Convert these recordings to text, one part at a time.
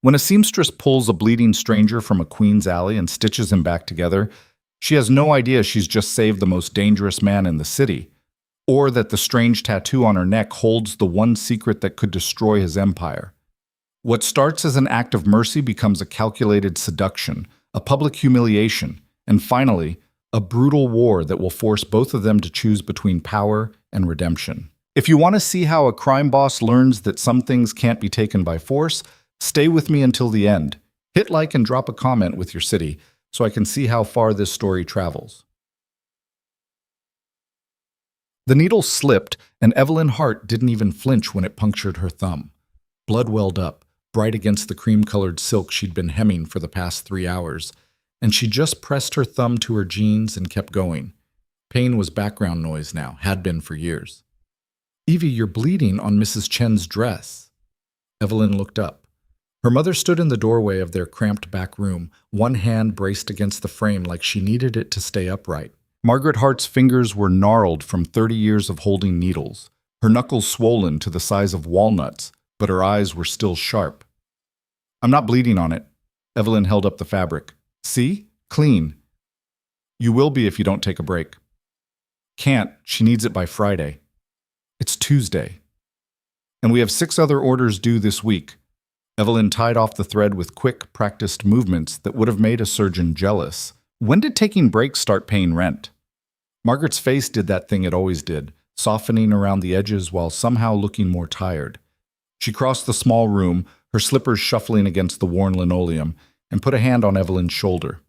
When a seamstress pulls a bleeding stranger from a Queen's alley and stitches him back together, she has no idea she's just saved the most dangerous man in the city, or that the strange tattoo on her neck holds the one secret that could destroy his empire. What starts as an act of mercy becomes a calculated seduction, a public humiliation, and finally, a brutal war that will force both of them to choose between power and redemption. If you want to see how a crime boss learns that some things can't be taken by force, stay with me until the end. Hit like and drop a comment with your city so I can see how far this story travels. The needle slipped, and Evelyn Hart didn't even flinch when it punctured her thumb. Blood welled up, bright against the cream-colored silk she'd been hemming for the past 3 hours, and she just pressed her thumb to her jeans and kept going. Pain was background noise now, had been for years. "Evie, you're bleeding on Mrs. Chen's dress." Evelyn looked up. Her mother stood in the doorway of their cramped back room, one hand braced against the frame like she needed it to stay upright. Margaret Hart's fingers were gnarled from 30 years of holding needles, her knuckles swollen to the size of walnuts, but her eyes were still sharp. "I'm not bleeding on it." Evelyn held up the fabric. "See? Clean." "You will be if you don't take a break." "Can't. She needs it by Friday." "It's Tuesday. And we have 6 other orders due this week." Evelyn tied off the thread with quick, practiced movements that would have made a surgeon jealous. When did taking breaks start paying rent? Margaret's face did that thing it always did, softening around the edges while somehow looking more tired. She crossed the small room, her slippers shuffling against the worn linoleum, and put a hand on Evelyn's shoulder.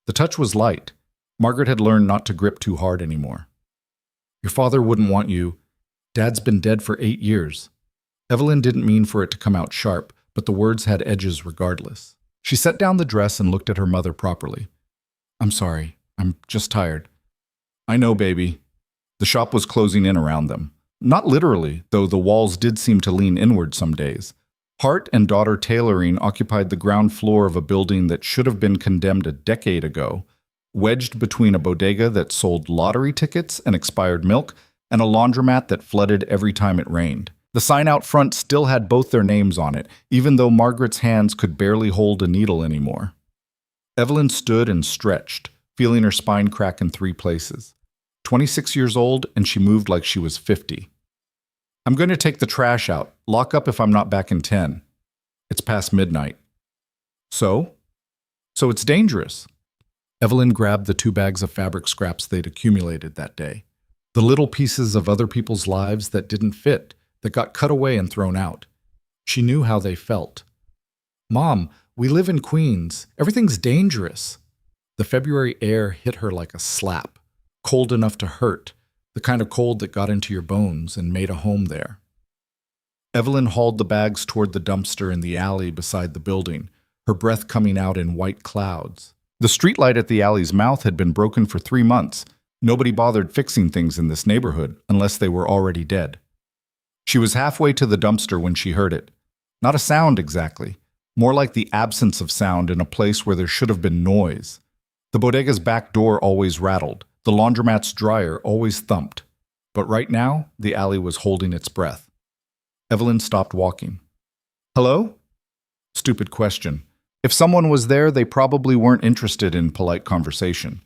The touch was light. Margaret had learned not to grip too hard anymore. "Your father wouldn't want you. Dad's been dead for 8 years. Evelyn didn't mean for it to come out sharp, but the words had edges regardless. She set down the dress and looked at her mother properly. "I'm sorry. I'm just tired." "I know, baby." The shop was closing in around them. Not literally, though the walls did seem to lean inward some days. Hart and Daughter Tailoring occupied the ground floor of a building that should have been condemned a decade ago, wedged between a bodega that sold lottery tickets and expired milk and a laundromat that flooded every time it rained. The sign out front still had both their names on it, even though Margaret's hands could barely hold a needle anymore. Evelyn stood and stretched, feeling her spine crack in 3 places. 26 years old, and she moved like she was 50. "I'm going to take the trash out. Lock up if I'm not back in 10. It's past midnight." So? "So it's dangerous." Evelyn grabbed the 2 bags of fabric scraps they'd accumulated that day. The little pieces of other people's lives that didn't fit, that got cut away and thrown out. She knew how they felt. "Mom, we live in Queens. Everything's dangerous." The February air hit her like a slap, cold enough to hurt, the kind of cold that got into your bones and made a home there. Evelyn hauled the bags toward the dumpster in the alley beside the building, her breath coming out in white clouds. The streetlight at the alley's mouth had been broken for 3 months. Nobody bothered fixing things in this neighborhood unless they were already dead. She was halfway to the dumpster when she heard it. Not a sound exactly, more like the absence of sound in a place where there should have been noise. The bodega's back door always rattled. The laundromat's dryer always thumped. But right now, the alley was holding its breath. Evelyn stopped walking. "Hello?" Stupid question. If someone was there, they probably weren't interested in polite conversation.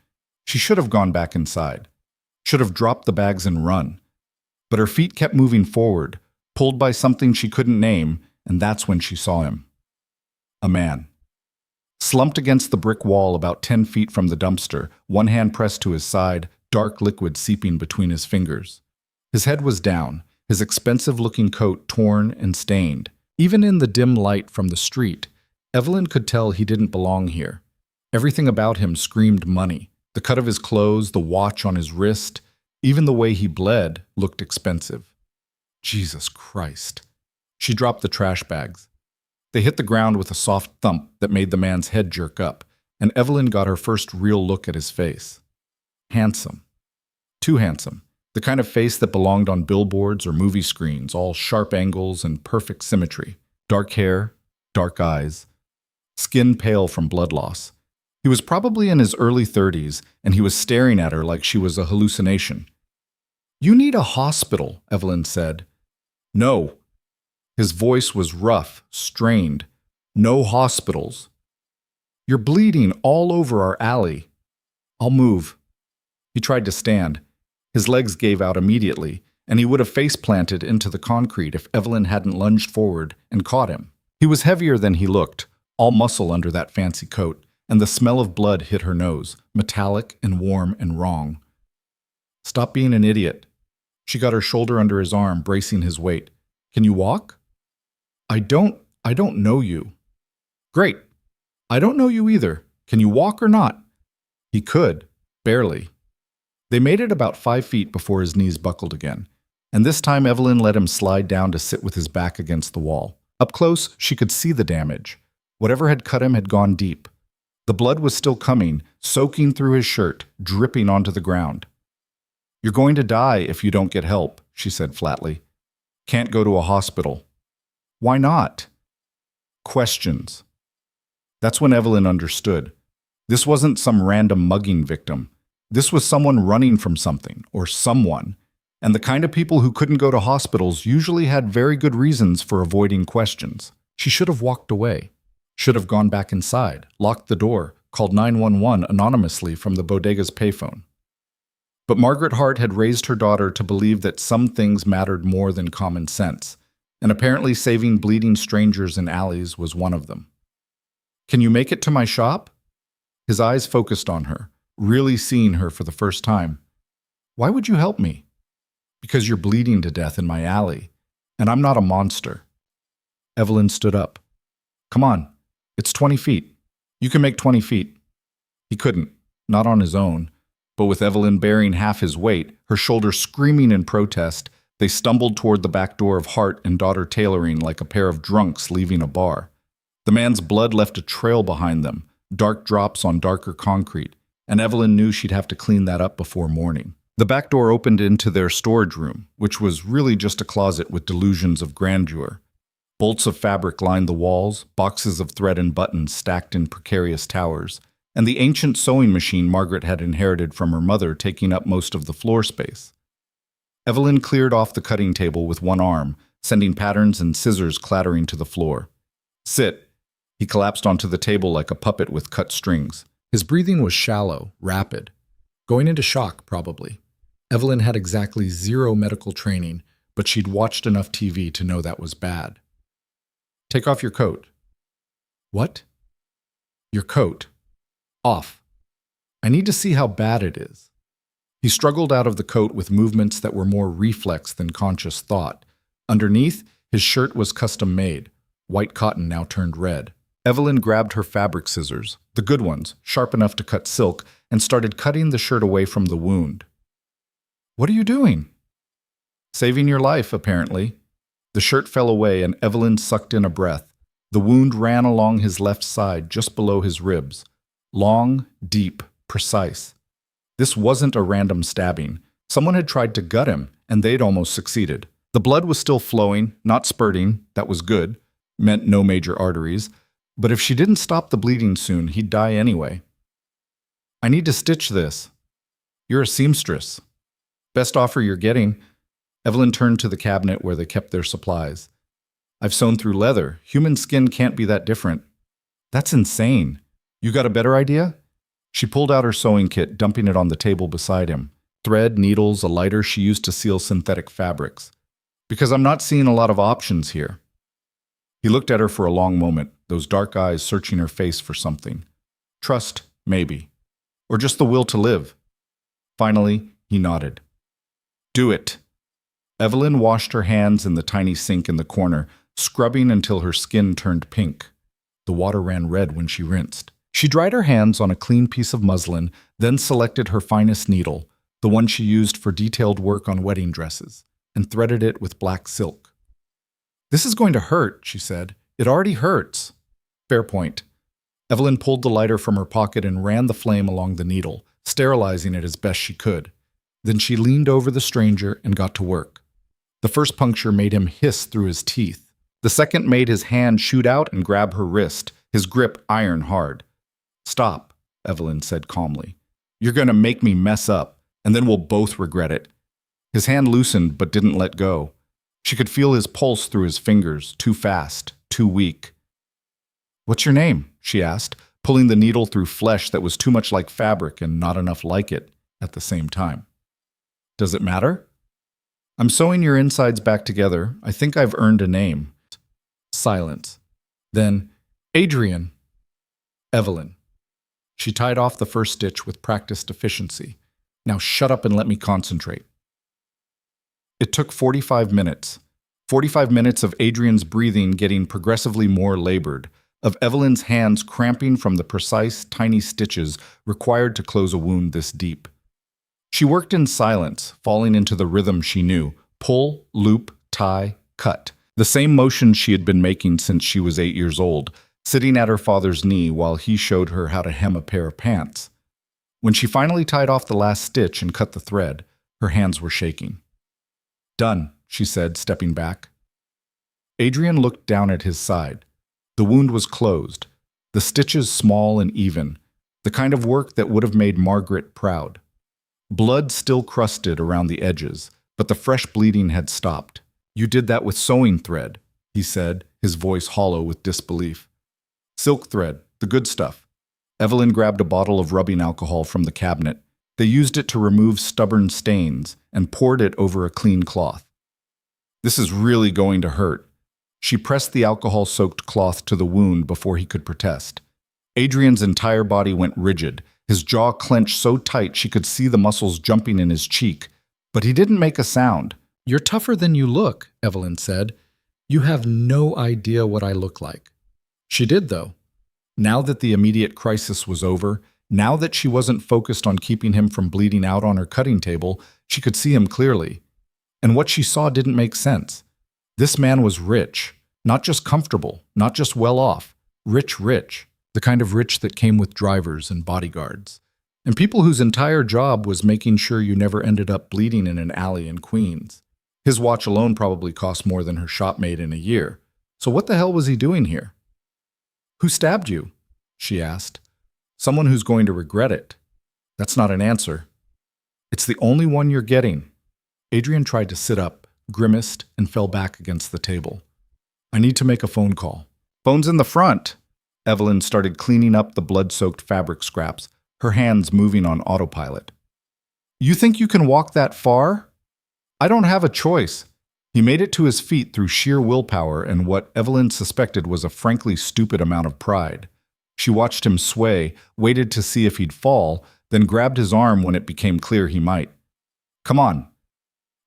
She should have gone back inside. Should have dropped the bags and run. But her feet kept moving forward, pulled by something she couldn't name, and that's when she saw him. A man. Slumped against the brick wall about 10 feet from the dumpster, one hand pressed to his side, dark liquid seeping between his fingers. His head was down, his expensive-looking coat torn and stained. Even in the dim light from the street, Evelyn could tell he didn't belong here. Everything about him screamed money. The cut of his clothes, the watch on his wrist, even the way he bled looked expensive. Jesus Christ. She dropped the trash bags. They hit the ground with a soft thump that made the man's head jerk up, and Evelyn got her first real look at his face. Handsome. Too handsome. The kind of face that belonged on billboards or movie screens, all sharp angles and perfect symmetry. Dark hair, dark eyes. Skin pale from blood loss. He was probably in his early 30s, and he was staring at her like she was a hallucination. "You need a hospital," Evelyn said. "No." His voice was rough, strained. No hospitals. You're bleeding all over our alley. I'll move. He tried to stand. His legs gave out immediately, and he would have face-planted into the concrete if Evelyn hadn't lunged forward and caught him. He was heavier than he looked, all muscle under that fancy coat, and the smell of blood hit her nose, metallic and warm and wrong. Stop being an idiot. She got her shoulder under his arm, bracing his weight. Can you walk? I don't know you. Great. I don't know you either. Can you walk or not? He could, barely. They made it about 5 feet before his knees buckled again, and this time Evelyn let him slide down to sit with his back against the wall. Up close, she could see the damage. Whatever had cut him had gone deep. The blood was still coming, soaking through his shirt, dripping onto the ground. You're going to die if you don't get help, she said flatly. Can't go to a hospital. Why not? Questions. That's when Evelyn understood. This wasn't some random mugging victim. This was someone running from something, or someone, and the kind of people who couldn't go to hospitals usually had very good reasons for avoiding questions. She should have walked away, should have gone back inside, locked the door, called 911 anonymously from the bodega's payphone. But Margaret Hart had raised her daughter to believe that some things mattered more than common sense, and apparently saving bleeding strangers in alleys was one of them. Can you make it to my shop? His eyes focused on her, really seeing her for the first time. Why would you help me? Because you're bleeding to death in my alley, and I'm not a monster. Evelyn stood up. Come on, it's 20 feet. You can make 20 feet. He couldn't, not on his own, but with Evelyn bearing half his weight, her shoulder screaming in protest, they stumbled toward the back door of Hart and daughter tailoring like a pair of drunks leaving a bar. The man's blood left a trail behind them, dark drops on darker concrete, and Evelyn knew she'd have to clean that up before morning. The back door opened into their storage room, which was really just a closet with delusions of grandeur. Bolts of fabric lined the walls, boxes of thread and buttons stacked in precarious towers, and the ancient sewing machine Margaret had inherited from her mother taking up most of the floor space. Evelyn cleared off the cutting table with one arm, sending patterns and scissors clattering to the floor. Sit. He collapsed onto the table like a puppet with cut strings. His breathing was shallow, rapid. Going into shock, probably. Evelyn had exactly zero medical training, but she'd watched enough TV to know that was bad. Take off your coat. What? Your coat. Off. I need to see how bad it is. He struggled out of the coat with movements that were more reflex than conscious thought. Underneath, his shirt was custom made. White cotton now turned red. Evelyn grabbed her fabric scissors, the good ones, sharp enough to cut silk, and started cutting the shirt away from the wound. What are you doing? Saving your life, apparently. The shirt fell away and Evelyn sucked in a breath. The wound ran along his left side, just below his ribs. Long, deep, precise. This wasn't a random stabbing. Someone had tried to gut him, and they'd almost succeeded. The blood was still flowing, not spurting. That was good. Meant no major arteries. But if she didn't stop the bleeding soon, he'd die anyway. I need to stitch this. You're a seamstress. Best offer you're getting. Evelyn turned to the cabinet where they kept their supplies. I've sewn through leather. Human skin can't be that different. That's insane. You got a better idea? She pulled out her sewing kit, dumping it on the table beside him. Thread, needles, a lighter she used to seal synthetic fabrics. Because I'm not seeing a lot of options here. He looked at her for a long moment, those dark eyes searching her face for something. Trust, maybe. Or just the will to live. Finally, he nodded. Do it. Evelyn washed her hands in the tiny sink in the corner, scrubbing until her skin turned pink. The water ran red when she rinsed. She dried her hands on a clean piece of muslin, then selected her finest needle, the one she used for detailed work on wedding dresses, and threaded it with black silk. This is going to hurt, she said. It already hurts. Fair point. Evelyn pulled the lighter from her pocket and ran the flame along the needle, sterilizing it as best she could. Then she leaned over the stranger and got to work. The first puncture made him hiss through his teeth. The second made his hand shoot out and grab her wrist, his grip iron hard. Stop, Evelyn said calmly. You're going to make me mess up, and then we'll both regret it. His hand loosened but didn't let go. She could feel his pulse through his fingers, too fast, too weak. What's your name? She asked, pulling the needle through flesh that was too much like fabric and not enough like it at the same time. Does it matter? I'm sewing your insides back together. I think I've earned a name. Silence. Then, Adrian. Evelyn. She tied off the first stitch with practiced efficiency. Now shut up and let me concentrate. It took 45 minutes. 45 minutes of Adrian's breathing getting progressively more labored, of Evelyn's hands cramping from the precise, tiny stitches required to close a wound this deep. She worked in silence, falling into the rhythm she knew: pull, loop, tie, cut. The same motion she had been making since she was 8 years old, sitting at her father's knee while he showed her how to hem a pair of pants. When she finally tied off the last stitch and cut the thread, her hands were shaking. Done, she said, stepping back. Adrian looked down at his side. The wound was closed, the stitches small and even, the kind of work that would have made Margaret proud. Blood still crusted around the edges, but the fresh bleeding had stopped. You did that with sewing thread, he said, his voice hollow with disbelief. Silk thread, the good stuff. Evelyn grabbed a bottle of rubbing alcohol from the cabinet. They used it to remove stubborn stains and poured it over a clean cloth. This is really going to hurt. She pressed the alcohol-soaked cloth to the wound before he could protest. Adrian's entire body went rigid, his jaw clenched so tight she could see the muscles jumping in his cheek. But he didn't make a sound. You're tougher than you look, Evelyn said. You have no idea what I look like. She did, though. Now that the immediate crisis was over, now that she wasn't focused on keeping him from bleeding out on her cutting table, she could see him clearly. And what she saw didn't make sense. This man was rich, not just comfortable, not just well off, rich, the kind of rich that came with drivers and bodyguards, and people whose entire job was making sure you never ended up bleeding in an alley in Queens. His watch alone probably cost more than her shop made in a year. So what the hell was he doing here? Who stabbed you? She asked. Someone who's going to regret it. That's not an answer. It's the only one you're getting. Adrian tried to sit up, grimaced, and fell back against the table. I need to make a phone call. Phone's in the front. Evelyn started cleaning up the blood-soaked fabric scraps, her hands moving on autopilot. You think you can walk that far? I don't have a choice. He made it to his feet through sheer willpower and what Evelyn suspected was a frankly stupid amount of pride. She watched him sway, waited to see if he'd fall, then grabbed his arm when it became clear he might. Come on.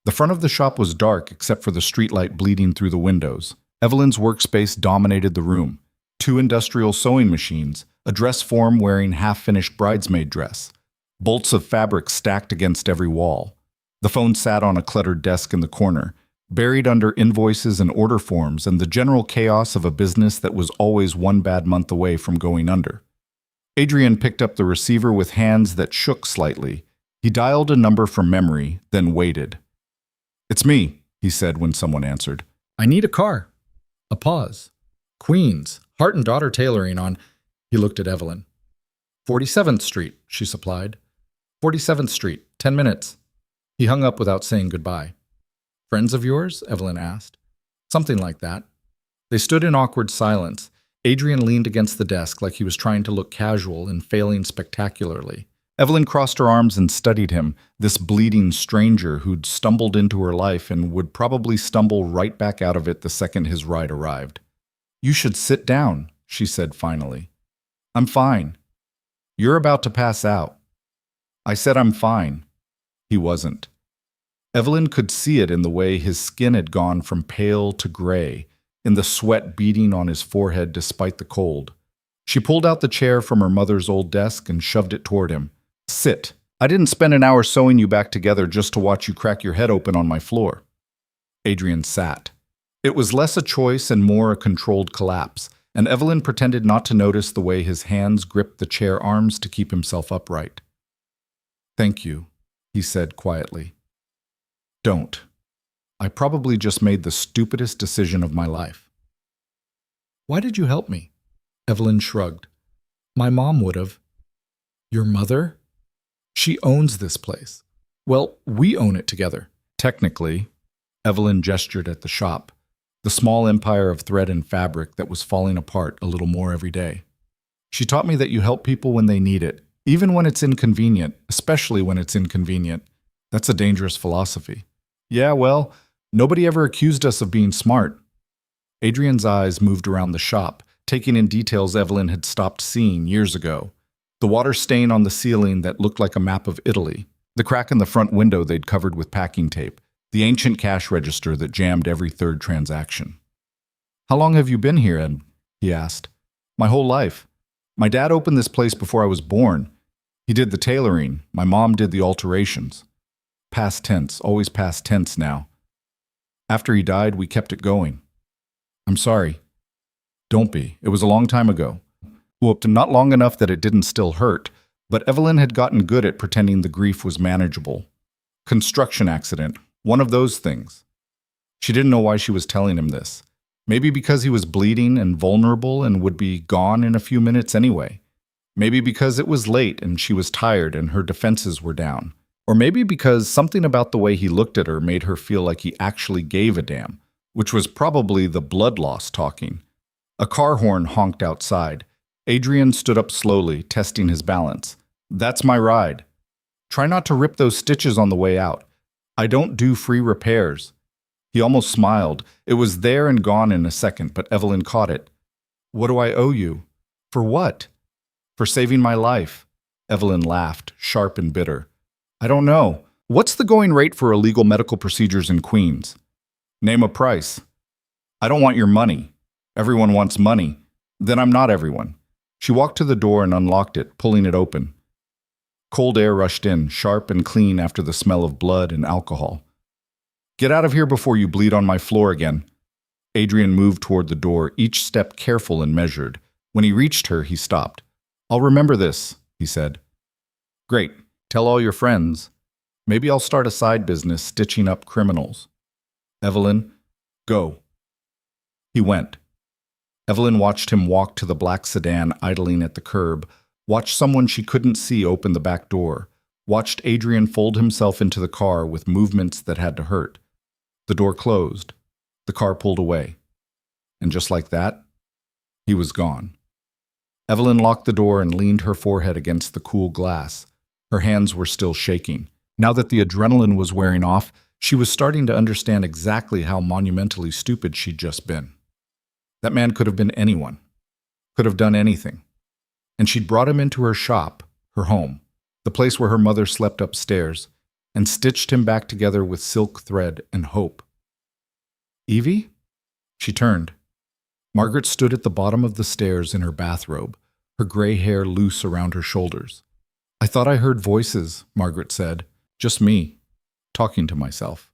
The front of the shop was dark except for the streetlight bleeding through the windows. Evelyn's workspace dominated the room. 2 industrial sewing machines, a dress form wearing half-finished bridesmaid dress, bolts of fabric stacked against every wall. The phone sat on a cluttered desk in the corner, buried under invoices and order forms and the general chaos of a business that was always one bad month away from going under. Adrian picked up the receiver with hands that shook slightly. He dialed a number from memory, then waited. It's me, he said when someone answered. I need a car. A pause. Queens, Hart and Daughter Tailoring on... He looked at Evelyn. 47th Street, she supplied. 47th Street, 10 minutes. He hung up without saying goodbye. Friends of yours? Evelyn asked. Something like that. They stood in awkward silence. Adrian leaned against the desk like he was trying to look casual and failing spectacularly. Evelyn crossed her arms and studied him, this bleeding stranger who'd stumbled into her life and would probably stumble right back out of it the second his ride arrived. You should sit down, she said finally. I'm fine. You're about to pass out. I said I'm fine. He wasn't. Evelyn could see it in the way his skin had gone from pale to gray, in the sweat beading on his forehead despite the cold. She pulled out the chair from her mother's old desk and shoved it toward him. Sit. I didn't spend an hour sewing you back together just to watch you crack your head open on my floor. Adrian sat. It was less a choice and more a controlled collapse, and Evelyn pretended not to notice the way his hands gripped the chair arms to keep himself upright. Thank you, he said quietly. Don't. I probably just made the stupidest decision of my life. Why did you help me? Evelyn shrugged. My mom would have. Your mother? She owns this place. Well, we own it together. Technically, Evelyn gestured at the shop. the small empire of thread and fabric that was falling apart a little more every day. She taught me that you help people when they need it, even when it's inconvenient, especially when it's inconvenient. That's a dangerous philosophy. Yeah, well, nobody ever accused us of being smart. Adrian's eyes moved around the shop, taking in details Evelyn had stopped seeing years ago. The water stain on the ceiling that looked like a map of Italy, the crack in the front window they'd covered with packing tape, the ancient cash register that jammed every third transaction. "How long have you been here, Ed?" he asked. "My whole life. My dad opened this place before I was born. He did the tailoring. My mom did the alterations." Past tense, always past tense now. "After he died, we kept it going." "I'm sorry." "Don't be. It was a long time ago." Well, not long enough that it didn't still hurt, but Evelyn had gotten good at pretending the grief was manageable. Construction accident, one of those things. She didn't know why she was telling him this. Maybe because he was bleeding and vulnerable and would be gone in a few minutes anyway. Maybe because it was late and she was tired and her defenses were down. Or maybe because something about the way he looked at her made her feel like he actually gave a damn, which was probably the blood loss talking. A car horn honked outside. Adrian stood up slowly, testing his balance. "That's my ride. Try not to rip those stitches on the way out. I don't do free repairs." He almost smiled. It was there and gone in a second, but Evelyn caught it. "What do I owe you?" "For what?" "For saving my life." Evelyn laughed, sharp and bitter. "I don't know. What's the going rate for illegal medical procedures in Queens?" "Name a price." "I don't want your money." "Everyone wants money." "Then I'm not everyone." She walked to the door and unlocked it, pulling it open. Cold air rushed in, sharp and clean after the smell of blood and alcohol. "Get out of here before you bleed on my floor again." Adrian moved toward the door, each step careful and measured. When he reached her, he stopped. "I'll remember this," he said. "Great. Tell all your friends. Maybe I'll start a side business stitching up criminals." "Evelyn, go." He went. Evelyn watched him walk to the black sedan idling at the curb, watched someone she couldn't see open the back door, watched Adrian fold himself into the car with movements that had to hurt. The door closed. The car pulled away. And just like that, he was gone. Evelyn locked the door and leaned her forehead against the cool glass. Her hands were still shaking. Now that the adrenaline was wearing off, she was starting to understand exactly how monumentally stupid she'd just been. That man could have been anyone, could have done anything. And she'd brought him into her shop, her home, the place where her mother slept upstairs, and stitched him back together with silk thread and hope. "Evie?" She turned. Margaret stood at the bottom of the stairs in her bathrobe, her gray hair loose around her shoulders. "I thought I heard voices," Margaret said. "Just me, talking to myself."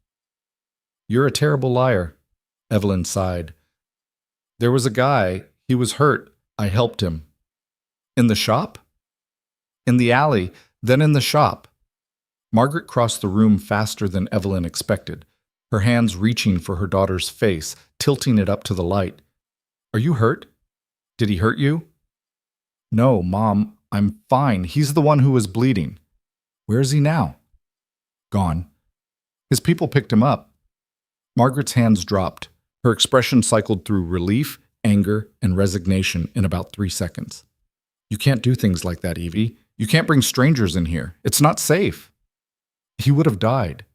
"You're a terrible liar," Evelyn sighed. "There was a guy. He was hurt. I helped him." "In the shop?" "In the alley, then in the shop." Margaret crossed the room faster than Evelyn expected, her hands reaching for her daughter's face, tilting it up to the light. "Are you hurt? Did he hurt you?" "No, Mom, I'm fine. He's the one who was bleeding." "Where is he now?" "Gone. His people picked him up." Margaret's hands dropped. Her expression cycled through relief, anger, and resignation in about 3 seconds. "You can't do things like that, Evie. You can't bring strangers in here. It's not safe." "He would have died.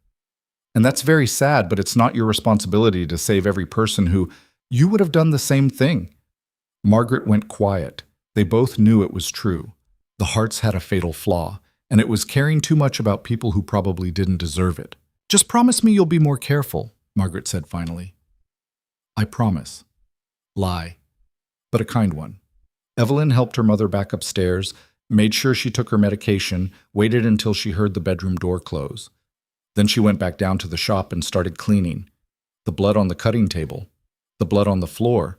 And that's very sad, but it's not your responsibility to save every person who... You would have done the same thing." Margaret went quiet. They both knew it was true. The hearts had a fatal flaw, and it was caring too much about people who probably didn't deserve it. "Just promise me you'll be more careful," Margaret said finally. "I promise." Lie, but a kind one. Evelyn helped her mother back upstairs, made sure she took her medication, waited until she heard the bedroom door close. Then she went back down to the shop and started cleaning. The blood on the cutting table, the blood on the floor,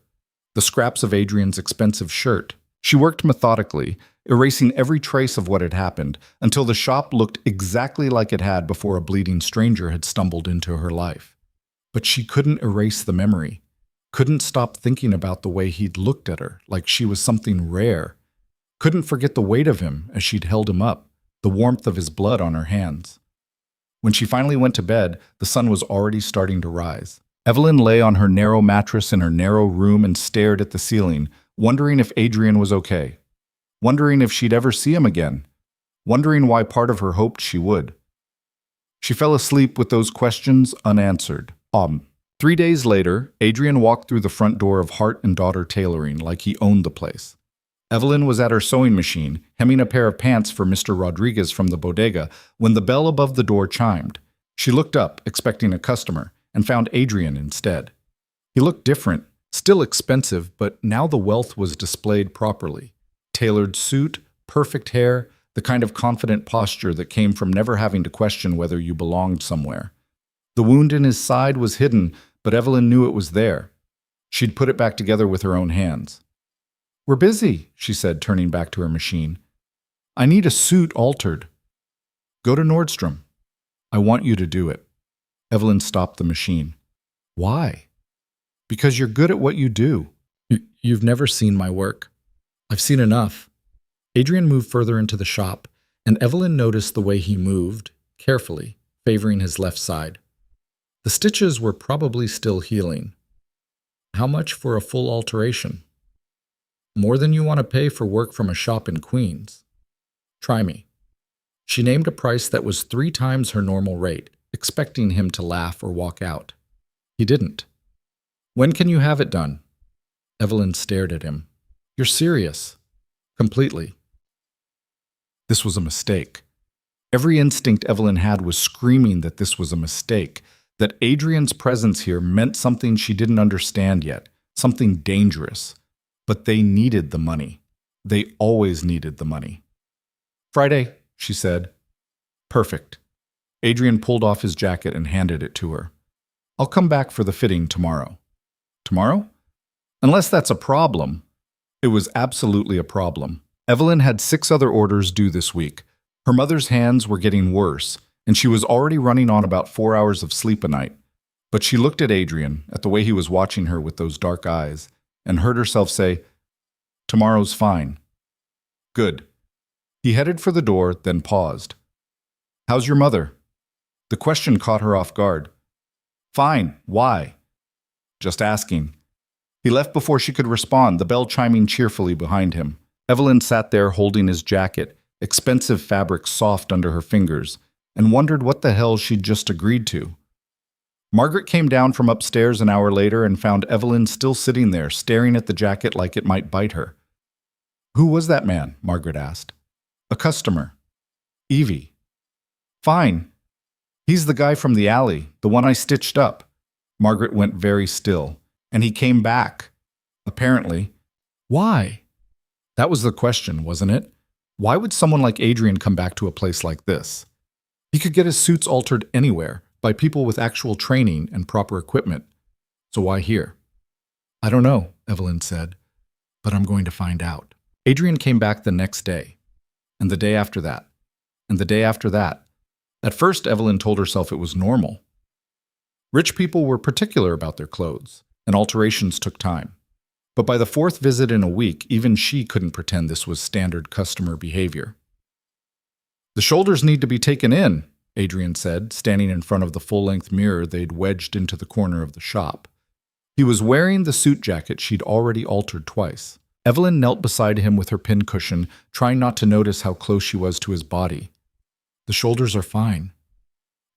the scraps of Adrian's expensive shirt. She worked methodically, erasing every trace of what had happened, until the shop looked exactly like it had before a bleeding stranger had stumbled into her life. But she couldn't erase the memory, couldn't stop thinking about the way he'd looked at her, like she was something rare. Couldn't forget the weight of him as she'd held him up, the warmth of his blood on her hands. When she finally went to bed, the sun was already starting to rise. Evelyn lay on her narrow mattress in her narrow room and stared at the ceiling, wondering if Adrian was okay, wondering if she'd ever see him again, wondering why part of her hoped she would. She fell asleep with those questions unanswered. 3 days later, Adrian walked through the front door of Hart and Daughter Tailoring like he owned the place. Evelyn was at her sewing machine, hemming a pair of pants for Mr. Rodriguez from the bodega, when the bell above the door chimed. She looked up, expecting a customer, and found Adrian instead. He looked different, still expensive, but now the wealth was displayed properly. Tailored suit, perfect hair, the kind of confident posture that came from never having to question whether you belonged somewhere. The wound in his side was hidden, but Evelyn knew it was there. She'd put it back together with her own hands. "We're busy," she said, turning back to her machine. "I need a suit altered." "Go to Nordstrom. I want you to do it." Evelyn stopped the machine. "Why?" "Because you're good at what you do." You've never seen my work." "I've seen enough." Adrian moved further into the shop, and Evelyn noticed the way he moved, carefully, favoring his left side. The stitches were probably still healing. "How much for a full alteration?" "More than you want to pay for work from a shop in Queens." "Try me." She named a price that was 3 times her normal rate, expecting him to laugh or walk out. He didn't. "When can you have it done?" Evelyn stared at him. "You're serious?" "Completely." This was a mistake. Every instinct Evelyn had was screaming that this was a mistake, that Adrian's presence here meant something she didn't understand yet, something dangerous. But they needed the money. They always needed the money. "Friday," she said. "Perfect." Adrian pulled off his jacket and handed it to her. "I'll come back for the fitting tomorrow." "Tomorrow?" "Unless that's a problem." It was absolutely a problem. Evelyn had 6 other orders due this week. Her mother's hands were getting worse, and she was already running on about 4 hours of sleep a night. But she looked at Adrian, at the way he was watching her with those dark eyes, and heard herself say, "Tomorrow's fine." "Good." He headed for the door, then paused. "How's your mother?" The question caught her off guard. "Fine. Why?" "Just asking." He left before she could respond, the bell chiming cheerfully behind him. Evelyn sat there holding his jacket, expensive fabric soft under her fingers, and wondered what the hell she'd just agreed to. Margaret came down from upstairs an hour later and found Evelyn still sitting there, staring at the jacket like it might bite her. "Who was that man?" Margaret asked. "A customer." "Evie." "Fine. He's the guy from the alley, the one I stitched up." Margaret went very still. "And he came back. Apparently." "Why?" That was the question, wasn't it? Why would someone like Adrian come back to a place like this? He could get his suits altered anywhere, by people with actual training and proper equipment. So why here? "I don't know," Evelyn said, "but I'm going to find out." Adrian came back the next day, and the day after that, and the day after that. At first, Evelyn told herself it was normal. Rich people were particular about their clothes, and alterations took time. But by the 4th visit in a week, even she couldn't pretend this was standard customer behavior. "The shoulders need to be taken in," Adrian said, standing in front of the full-length mirror they'd wedged into the corner of the shop. He was wearing the suit jacket she'd already altered twice. Evelyn knelt beside him with her pincushion, trying not to notice how close she was to his body. "The shoulders are fine.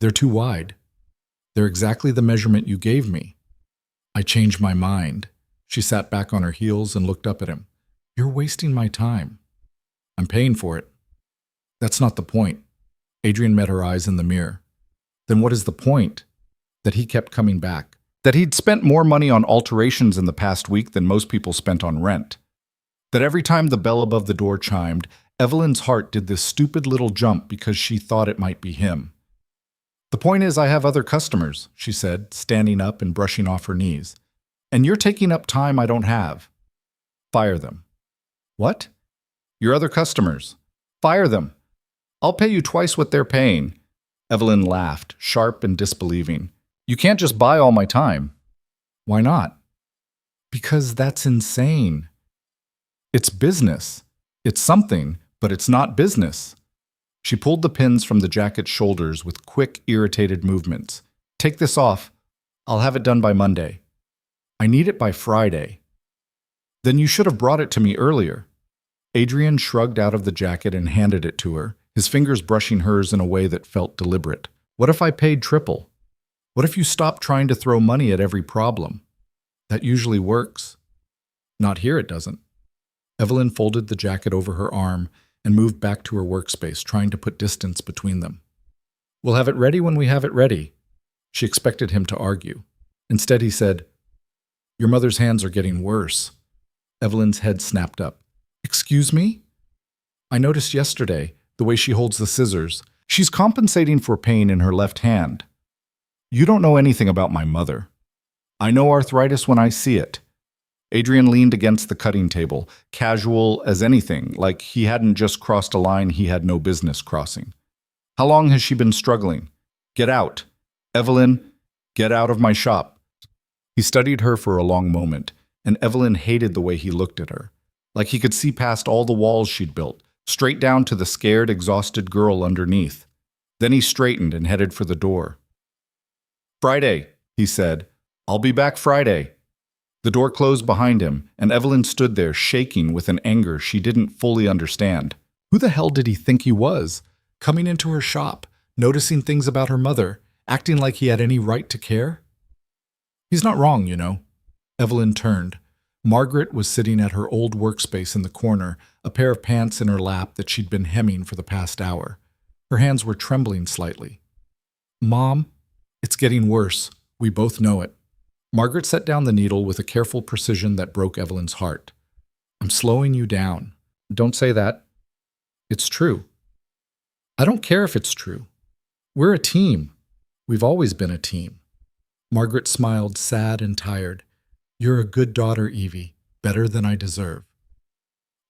They're too wide. They're exactly the measurement you gave me." "I changed my mind." She sat back on her heels and looked up at him. "You're wasting my time." "I'm paying for it." "That's not the point." Adrian met her eyes in the mirror. "Then what is the point?" That he kept coming back. That he'd spent more money on alterations in the past week than most people spent on rent. That every time the bell above the door chimed, Evelyn's heart did this stupid little jump because she thought it might be him. "The point is I have other customers," she said, standing up and brushing off her knees. "And you're taking up time I don't have." "Fire them." "What?" "Your other customers. Fire them. I'll pay you twice what they're paying." Evelyn laughed, sharp and disbelieving. "You can't just buy all my time." "Why not?" "Because that's insane. It's business. It's something, but it's not business." She pulled the pins from the jacket's shoulders with quick, irritated movements. "Take this off." I'll have it done by Monday. I need it by Friday. Then you should have brought it to me earlier. Adrian shrugged out of the jacket and handed it to her, his fingers brushing hers in a way that felt deliberate. What if I paid triple? What if you stopped trying to throw money at every problem? That usually works. Not here, it doesn't. Evelyn folded the jacket over her arm and moved back to her workspace, trying to put distance between them. We'll have it ready when we have it ready. She expected him to argue. Instead, he said, Your mother's hands are getting worse. Evelyn's head snapped up. Excuse me? I noticed yesterday the way she holds the scissors. She's compensating for pain in her left hand. You don't know anything about my mother. I know arthritis when I see it. Adrian leaned against the cutting table, casual as anything, like he hadn't just crossed a line he had no business crossing. How long has she been struggling? Get out. Evelyn, get out of my shop. He studied her for a long moment, and Evelyn hated the way he looked at her, like he could see past all the walls she'd built, straight down to the scared, exhausted girl underneath. Then he straightened and headed for the door. Friday, he said. I'll be back Friday. The door closed behind him, and Evelyn stood there, shaking with an anger she didn't fully understand. Who the hell did he think he was? Coming into her shop, noticing things about her mother, acting like he had any right to care? He's not wrong, you know. Evelyn turned. Margaret was sitting at her old workspace in the corner, a pair of pants in her lap that she'd been hemming for the past hour. Her hands were trembling slightly. Mom, it's getting worse. We both know it. Margaret set down the needle with a careful precision that broke Evelyn's heart. I'm slowing you down. Don't say that. It's true. I don't care if it's true. We're a team. We've always been a team. Margaret smiled, sad and tired. You're a good daughter, Evie. Better than I deserve.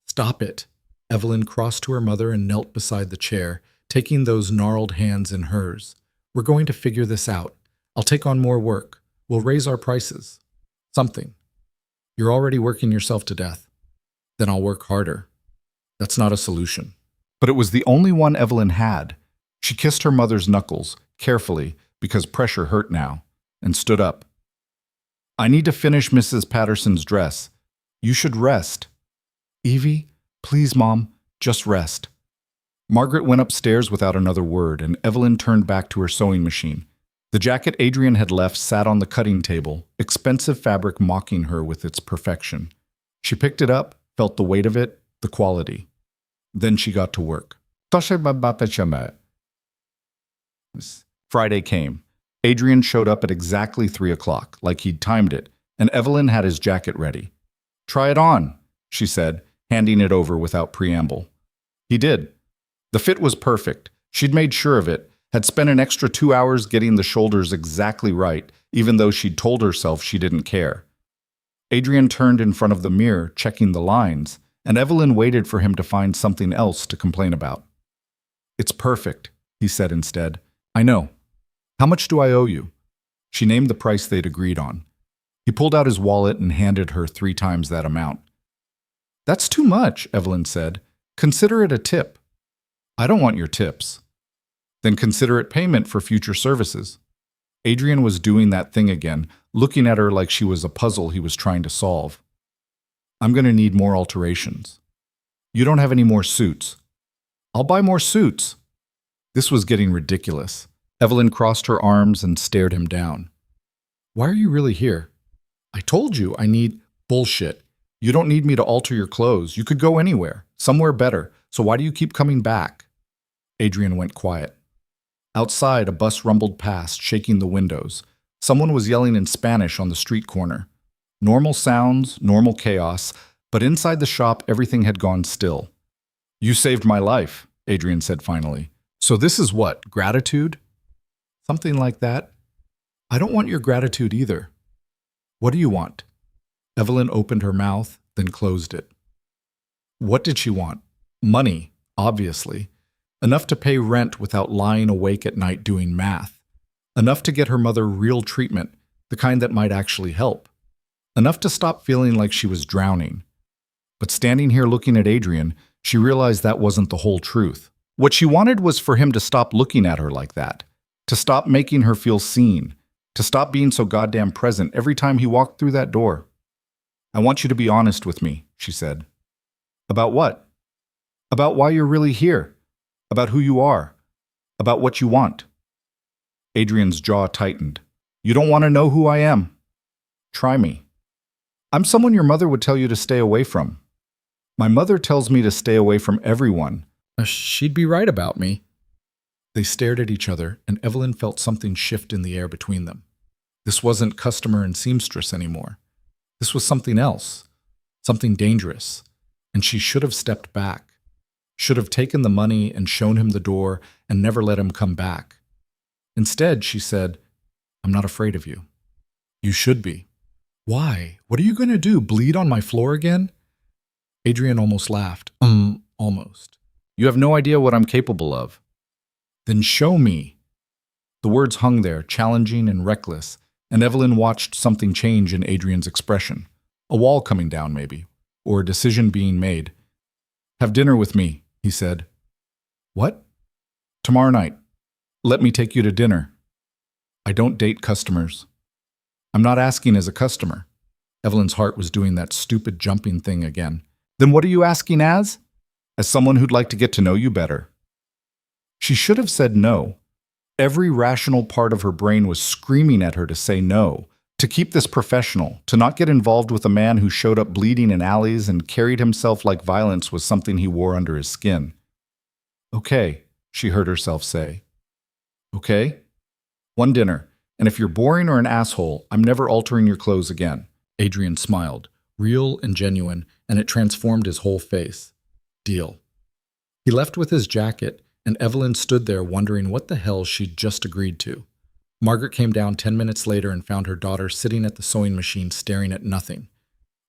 Stop it. Evelyn crossed to her mother and knelt beside the chair, taking those gnarled hands in hers. We're going to figure this out. I'll take on more work. We'll raise our prices. Something. You're already working yourself to death. Then I'll work harder. That's not a solution. But it was the only one Evelyn had. She kissed her mother's knuckles, carefully, because pressure hurt now, and stood up. I need to finish Mrs. Patterson's dress. You should rest. Evie, please, Mom, just rest. Margaret went upstairs without another word, and Evelyn turned back to her sewing machine. The jacket Adrian had left sat on the cutting table, expensive fabric mocking her with its perfection. She picked it up, felt the weight of it, the quality. Then she got to work. Friday came. Adrian showed up at exactly 3 o'clock, like he'd timed it, and Evelyn had his jacket ready. Try it on, she said, handing it over without preamble. He did. The fit was perfect. She'd made sure of it, had spent an extra 2 hours getting the shoulders exactly right, even though she'd told herself she didn't care. Adrian turned in front of the mirror, checking the lines, and Evelyn waited for him to find something else to complain about. It's perfect, he said instead. I know. How much do I owe you? She named the price they'd agreed on. He pulled out his wallet and handed her 3 times that amount. That's too much, Evelyn said. Consider it a tip. I don't want your tips. Then consider it payment for future services. Adrian was doing that thing again, looking at her like she was a puzzle he was trying to solve. I'm going to need more alterations. You don't have any more suits. I'll buy more suits. This was getting ridiculous. Evelyn crossed her arms and stared him down. Why are you really here? I told you I need bullshit. You don't need me to alter your clothes. You could go anywhere, somewhere better. So why do you keep coming back? Adrian went quiet. Outside, a bus rumbled past, shaking the windows. Someone was yelling in Spanish on the street corner. Normal sounds, normal chaos, but inside the shop everything had gone still. You saved my life, Adrian said finally. So this is what, gratitude? Something like that. I don't want your gratitude either. What do you want? Evelyn opened her mouth, then closed it. What did she want? Money, obviously. Enough to pay rent without lying awake at night doing math. Enough to get her mother real treatment, the kind that might actually help. Enough to stop feeling like she was drowning. But standing here looking at Adrian, she realized that wasn't the whole truth. What she wanted was for him to stop looking at her like that, to stop making her feel seen, To stop being so goddamn present every time he walked through that door. I want you to be honest with me, she said. About what? About why you're really here. About who you are. About what you want. Adrian's jaw tightened. You don't want to know who I am? Try me. I'm someone your mother would tell you to stay away from. My mother tells me to stay away from everyone. She'd be right about me. They stared at each other, and Evelyn felt something shift in the air between them. This wasn't customer and seamstress anymore. This was something else, something dangerous, and she should have stepped back, should have taken the money and shown him the door and never let him come back. Instead, she said, I'm not afraid of you. You should be. Why? What are you going to do, bleed on my floor again? Adrian almost laughed. Almost. You have no idea what I'm capable of. Then show me. The words hung there, challenging and reckless, and Evelyn watched something change in Adrian's expression. A wall coming down, maybe, or a decision being made. Have dinner with me, he said. What? Tomorrow night. Let me take you to dinner. I don't date customers. I'm not asking as a customer. Evelyn's heart was doing that stupid jumping thing again. Then what are you asking as? As someone who'd like to get to know you better. She should have said no. Every rational part of her brain was screaming at her to say no, to keep this professional, to not get involved with a man who showed up bleeding in alleys and carried himself like violence was something he wore under his skin. Okay, she heard herself say. Okay? One dinner, and if you're boring or an asshole, I'm never altering your clothes again. Adrian smiled, real and genuine, and it transformed his whole face. Deal. He left with his jacket, and Evelyn stood there wondering what the hell she'd just agreed to. Margaret came down 10 minutes later and found her daughter sitting at the sewing machine staring at nothing.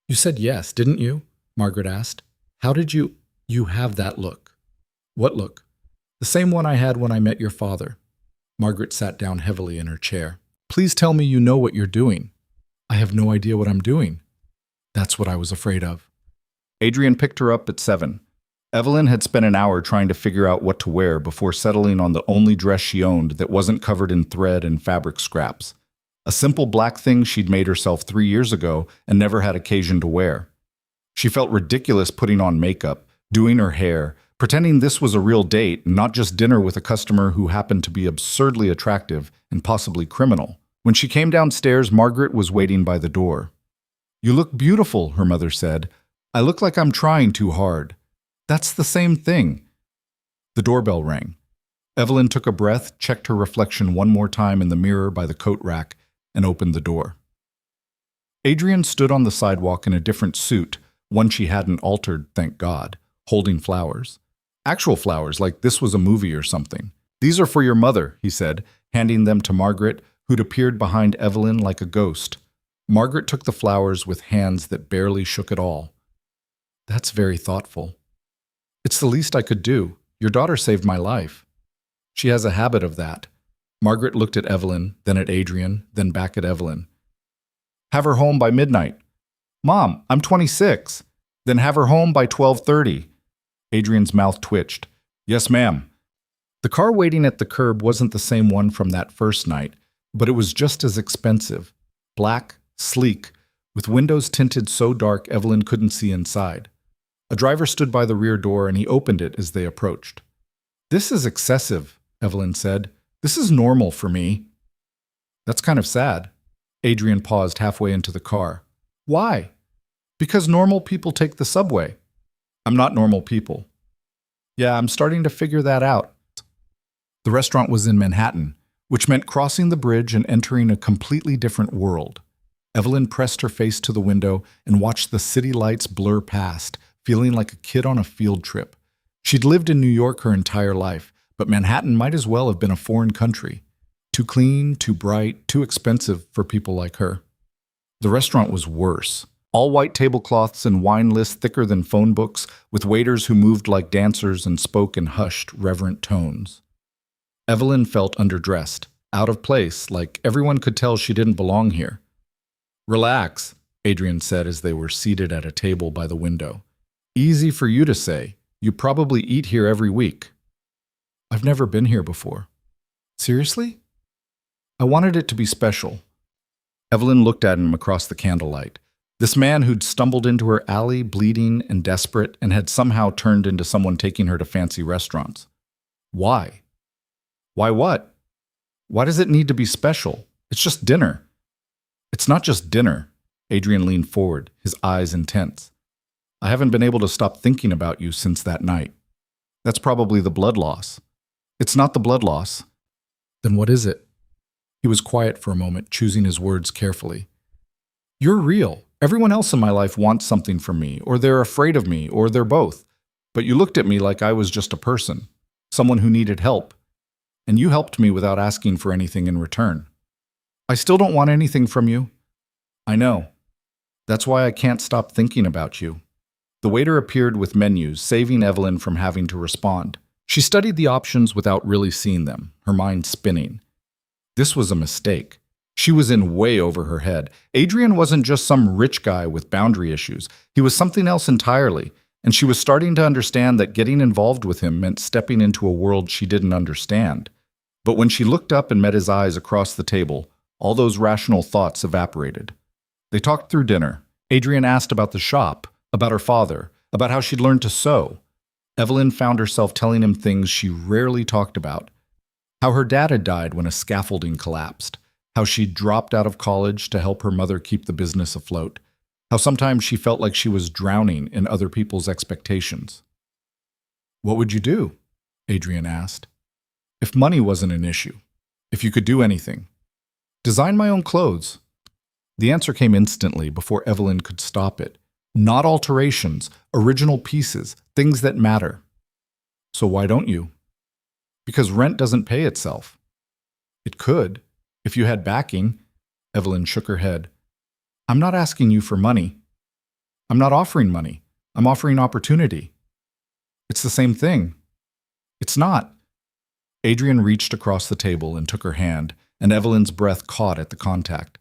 You said yes, didn't you? Margaret asked. How did you have that look? What look? The same one I had when I met your father. Margaret sat down heavily in her chair. Please tell me you know what you're doing. I have no idea what I'm doing. That's what I was afraid of. Adrian picked her up at 7. Evelyn had spent an hour trying to figure out what to wear before settling on the only dress she owned that wasn't covered in thread and fabric scraps. A simple black thing she'd made herself 3 years ago and never had occasion to wear. She felt ridiculous putting on makeup, doing her hair, pretending this was a real date and not just dinner with a customer who happened to be absurdly attractive and possibly criminal. When she came downstairs, Margaret was waiting by the door. You look beautiful, her mother said. I look like I'm trying too hard. That's the same thing. The doorbell rang. Evelyn took a breath, checked her reflection one more time in the mirror by the coat rack, and opened the door. Adrian stood on the sidewalk in a different suit, one she hadn't altered, thank God, holding flowers. Actual flowers, like this was a movie or something. These are for your mother, he said, handing them to Margaret, who'd appeared behind Evelyn like a ghost. Margaret took the flowers with hands that barely shook at all. That's very thoughtful. It's the least I could do. Your daughter saved my life. She has a habit of that. Margaret looked at Evelyn, then at Adrian, then back at Evelyn. Have her home by midnight. Mom, I'm 26. Then have her home by 12:30. Adrian's mouth twitched. Yes, ma'am. The car waiting at the curb wasn't the same one from that first night, but it was just as expensive. Black, sleek, with windows tinted so dark Evelyn couldn't see inside. A driver stood by the rear door and he opened it as they approached. This is excessive, Evelyn said. This is normal for me. That's kind of sad. Adrian paused halfway into the car. Why? Because normal people take the subway. I'm not normal people. Yeah, I'm starting to figure that out. The restaurant was in Manhattan, which meant crossing the bridge and entering a completely different world. Evelyn pressed her face to the window and watched the city lights blur past, feeling like a kid on a field trip. She'd lived in New York her entire life, but Manhattan might as well have been a foreign country. Too clean, too bright, too expensive for people like her. The restaurant was worse. All white tablecloths and wine lists thicker than phone books, with waiters who moved like dancers and spoke in hushed, reverent tones. Evelyn felt underdressed, out of place, like everyone could tell she didn't belong here. Relax, Adrian said as they were seated at a table by the window. Easy for you to say. You probably eat here every week. I've never been here before. Seriously? I wanted it to be special. Evelyn looked at him across the candlelight. This man who'd stumbled into her alley, bleeding and desperate, and had somehow turned into someone taking her to fancy restaurants. Why? Why what? Why does it need to be special? It's just dinner. It's not just dinner. Adrian leaned forward, his eyes intense. I haven't been able to stop thinking about you since that night. That's probably the blood loss. It's not the blood loss. Then what is it? He was quiet for a moment, choosing his words carefully. You're real. Everyone else in my life wants something from me, or they're afraid of me, or they're both. But you looked at me like I was just a person, someone who needed help. And you helped me without asking for anything in return. I still don't want anything from you. I know. That's why I can't stop thinking about you. The waiter appeared with menus, saving Evelyn from having to respond. She studied the options without really seeing them, her mind spinning. This was a mistake. She was in way over her head. Adrian wasn't just some rich guy with boundary issues. He was something else entirely, and she was starting to understand that getting involved with him meant stepping into a world she didn't understand. But when she looked up and met his eyes across the table, all those rational thoughts evaporated. They talked through dinner. Adrian asked about the shop, about her father, about how she'd learned to sew. Evelyn found herself telling him things she rarely talked about. How her dad had died when a scaffolding collapsed. How she'd dropped out of college to help her mother keep the business afloat. How sometimes she felt like she was drowning in other people's expectations. What would you do? Adrian asked. If money wasn't an issue. If you could do anything. Design my own clothes. The answer came instantly before Evelyn could stop it. Not alterations, original pieces, things that matter. So why don't you? Because rent doesn't pay itself. It could, if you had backing. Evelyn shook her head. I'm not asking you for money. I'm not offering money. I'm offering opportunity. It's the same thing. It's not. Adrian reached across the table and took her hand, and Evelyn's breath caught at the contact.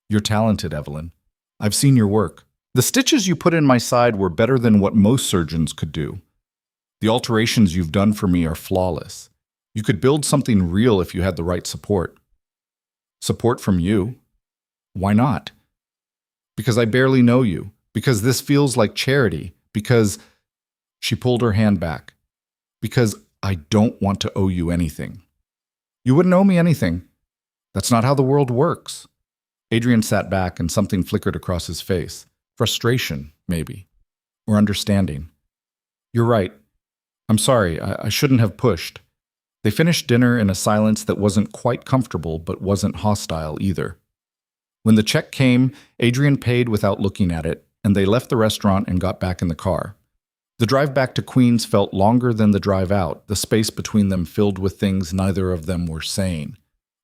You're talented, Evelyn. I've seen your work. The stitches you put in my side were better than what most surgeons could do. The alterations you've done for me are flawless. You could build something real if you had the right support. Support from you? Why not? Because I barely know you. Because this feels like charity. Because... She pulled her hand back. Because I don't want to owe you anything. You wouldn't owe me anything. That's not how the world works. Adrian sat back and something flickered across his face. Frustration, maybe. Or understanding. You're right. I'm sorry, I shouldn't have pushed. They finished dinner in a silence that wasn't quite comfortable but wasn't hostile either. When the check came, Adrian paid without looking at it, and they left the restaurant and got back in the car. The drive back to Queens felt longer than the drive out, the space between them filled with things neither of them were saying.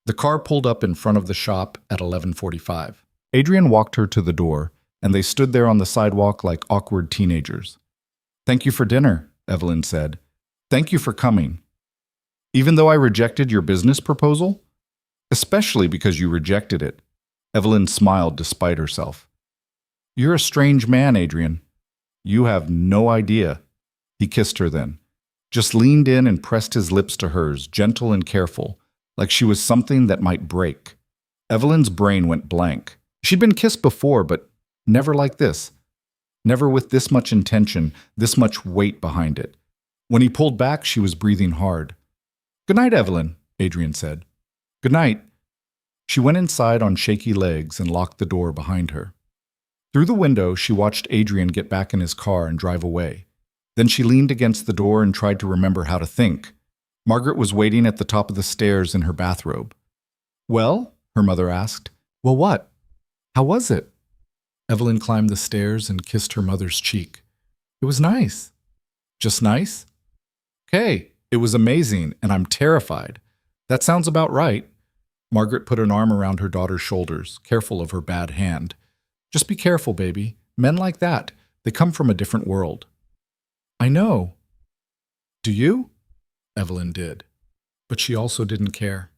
The car pulled up in front of the shop at 11:45. Adrian walked her to the door, and they stood there on the sidewalk like awkward teenagers. Thank you for dinner, Evelyn said. Thank you for coming. Even though I rejected your business proposal? Especially because you rejected it. Evelyn smiled despite herself. You're a strange man, Adrian. You have no idea. He kissed her then. Just leaned in and pressed his lips to hers, gentle and careful, like she was something that might break. Evelyn's brain went blank. She'd been kissed before, but never like this. Never with this much intention, this much weight behind it. When he pulled back, she was breathing hard. Good night, Evelyn, Adrian said. Good night. She went inside on shaky legs and locked the door behind her. Through the window, she watched Adrian get back in his car and drive away. Then she leaned against the door and tried to remember how to think. Margaret was waiting at the top of the stairs in her bathrobe. Well? Her mother asked. Well, what? How was it? Evelyn climbed the stairs and kissed her mother's cheek. It was nice. Just nice? Okay, it was amazing, and I'm terrified. That sounds about right. Margaret put an arm around her daughter's shoulders, careful of her bad hand. Just be careful, baby. Men like that, they come from a different world. I know. Do you? Evelyn did. But she also didn't care.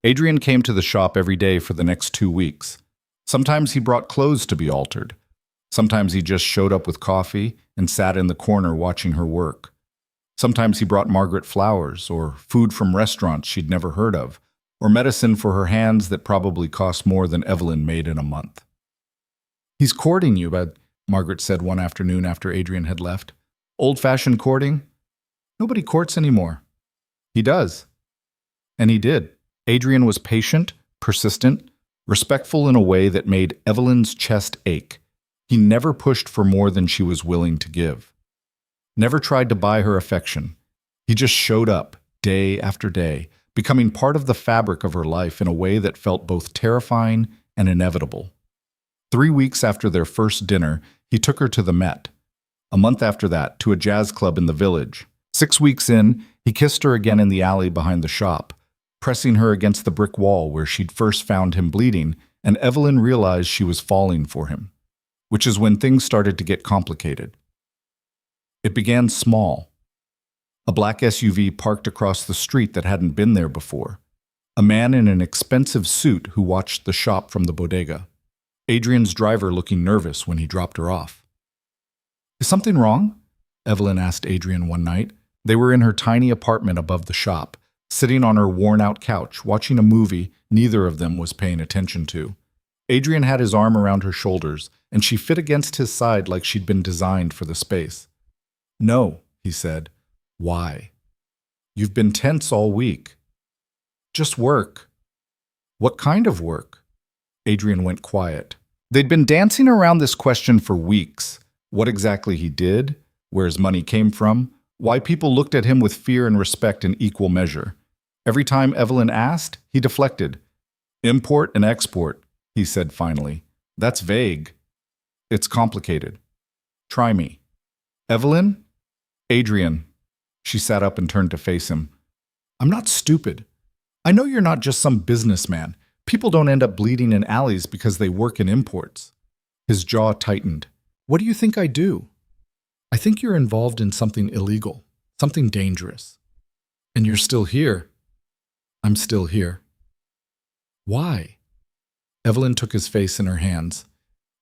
Adrian came to the shop every day for the next 2 weeks. Sometimes he brought clothes to be altered. Sometimes he just showed up with coffee and sat in the corner watching her work. Sometimes he brought Margaret flowers or food from restaurants she'd never heard of, or medicine for her hands that probably cost more than Evelyn made in a month. "He's courting you," Margaret said one afternoon after Adrian had left. "Old-fashioned courting? Nobody courts anymore." "He does." And he did. Adrian was patient, persistent, respectful in a way that made Evelyn's chest ache. He never pushed for more than she was willing to give. Never tried to buy her affection. He just showed up, day after day, becoming part of the fabric of her life in a way that felt both terrifying and inevitable. 3 weeks after their first dinner, he took her to the Met. A month after that, to a jazz club in the village. 6 weeks in, he kissed her again in the alley behind the shop, pressing her against the brick wall where she'd first found him bleeding, and Evelyn realized she was falling for him, which is when things started to get complicated. It began small. A black SUV parked across the street that hadn't been there before. A man in an expensive suit who watched the shop from the bodega. Adrian's driver looking nervous when he dropped her off. "Is something wrong?" Evelyn asked Adrian one night. They were in her tiny apartment above the shop, sitting on her worn-out couch, watching a movie neither of them was paying attention to. Adrian had his arm around her shoulders, and she fit against his side like she'd been designed for the space. "No," he said. "Why?" "You've been tense all week." "Just work." "What kind of work?" Adrian went quiet. They'd been dancing around this question for weeks. What exactly he did, where his money came from, why people looked at him with fear and respect in equal measure. Every time Evelyn asked, he deflected. "Import and export," he said finally. "That's vague." "It's complicated. Try me." "Evelyn?" "Adrian." She sat up and turned to face him. "I'm not stupid. I know you're not just some businessman. People don't end up bleeding in alleys because they work in imports." His jaw tightened. "What do you think I do?" "I think you're involved in something illegal, something dangerous. And you're still here." "I'm still here." "Why?" Evelyn took his face in her hands.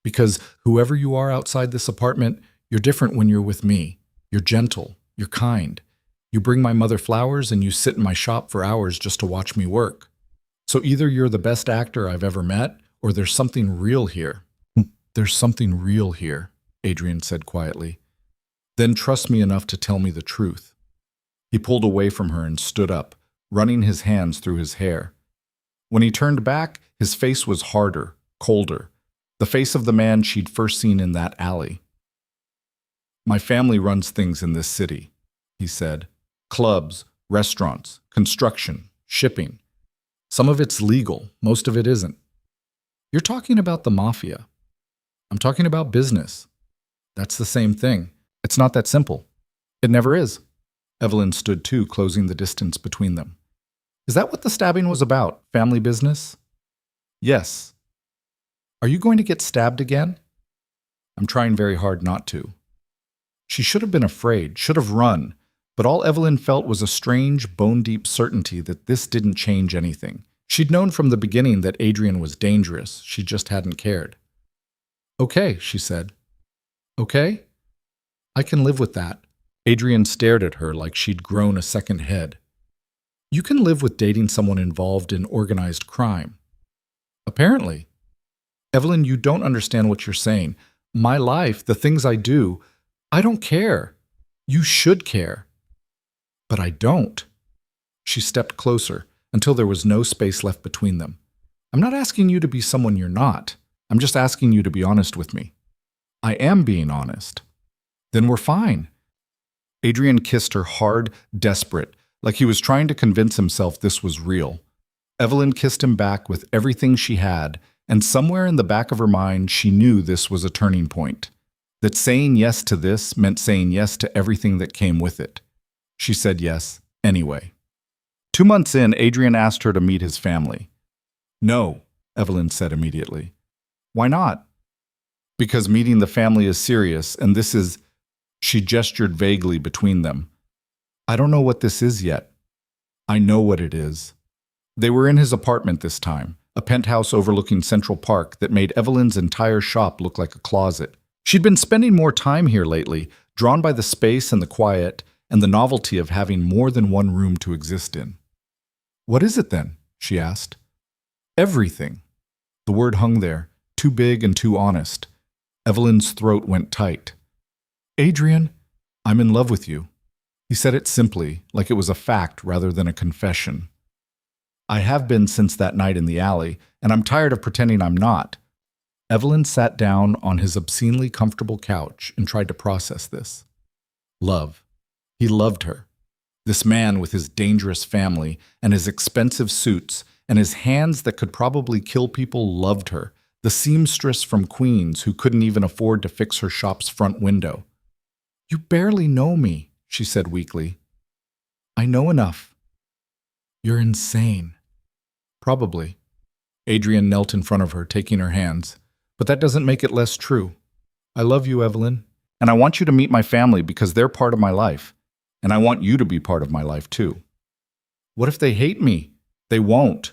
"Because whoever you are outside this apartment, you're different when you're with me. You're gentle. You're kind. You bring my mother flowers and you sit in my shop for hours just to watch me work. So either you're the best actor I've ever met, or there's something real here." "There's something real here," Adrian said quietly. "Then trust me enough to tell me the truth." He pulled away from her and stood up, running his hands through his hair. When he turned back, his face was harder, colder, the face of the man she'd first seen in that alley. "My family runs things in this city," he said. "Clubs, restaurants, construction, shipping. Some of it's legal, most of it isn't. You're talking about the mafia. I'm talking about business. That's the same thing. It's not that simple. It never is." Evelyn stood too, closing the distance between them. "Is that what the stabbing was about? Family business?" "Yes." "Are you going to get stabbed again?" "I'm trying very hard not to." She should have been afraid, should have run, but all Evelyn felt was a strange, bone-deep certainty that this didn't change anything. She'd known from the beginning that Adrian was dangerous, she just hadn't cared. "Okay," she said. "Okay? I can live with that." Adrian stared at her like she'd grown a second head. "You can live with dating someone involved in organized crime." "Apparently." "Evelyn, you don't understand what you're saying. My life, the things I do, I don't care. You should care." "But I don't." She stepped closer until there was no space left between them. "I'm not asking you to be someone you're not. I'm just asking you to be honest with me." "I am being honest." "Then we're fine." Adrian kissed her hard, desperate, like he was trying to convince himself this was real. Evelyn kissed him back with everything she had, and somewhere in the back of her mind she knew this was a turning point. That saying yes to this meant saying yes to everything that came with it. She said yes, anyway. 2 months in, Adrian asked her to meet his family. "No," Evelyn said immediately. "Why not?" "Because meeting the family is serious, and this is—" She gestured vaguely between them. "I don't know what this is yet." "I know what it is." They were in his apartment this time, a penthouse overlooking Central Park that made Evelyn's entire shop look like a closet. She'd been spending more time here lately, drawn by the space and the quiet, and the novelty of having more than one room to exist in. "What is it then?" she asked. Everything. The word hung there, too big and too honest. Evelyn's throat went tight. Adrian, I'm in love with you. He said it simply, like it was a fact rather than a confession. I have been since that night in the alley, and I'm tired of pretending I'm not. Evelyn sat down on his obscenely comfortable couch and tried to process this. Love. He loved her. This man with his dangerous family and his expensive suits and his hands that could probably kill people loved her. The seamstress from Queens who couldn't even afford to fix her shop's front window. You barely know me, she said weakly. I know enough. You're insane. Probably. Adrian knelt in front of her, taking her hands. But that doesn't make it less true. I love you, Evelyn, and I want you to meet my family because they're part of my life, and I want you to be part of my life too. What if they hate me? They won't.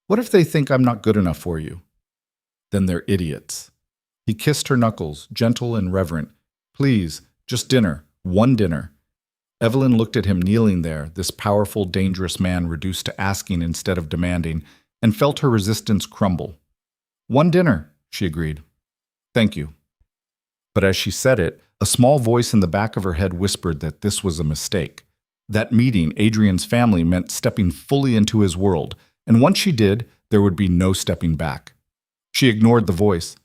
What if they think I'm not good enough for you? Then they're idiots. He kissed her knuckles, gentle and reverent. Please, just dinner, one dinner. Evelyn looked at him kneeling there, this powerful, dangerous man reduced to asking instead of demanding, and felt her resistance crumble. One dinner, she agreed. Thank you. But as she said it, a small voice in the back of her head whispered that this was a mistake. That meeting Adrian's family meant stepping fully into his world, and once she did, there would be no stepping back. She ignored the voice.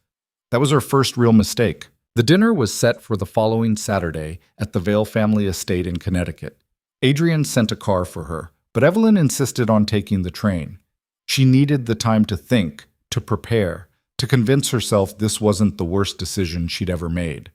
That was her first real mistake. The dinner was set for the following Saturday at the Vale family estate in Connecticut. Adrian sent a car for her, but Evelyn insisted on taking the train. She needed the time to think, to prepare, to convince herself this wasn't the worst decision she'd ever made.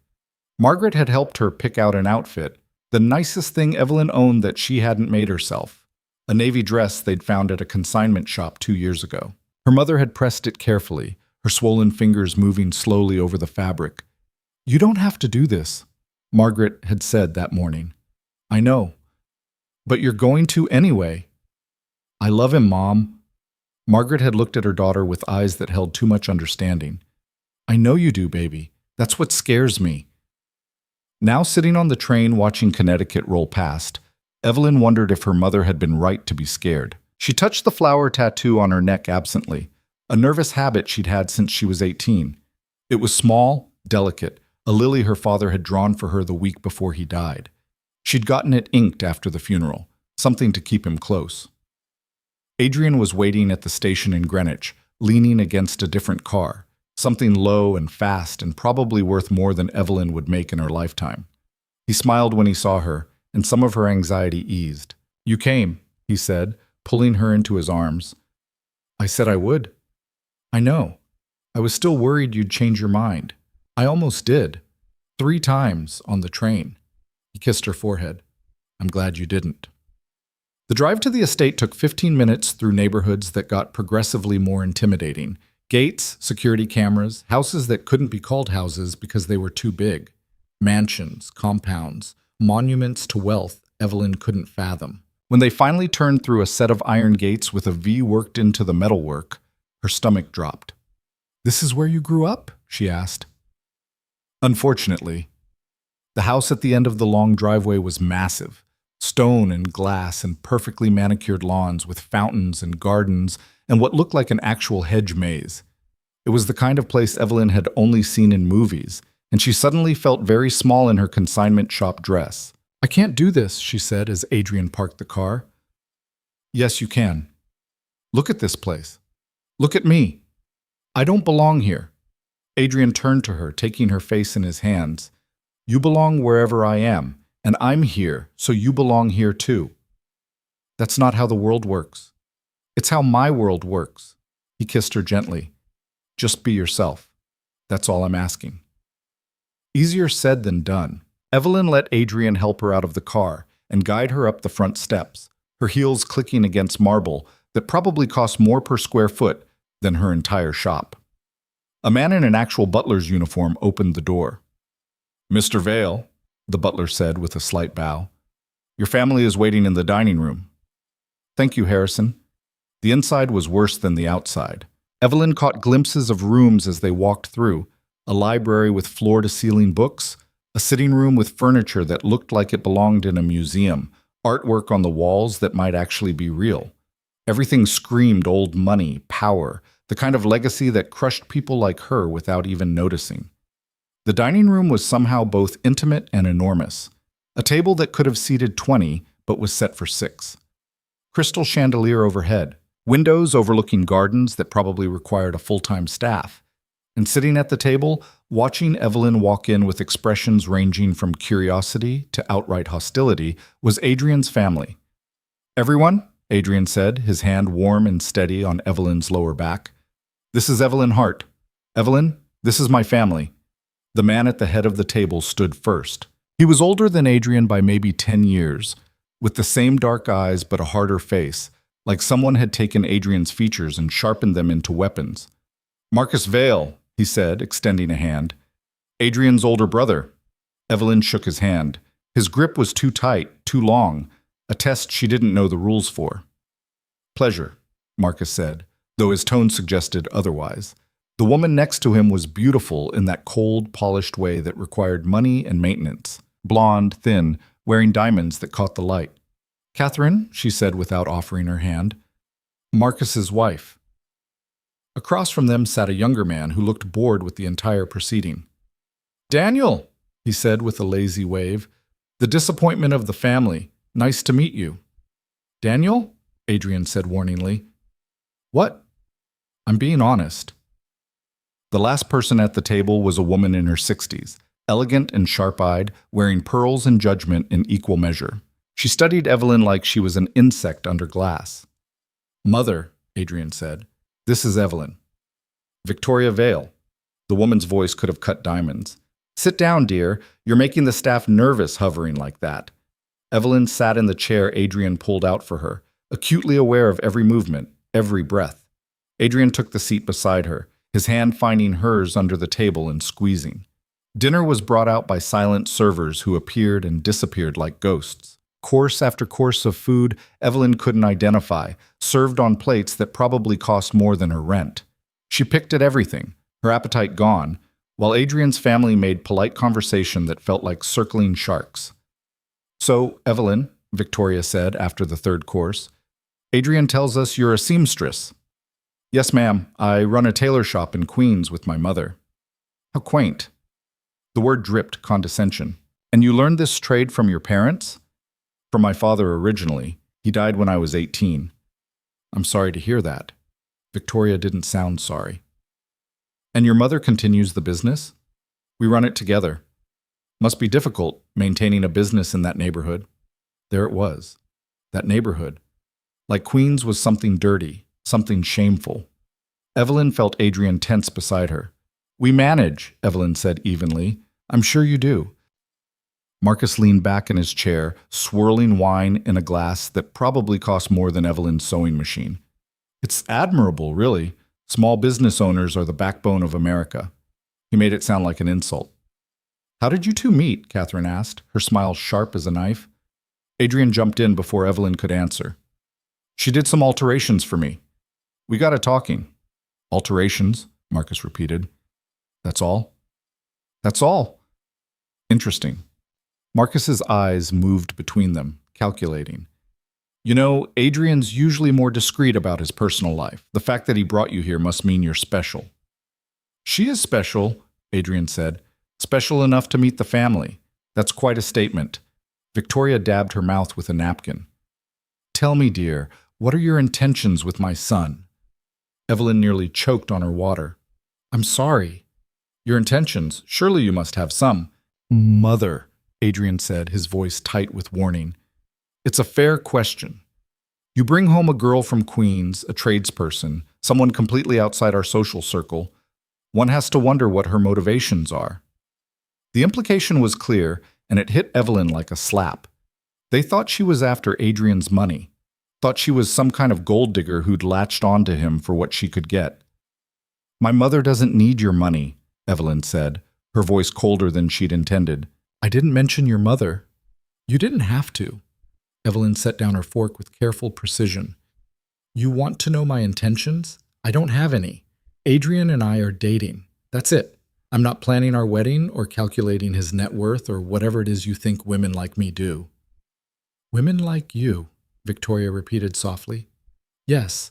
Margaret had helped her pick out an outfit, the nicest thing Evelyn owned that she hadn't made herself, a navy dress they'd found at a consignment shop 2 years ago. Her mother had pressed it carefully, her swollen fingers moving slowly over the fabric. You don't have to do this, Margaret had said that morning. I know. But you're going to anyway. I love him, Mom. Margaret had looked at her daughter with eyes that held too much understanding. I know you do, baby. That's what scares me. Now sitting on the train watching Connecticut roll past, Evelyn wondered if her mother had been right to be scared. She touched the flower tattoo on her neck absently, a nervous habit she'd had since she was 18. It was small, delicate, a lily her father had drawn for her the week before he died. She'd gotten it inked after the funeral, something to keep him close. Adrian was waiting at the station in Greenwich, leaning against a different car, something low and fast and probably worth more than Evelyn would make in her lifetime. He smiled when he saw her, and some of her anxiety eased. You came, he said, pulling her into his arms. I said I would. I know. I was still worried you'd change your mind. I almost did. 3 times on the train. He kissed her forehead. I'm glad you didn't. The drive to the estate took 15 minutes through neighborhoods that got progressively more intimidating. Gates, security cameras, houses that couldn't be called houses because they were too big. Mansions, compounds, monuments to wealth Evelyn couldn't fathom. When they finally turned through a set of iron gates with a V worked into the metalwork, her stomach dropped. This is where you grew up? She asked. Unfortunately. The house at the end of the long driveway was massive. Stone and glass and perfectly manicured lawns with fountains and gardens and what looked like an actual hedge maze. It was the kind of place Evelyn had only seen in movies, and she suddenly felt very small in her consignment shop dress. I can't do this, she said as Adrian parked the car. Yes, you can. Look at this place. Look at me. I don't belong here. Adrian turned to her, taking her face in his hands. You belong wherever I am. And I'm here, so you belong here too. That's not how the world works. It's how my world works. He kissed her gently. Just be yourself. That's all I'm asking. Easier said than done. Evelyn let Adrian help her out of the car and guide her up the front steps, her heels clicking against marble that probably cost more per square foot than her entire shop. A man in an actual butler's uniform opened the door. Mr. Vale, the butler said with a slight bow. Your family is waiting in the dining room. Thank you, Harrison. The inside was worse than the outside. Evelyn caught glimpses of rooms as they walked through, a library with floor-to-ceiling books, a sitting room with furniture that looked like it belonged in a museum, artwork on the walls that might actually be real. Everything screamed old money, power, the kind of legacy that crushed people like her without even noticing. The dining room was somehow both intimate and enormous. A table that could have seated 20, but was set for 6. Crystal chandelier overhead, windows overlooking gardens that probably required a full-time staff. And sitting at the table, watching Evelyn walk in with expressions ranging from curiosity to outright hostility, was Adrian's family. "Everyone," Adrian said, his hand warm and steady on Evelyn's lower back. "This is Evelyn Hart. Evelyn, this is my family." The man at the head of the table stood first. He was older than Adrian by maybe 10 years, with the same dark eyes but a harder face, like someone had taken Adrian's features and sharpened them into weapons. "Marcus Vale," he said, extending a hand. "Adrian's older brother." Evelyn shook his hand. His grip was too tight, too long, a test she didn't know the rules for. "Pleasure," Marcus said, though his tone suggested otherwise. The woman next to him was beautiful in that cold, polished way that required money and maintenance. Blonde, thin, wearing diamonds that caught the light. "Catherine," she said without offering her hand. "Marcus's wife." Across from them sat a younger man who looked bored with the entire proceeding. "Daniel," he said with a lazy wave. "The disappointment of the family. Nice to meet you." "Daniel?" Adrian said warningly. "What?" "I'm being honest." The last person at the table was a woman in her 60s, elegant and sharp-eyed, wearing pearls and judgment in equal measure. She studied Evelyn like she was an insect under glass. "Mother," Adrian said, "this is Evelyn." "Victoria Vale." The woman's voice could have cut diamonds. "Sit down, dear. You're making the staff nervous hovering like that." Evelyn sat in the chair Adrian pulled out for her, acutely aware of every movement, every breath. Adrian took the seat beside her, his hand finding hers under the table and squeezing. Dinner was brought out by silent servers who appeared and disappeared like ghosts. Course after course of food Evelyn couldn't identify, served on plates that probably cost more than her rent. She picked at everything, her appetite gone, while Adrian's family made polite conversation that felt like circling sharks. "So, Evelyn," Victoria said after the third course, "Adrian tells us you're a seamstress." "Yes, ma'am. I run a tailor shop in Queens with my mother." "How quaint." The word dripped condescension. "And you learned this trade from your parents?" "From my father originally. He died when I was 18. "I'm sorry to hear that." Victoria didn't sound sorry. "And your mother continues the business?" "We run it together." "Must be difficult, maintaining a business in that neighborhood." There it was. That neighborhood. Like Queens was something dirty, something shameful. Evelyn felt Adrian tense beside her. "We manage," Evelyn said evenly. "I'm sure you do." Marcus leaned back in his chair, swirling wine in a glass that probably cost more than Evelyn's sewing machine. "It's admirable, really. Small business owners are the backbone of America." He made it sound like an insult. "How did you two meet?" Catherine asked, her smile sharp as a knife. Adrian jumped in before Evelyn could answer. "She did some alterations for me. We got a talking." "Alterations," Marcus repeated. "That's all?" "That's all." "Interesting." Marcus's eyes moved between them, calculating. "You know, Adrian's usually more discreet about his personal life. The fact that he brought you here must mean you're special." "She is special," Adrian said. "Special enough to meet the family. That's quite a statement." Victoria dabbed her mouth with a napkin. "Tell me, dear, what are your intentions with my son?" Evelyn nearly choked on her water. "I'm sorry." "Your intentions? Surely you must have some." "Mother," Adrian said, his voice tight with warning. "It's a fair question. You bring home a girl from Queens, a tradesperson, someone completely outside our social circle. One has to wonder what her motivations are." The implication was clear, and it hit Evelyn like a slap. They thought she was after Adrian's money, thought she was some kind of gold digger who'd latched onto him for what she could get. "My mother doesn't need your money," Evelyn said, her voice colder than she'd intended. "I didn't mention your mother." "You didn't have to." Evelyn set down her fork with careful precision. "You want to know my intentions? I don't have any. Adrian and I are dating. That's it. I'm not planning our wedding or calculating his net worth or whatever it is you think women like me do." "Women like you," Victoria repeated softly. Yes,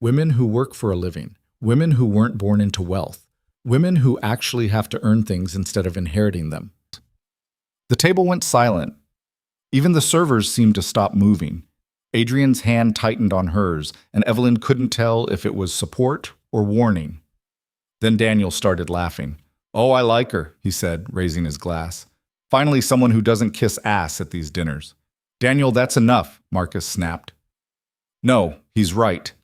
women who work for a living, women who weren't born into wealth, women who actually have to earn things instead of inheriting them. The table went silent. Even the servers seemed to stop moving. Adrian's hand tightened on hers, and Evelyn couldn't tell if it was support or warning. Then Daniel started laughing. "Oh, I like her," he said, raising his glass. "Finally someone who doesn't kiss ass at these dinners." "Daniel, that's enough," Marcus snapped. "No, he's right."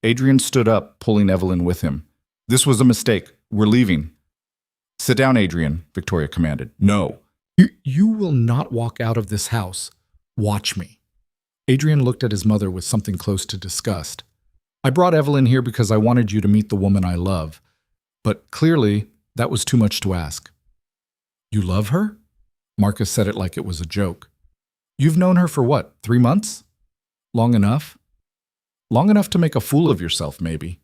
Adrian stood up, pulling Evelyn with him. "This was a mistake. We're leaving." "Sit down, Adrian," Victoria commanded. "No. You will not walk out of this house. Watch me." Adrian looked at his mother with something close to disgust. "I brought Evelyn here because I wanted you to meet the woman I love. But clearly, that was too much to ask." "You love her?" Marcus said it like it was a joke. "You've known her for what, 3 months? Long enough? Long enough to make a fool of yourself, maybe."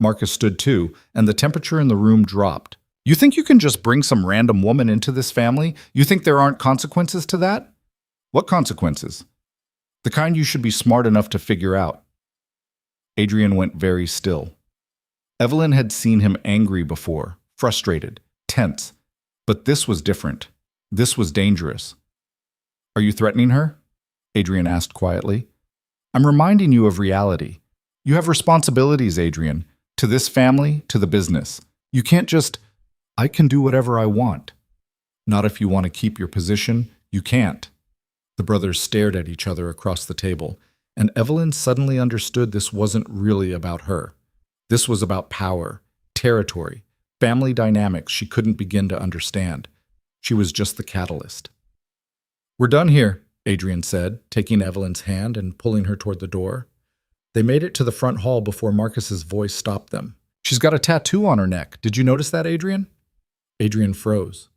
Marcus stood too, and the temperature in the room dropped. "You think you can just bring some random woman into this family? You think there aren't consequences to that?" "What consequences?" "The kind you should be smart enough to figure out." Adrian went very still. Evelyn had seen him angry before, frustrated, tense. But this was different. This was dangerous. "Are you threatening her?" Adrian asked quietly. "I'm reminding you of reality. You have responsibilities, Adrian, to this family, to the business. You can't just, I can do whatever I want. Not if you want to keep your position, you can't." The brothers stared at each other across the table, and Evelyn suddenly understood this wasn't really about her. This was about power, territory, family dynamics she couldn't begin to understand. She was just the catalyst. "We're done here," Adrian said, taking Evelyn's hand and pulling her toward the door. They made it to the front hall before Marcus's voice stopped them. "She's got a tattoo on her neck. Did you notice that, Adrian?" Adrian froze.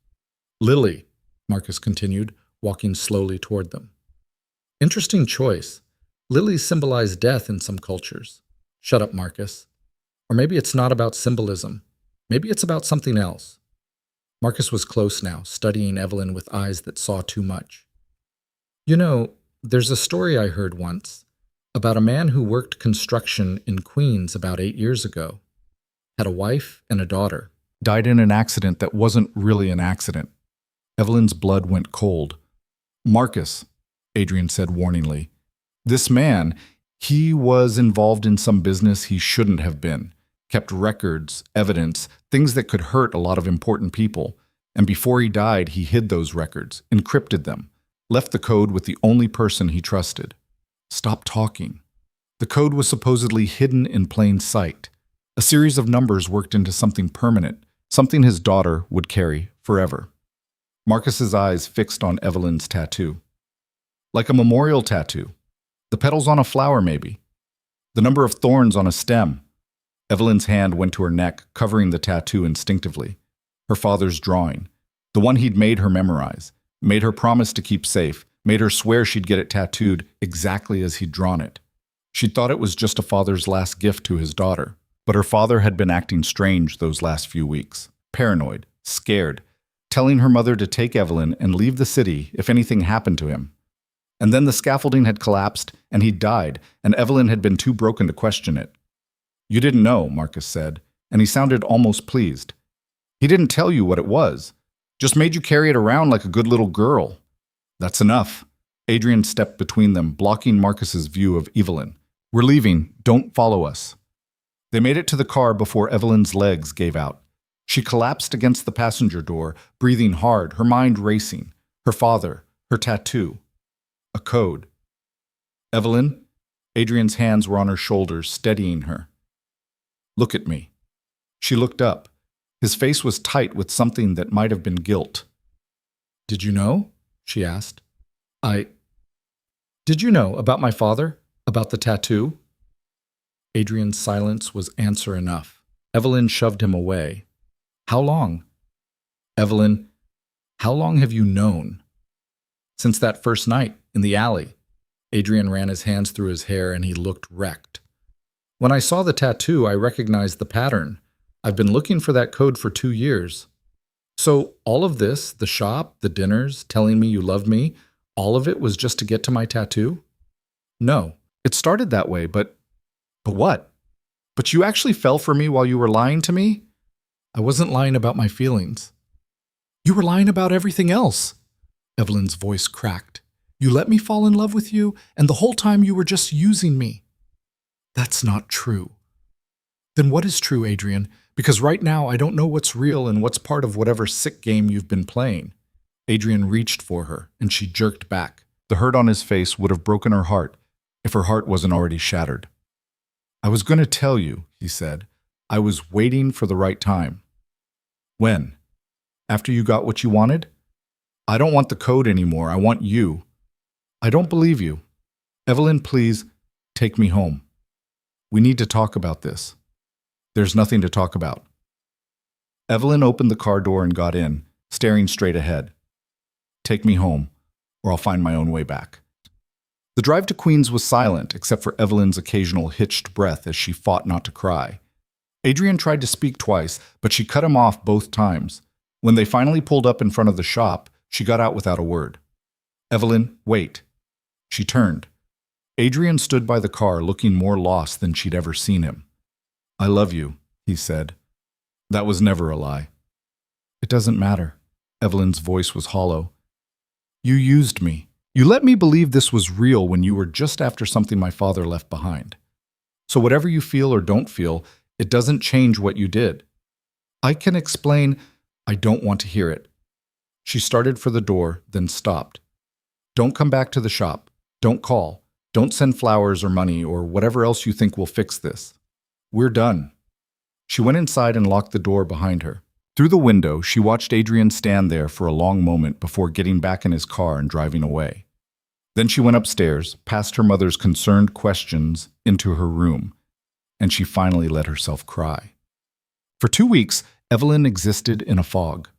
"Lily," Marcus continued, walking slowly toward them. "Interesting choice. Lilies symbolize death in some cultures." "Shut up, Marcus. Or maybe it's not about symbolism. Maybe it's about something else." Marcus was close now, studying Evelyn with eyes that saw too much. "You know, there's a story I heard once about a man who worked construction in Queens about 8 years ago. Had a wife and a daughter. Died in an accident that wasn't really an accident." Evelyn's blood went cold. "Marcus," Adrian said warningly, "this man, he was involved in some business he shouldn't have been. Kept records, evidence, things that could hurt a lot of important people. And before he died, he hid those records, encrypted them, left the code with the only person he trusted." "Stop talking." "The code was supposedly hidden in plain sight. A series of numbers worked into something permanent, something his daughter would carry forever." Marcus's eyes fixed on Evelyn's tattoo. "Like a memorial tattoo. The petals on a flower, maybe. The number of thorns on a stem." Evelyn's hand went to her neck, covering the tattoo instinctively. Her father's drawing. The one he'd made her memorize. Made her promise to keep safe. Made her swear she'd get it tattooed exactly as he'd drawn it. She'd thought it was just a father's last gift to his daughter. But her father had been acting strange those last few weeks. Paranoid. Scared. Telling her mother to take Evelyn and leave the city if anything happened to him. And then the scaffolding had collapsed, and he'd died, and Evelyn had been too broken to question it. "You didn't know," Marcus said, and he sounded almost pleased. "He didn't tell you what it was. Just made you carry it around like a good little girl." "That's enough." Adrian stepped between them, blocking Marcus's view of Evelyn. "We're leaving. Don't follow us." They made it to the car before Evelyn's legs gave out. She collapsed against the passenger door, breathing hard, her mind racing. Her father, her tattoo. A code. "Evelyn?" Adrian's hands were on her shoulders, steadying her. "Look at me." She looked up. His face was tight with something that might have been guilt. "Did you know?" she asked. Did you know about my father? About the tattoo?" Adrian's silence was answer enough. Evelyn shoved him away. "How long?" "Evelyn, how long have you known?" "Since that first night, in the alley." Adrian ran his hands through his hair and he looked wrecked. "When I saw the tattoo, I recognized the pattern. I've been looking for that code for 2 years. So all of this, the shop, the dinners, telling me you loved me, all of it was just to get to my tattoo?" "No, it started that way, but But what? But you actually fell for me while you were lying to me? I wasn't lying about my feelings. You were lying about everything else. Evelyn's voice cracked. You let me fall in love with you, and the whole time you were just using me. That's not true. Then what is true, Adrian? Because right now I don't know what's real and what's part of whatever sick game you've been playing. Adrian reached for her, and she jerked back. The hurt on his face would have broken her heart if her heart wasn't already shattered. I was going to tell you, he said. I was waiting for the right time. When? After you got what you wanted? I don't want the code anymore. I want you. I don't believe you. Evelyn, please, take me home. We need to talk about this. There's nothing to talk about. Evelyn opened the car door and got in, staring straight ahead. Take me home, or I'll find my own way back. The drive to Queens was silent, except for Evelyn's occasional hitched breath as she fought not to cry. Adrian tried to speak twice, but she cut him off both times. When they finally pulled up in front of the shop, she got out without a word. Evelyn, wait. She turned. Adrian stood by the car, looking more lost than she'd ever seen him. I love you, he said. That was never a lie. It doesn't matter. Evelyn's voice was hollow. You used me. You let me believe this was real when you were just after something my father left behind. So whatever you feel or don't feel, it doesn't change what you did. I can explain. I don't want to hear it. She started for the door, then stopped. Don't come back to the shop. Don't call. Don't send flowers or money or whatever else you think will fix this. We're done. She went inside and locked the door behind her. Through the window, she watched Adrian stand there for a long moment before getting back in his car and driving away. Then she went upstairs, past her mother's concerned questions, into her room, and she finally let herself cry. For 2 weeks, Evelyn existed in a fog.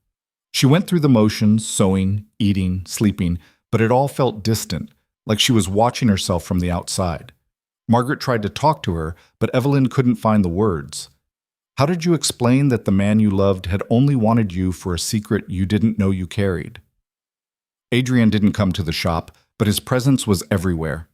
She went through the motions, sewing, eating, sleeping, but it all felt distant, like she was watching herself from the outside. Margaret tried to talk to her, but Evelyn couldn't find the words. How did you explain that the man you loved had only wanted you for a secret you didn't know you carried? Adrian didn't come to the shop, but his presence was everywhere.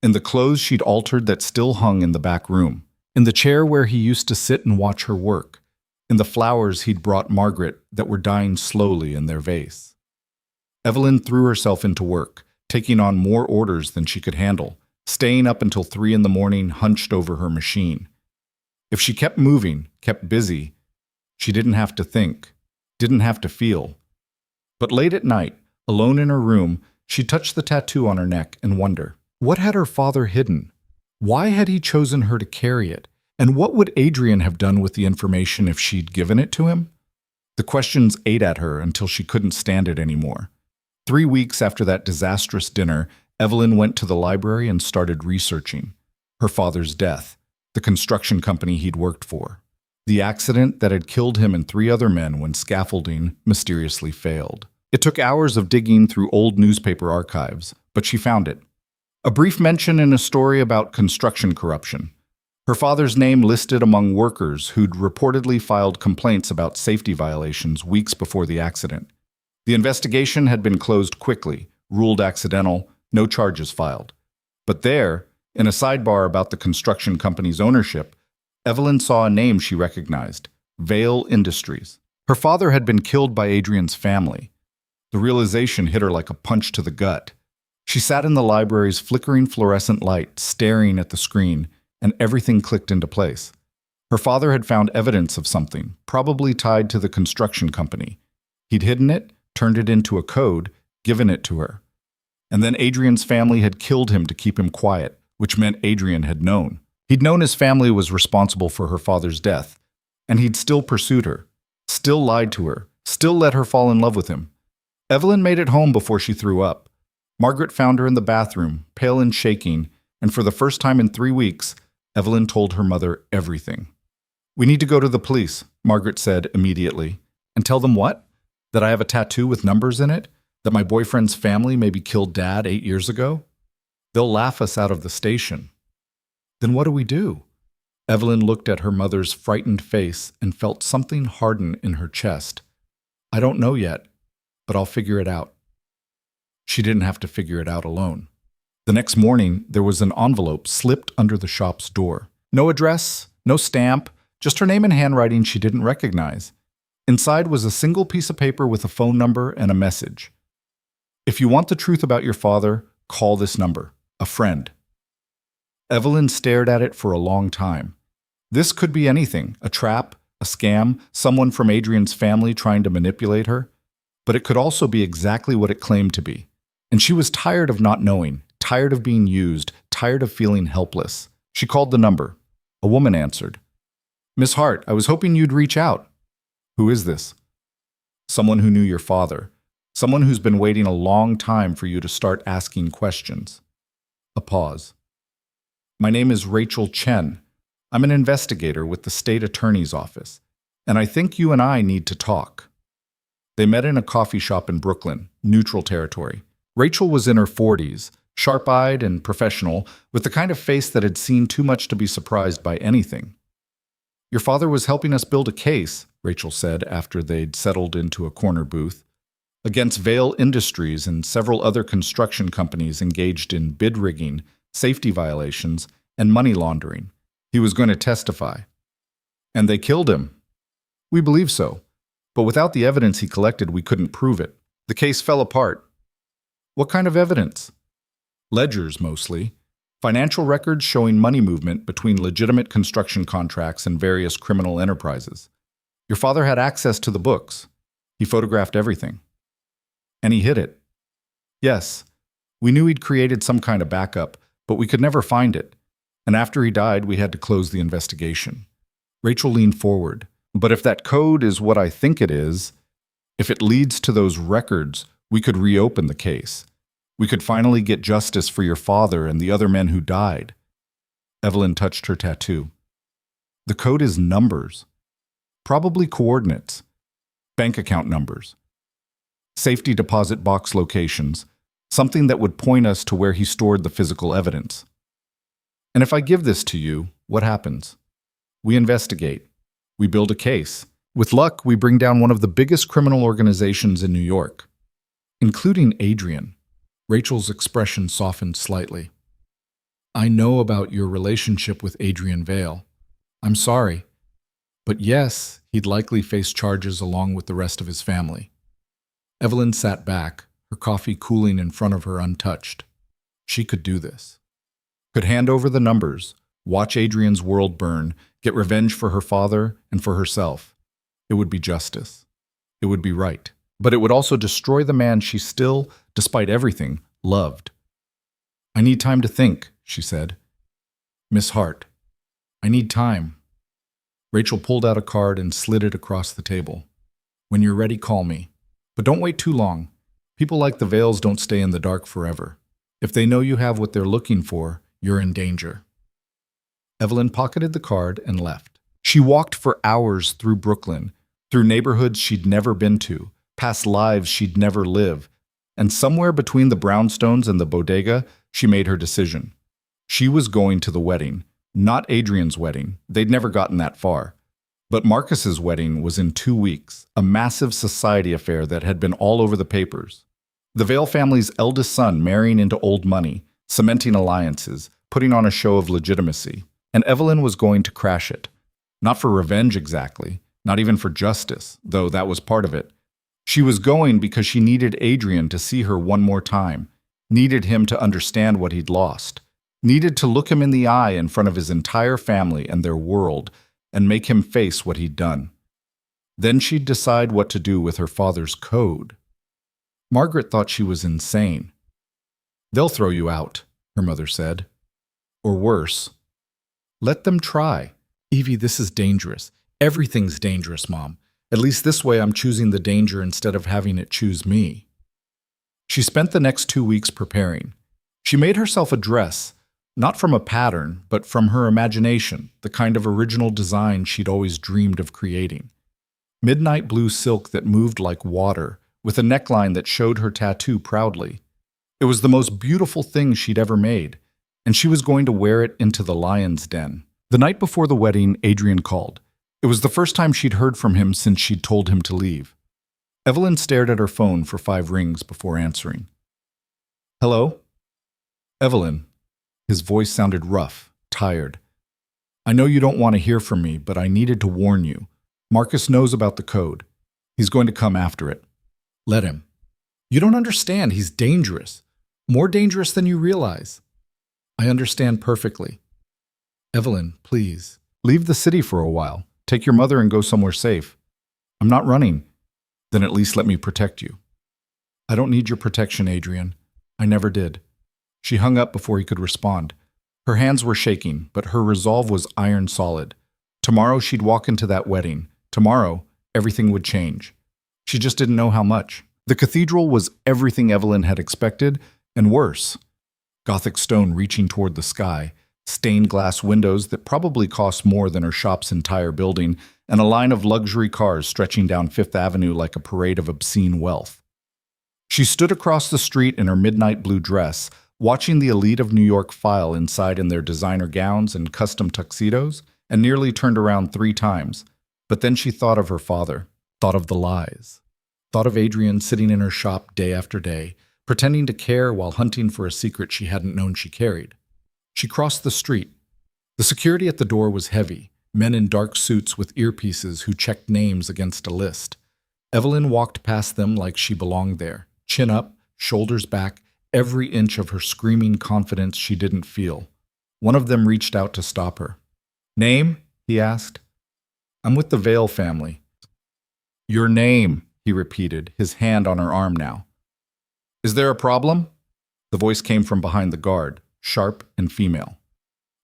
In the clothes she'd altered that still hung in the back room, in the chair where he used to sit and watch her work, in the flowers he'd brought Margaret that were dying slowly in their vase. Evelyn threw herself into work, taking on more orders than she could handle, staying up until 3 a.m, hunched over her machine. If she kept moving, kept busy, she didn't have to think, didn't have to feel. But late at night, alone in her room, she touched the tattoo on her neck and wondered, what had her father hidden? Why had he chosen her to carry it? And what would Adrian have done with the information if she'd given it to him? The questions ate at her until she couldn't stand it anymore. 3 weeks after that disastrous dinner, Evelyn went to the library and started researching. Her father's death, the construction company he'd worked for, the accident that had killed him and 3 other men when scaffolding mysteriously failed. It took hours of digging through old newspaper archives, but she found it. A brief mention in a story about construction corruption. Her father's name listed among workers who'd reportedly filed complaints about safety violations weeks before the accident. The investigation had been closed quickly, ruled accidental, no charges filed. But there, in a sidebar about the construction company's ownership, Evelyn saw a name she recognized, Vale Industries. Her father had been killed by Adrian's family. The realization hit her like a punch to the gut. She sat in the library's flickering fluorescent light, staring at the screen, and everything clicked into place. Her father had found evidence of something, probably tied to the construction company. He'd hidden it, turned it into a code, given it to her. And then Adrian's family had killed him to keep him quiet, which meant Adrian had known. He'd known his family was responsible for her father's death, and he'd still pursued her, still lied to her, still let her fall in love with him. Evelyn made it home before she threw up. Margaret found her in the bathroom, pale and shaking, and for the first time in 3 weeks, Evelyn told her mother everything. We need to go to the police, Margaret said immediately. And tell them what? That I have a tattoo with numbers in it? That my boyfriend's family maybe killed Dad 8 years ago? They'll laugh us out of the station. Then what do we do? Evelyn looked at her mother's frightened face and felt something harden in her chest. I don't know yet, but I'll figure it out. She didn't have to figure it out alone. The next morning, there was an envelope slipped under the shop's door. No address, no stamp, just her name and handwriting she didn't recognize. Inside was a single piece of paper with a phone number and a message. If you want the truth about your father, call this number. A friend. Evelyn stared at it for a long time. This could be anything, a trap, a scam, someone from Adrian's family trying to manipulate her. But it could also be exactly what it claimed to be. And she was tired of not knowing, tired of being used, tired of feeling helpless. She called the number. A woman answered. Miss Hart, I was hoping you'd reach out. Who is this? Someone who knew your father. Someone who's been waiting a long time for you to start asking questions. A pause. My name is Rachel Chen. I'm an investigator with the state attorney's office, and I think you and I need to talk. They met in a coffee shop in Brooklyn, neutral territory. Rachel was in her 40s, sharp-eyed and professional, with the kind of face that had seen too much to be surprised by anything. Your father was helping us build a case, Rachel said after they'd settled into a corner booth, against Vale Industries and several other construction companies engaged in bid rigging, safety violations, and money laundering. He was going to testify. And they killed him. We believe so. But without the evidence he collected, we couldn't prove it. The case fell apart. What kind of evidence? Ledgers, mostly. Financial records showing money movement between legitimate construction contracts and various criminal enterprises. Your father had access to the books. He photographed everything. And he hid it. Yes, we knew he'd created some kind of backup, but we could never find it. And after he died, we had to close the investigation. Rachel leaned forward. But if that code is what I think it is, if it leads to those records, we could reopen the case. We could finally get justice for your father and the other men who died. Evelyn touched her tattoo. The code is numbers. Probably coordinates. Bank account numbers. Safety deposit box locations. Something that would point us to where he stored the physical evidence. And if I give this to you, what happens? We investigate. We build a case. With luck, we bring down one of the biggest criminal organizations in New York, including Adrian. Rachel's expression softened slightly. I know about your relationship with Adrian Vale. I'm sorry. But yes, he'd likely face charges along with the rest of his family. Evelyn sat back, her coffee cooling in front of her untouched. She could do this. Could hand over the numbers, watch Adrian's world burn, get revenge for her father and for herself. It would be justice. It would be right. But it would also destroy the man she still, despite everything, loved. I need time to think, she said. Miss Hart, I need time. Rachel pulled out a card and slid it across the table. When you're ready, call me. But don't wait too long. People like the Vales don't stay in the dark forever. If they know you have what they're looking for, you're in danger. Evelyn pocketed the card and left. She walked for hours through Brooklyn, through neighborhoods she'd never been to, past lives she'd never lived, and somewhere between the brownstones and the bodega, she made her decision. She was going to the wedding, not Adrian's wedding. They'd never gotten that far. But Marcus's wedding was in 2 weeks, a massive society affair that had been all over the papers. The Vale family's eldest son marrying into old money, cementing alliances, putting on a show of legitimacy. And Evelyn was going to crash it. Not for revenge exactly, not even for justice, though that was part of it. She was going because she needed Adrian to see her one more time, needed him to understand what he'd lost, needed to look him in the eye in front of his entire family and their world, and make him face what he'd done. Then she'd decide what to do with her father's code. Margaret thought she was insane. They'll throw you out, her mother said. Or worse. Let them try. Evie, this is dangerous. Everything's dangerous, Mom. At least this way I'm choosing the danger instead of having it choose me. She spent the next 2 weeks preparing. She made herself a dress, not from a pattern, but from her imagination, the kind of original design she'd always dreamed of creating. Midnight blue silk that moved like water, with a neckline that showed her tattoo proudly. It was the most beautiful thing she'd ever made, and she was going to wear it into the lion's den. The night before the wedding, Adrian called. It was the first time she'd heard from him since she'd told him to leave. Evelyn stared at her phone for 5 rings before answering. Hello? Evelyn. His voice sounded rough, tired. I know you don't want to hear from me, but I needed to warn you. Marcus knows about the code. He's going to come after it. Let him. You don't understand. He's dangerous. More dangerous than you realize. I understand perfectly. Evelyn, please. Leave the city for a while. Take your mother and go somewhere safe. I'm not running. Then at least let me protect you. I don't need your protection, Adrian. I never did. She hung up before he could respond. Her hands were shaking, but her resolve was iron solid. Tomorrow she'd walk into that wedding. Tomorrow, everything would change. She just didn't know how much. The cathedral was everything Evelyn had expected, and worse. Gothic stone reaching toward the sky, stained glass windows that probably cost more than her shop's entire building, and a line of luxury cars stretching down Fifth Avenue like a parade of obscene wealth. She stood across the street in her midnight blue dress, watching the elite of New York file inside in their designer gowns and custom tuxedos, and nearly turned around 3 times. But then she thought of her father, thought of the lies, thought of Adrian sitting in her shop day after day, pretending to care while hunting for a secret she hadn't known she carried. She crossed the street. The security at the door was heavy, men in dark suits with earpieces who checked names against a list. Evelyn walked past them like she belonged there, chin up, shoulders back, every inch of her screaming confidence she didn't feel. One of them reached out to stop her. Name? He asked. I'm with the Vale family. Your name, he repeated, his hand on her arm now. Is there a problem? The voice came from behind the guard, sharp and female.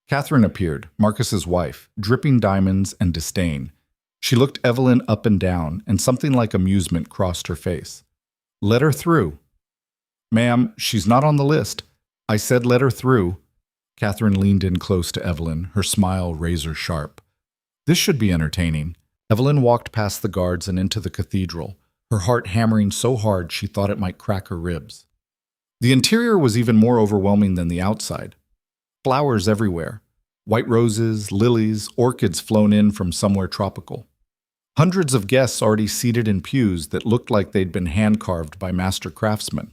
Catherine appeared, Marcus's wife, dripping diamonds and disdain. She looked Evelyn up and down, and something like amusement crossed her face. Let her through. Ma'am, she's not on the list. I said let her through. Catherine leaned in close to Evelyn, her smile razor sharp. This should be entertaining. Evelyn walked past the guards and into the cathedral, her heart hammering so hard she thought it might crack her ribs. The interior was even more overwhelming than the outside. Flowers everywhere. White roses, lilies, orchids flown in from somewhere tropical. Hundreds of guests already seated in pews that looked like they'd been hand-carved by master craftsmen.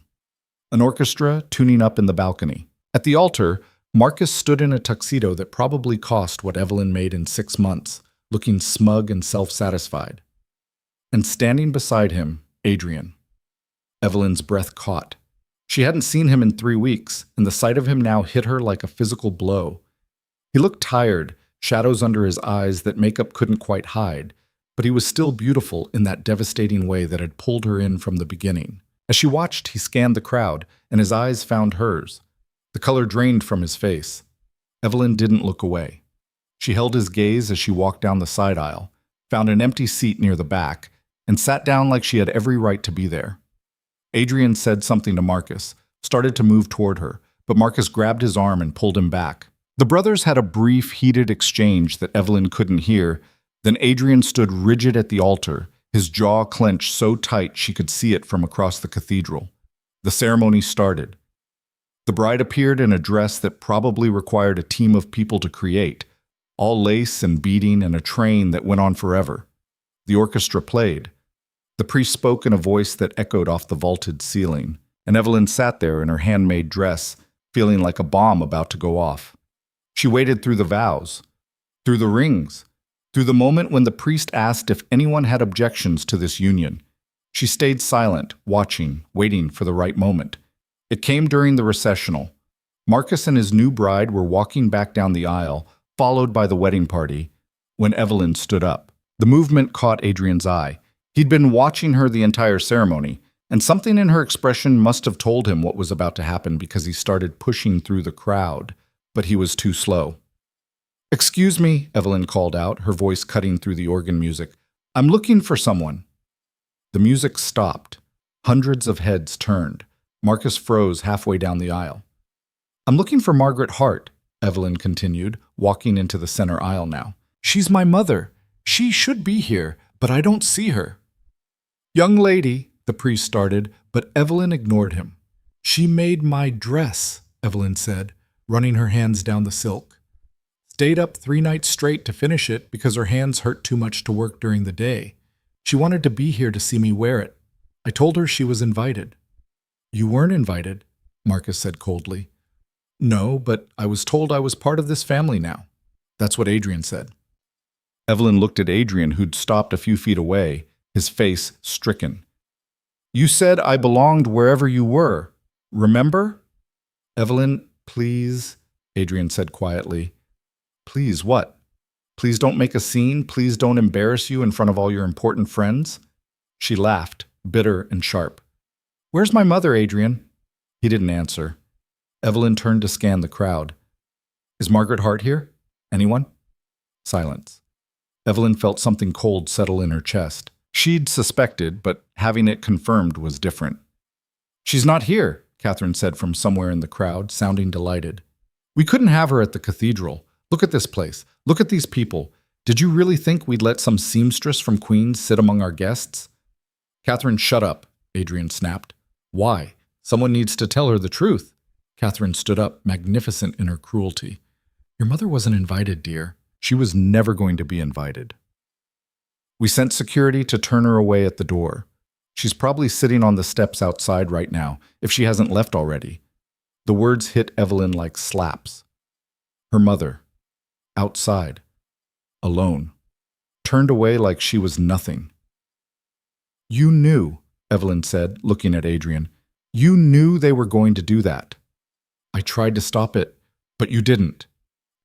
An orchestra tuning up in the balcony. At the altar, Marcus stood in a tuxedo that probably cost what Evelyn made in 6 months, looking smug and self-satisfied. And standing beside him, Adrian. Evelyn's breath caught. She hadn't seen him in 3 weeks, and the sight of him now hit her like a physical blow. He looked tired, shadows under his eyes that makeup couldn't quite hide, but he was still beautiful in that devastating way that had pulled her in from the beginning. As she watched, he scanned the crowd, and his eyes found hers. The color drained from his face. Evelyn didn't look away. She held his gaze as she walked down the side aisle, found an empty seat near the back, and sat down like she had every right to be there. Adrian said something to Marcus, started to move toward her, but Marcus grabbed his arm and pulled him back. The brothers had a brief, heated exchange that Evelyn couldn't hear. Then Adrian stood rigid at the altar, his jaw clenched so tight she could see it from across the cathedral. The ceremony started. The bride appeared in a dress that probably required a team of people to create, all lace and beading and a train that went on forever. The orchestra played. The priest spoke in a voice that echoed off the vaulted ceiling, and Evelyn sat there in her handmade dress, feeling like a bomb about to go off. She waited through the vows, through the rings, through the moment when the priest asked if anyone had objections to this union. She stayed silent, watching, waiting for the right moment. It came during the recessional. Marcus and his new bride were walking back down the aisle, followed by the wedding party, when Evelyn stood up. The movement caught Adrian's eye. He'd been watching her the entire ceremony, and something in her expression must have told him what was about to happen because he started pushing through the crowd, but he was too slow. "Excuse me," Evelyn called out, her voice cutting through the organ music. "I'm looking for someone." The music stopped. Hundreds of heads turned. Marcus froze halfway down the aisle. "I'm looking for Margaret Hart," Evelyn continued, walking into the center aisle now. "She's my mother. She should be here, but I don't see her." "Young lady," the priest started, but Evelyn ignored him. "She made my dress," Evelyn said, running her hands down the silk. "Stayed up 3 nights straight to finish it because her hands hurt too much to work during the day. She wanted to be here to see me wear it. I told her she was invited." "You weren't invited," Marcus said coldly. "No, but I was told I was part of this family now." That's what Adrian said. Evelyn looked at Adrian, who'd stopped a few feet away, his face stricken. You said I belonged wherever you were. Remember? Evelyn, please, Adrian said quietly. Please what? Please don't make a scene. Please don't embarrass you in front of all your important friends. She laughed, bitter and sharp. Where's my mother, Adrian? He didn't answer. Evelyn turned to scan the crowd. Is Margaret Hart here? Anyone? Silence. Evelyn felt something cold settle in her chest. She'd suspected, but having it confirmed was different. She's not here, Catherine said from somewhere in the crowd, sounding delighted. We couldn't have her at the cathedral. Look at this place. Look at these people. Did you really think we'd let some seamstress from Queens sit among our guests? Catherine, shut up, Adrian snapped. Why? Someone needs to tell her the truth. Catherine stood up, magnificent in her cruelty. Your mother wasn't invited, dear. She was never going to be invited. We sent security to turn her away at the door. She's probably sitting on the steps outside right now, if she hasn't left already. The words hit Evelyn like slaps. Her mother, outside, alone, turned away like she was nothing. You knew, Evelyn said, looking at Adrian. You knew they were going to do that. I tried to stop it, but you didn't.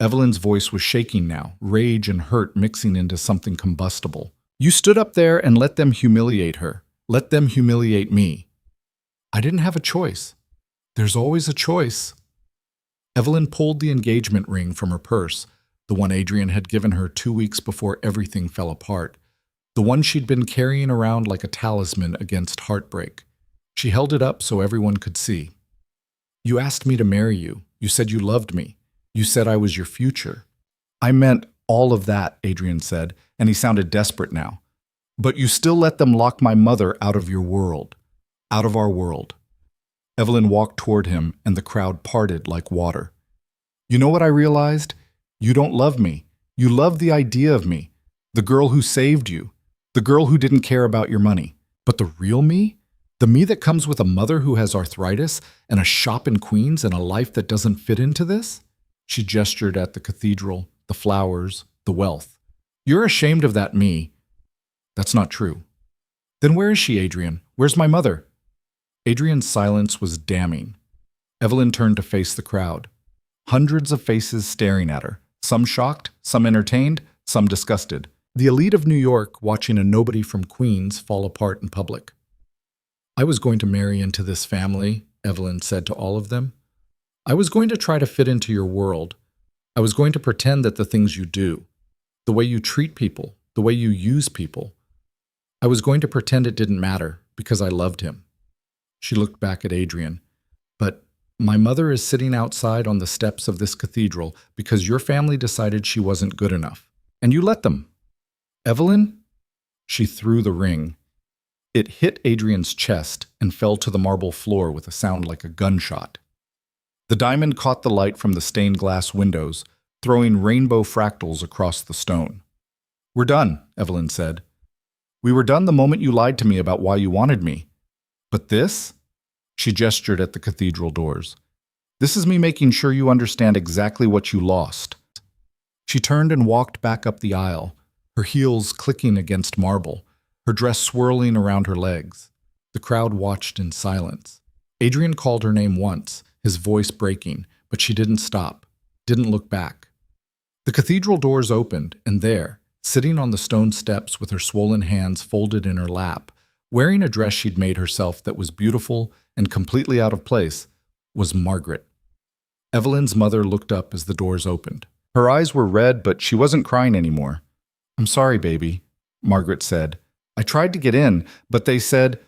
Evelyn's voice was shaking now, rage and hurt mixing into something combustible. You stood up there and let them humiliate her. Let them humiliate me. I didn't have a choice. There's always a choice. Evelyn pulled the engagement ring from her purse, the one Adrian had given her 2 weeks before everything fell apart, the one she'd been carrying around like a talisman against heartbreak. She held it up so everyone could see. You asked me to marry you. You said you loved me. You said I was your future. I meant all of that, Adrian said, and he sounded desperate now. But you still let them lock my mother out of your world, out of our world. Evelyn walked toward him, and the crowd parted like water. You know what I realized? You don't love me. You love the idea of me, the girl who saved you, the girl who didn't care about your money. But the real me? The me that comes with a mother who has arthritis and a shop in Queens and a life that doesn't fit into this? She gestured at the cathedral, the flowers, the wealth. You're ashamed of that me. That's not true. Then where is she, Adrian? Where's my mother? Adrian's silence was damning. Evelyn turned to face the crowd. Hundreds of faces staring at her, some shocked, some entertained, some disgusted. The elite of New York watching a nobody from Queens fall apart in public. I was going to marry into this family, Evelyn said to all of them. I was going to try to fit into your world. I was going to pretend that the things you do, the way you treat people, the way you use people, I was going to pretend it didn't matter because I loved him. She looked back at Adrian. But my mother is sitting outside on the steps of this cathedral because your family decided she wasn't good enough. And you let them. Evelyn? She threw the ring. It hit Adrian's chest and fell to the marble floor with a sound like a gunshot. The diamond caught the light from the stained glass windows, throwing rainbow fractals across the stone. We're done, Evelyn said. We were done the moment you lied to me about why you wanted me. But this? She gestured at the cathedral doors. This is me making sure you understand exactly what you lost. She turned and walked back up the aisle, her heels clicking against marble, her dress swirling around her legs. The crowd watched in silence. Adrian called her name once, his voice breaking, but she didn't stop, didn't look back. The cathedral doors opened, and there, sitting on the stone steps with her swollen hands folded in her lap, wearing a dress she'd made herself that was beautiful and completely out of place, was Margaret. Evelyn's mother looked up as the doors opened. Her eyes were red, but she wasn't crying anymore. I'm sorry, baby, Margaret said. I tried to get in, but they said,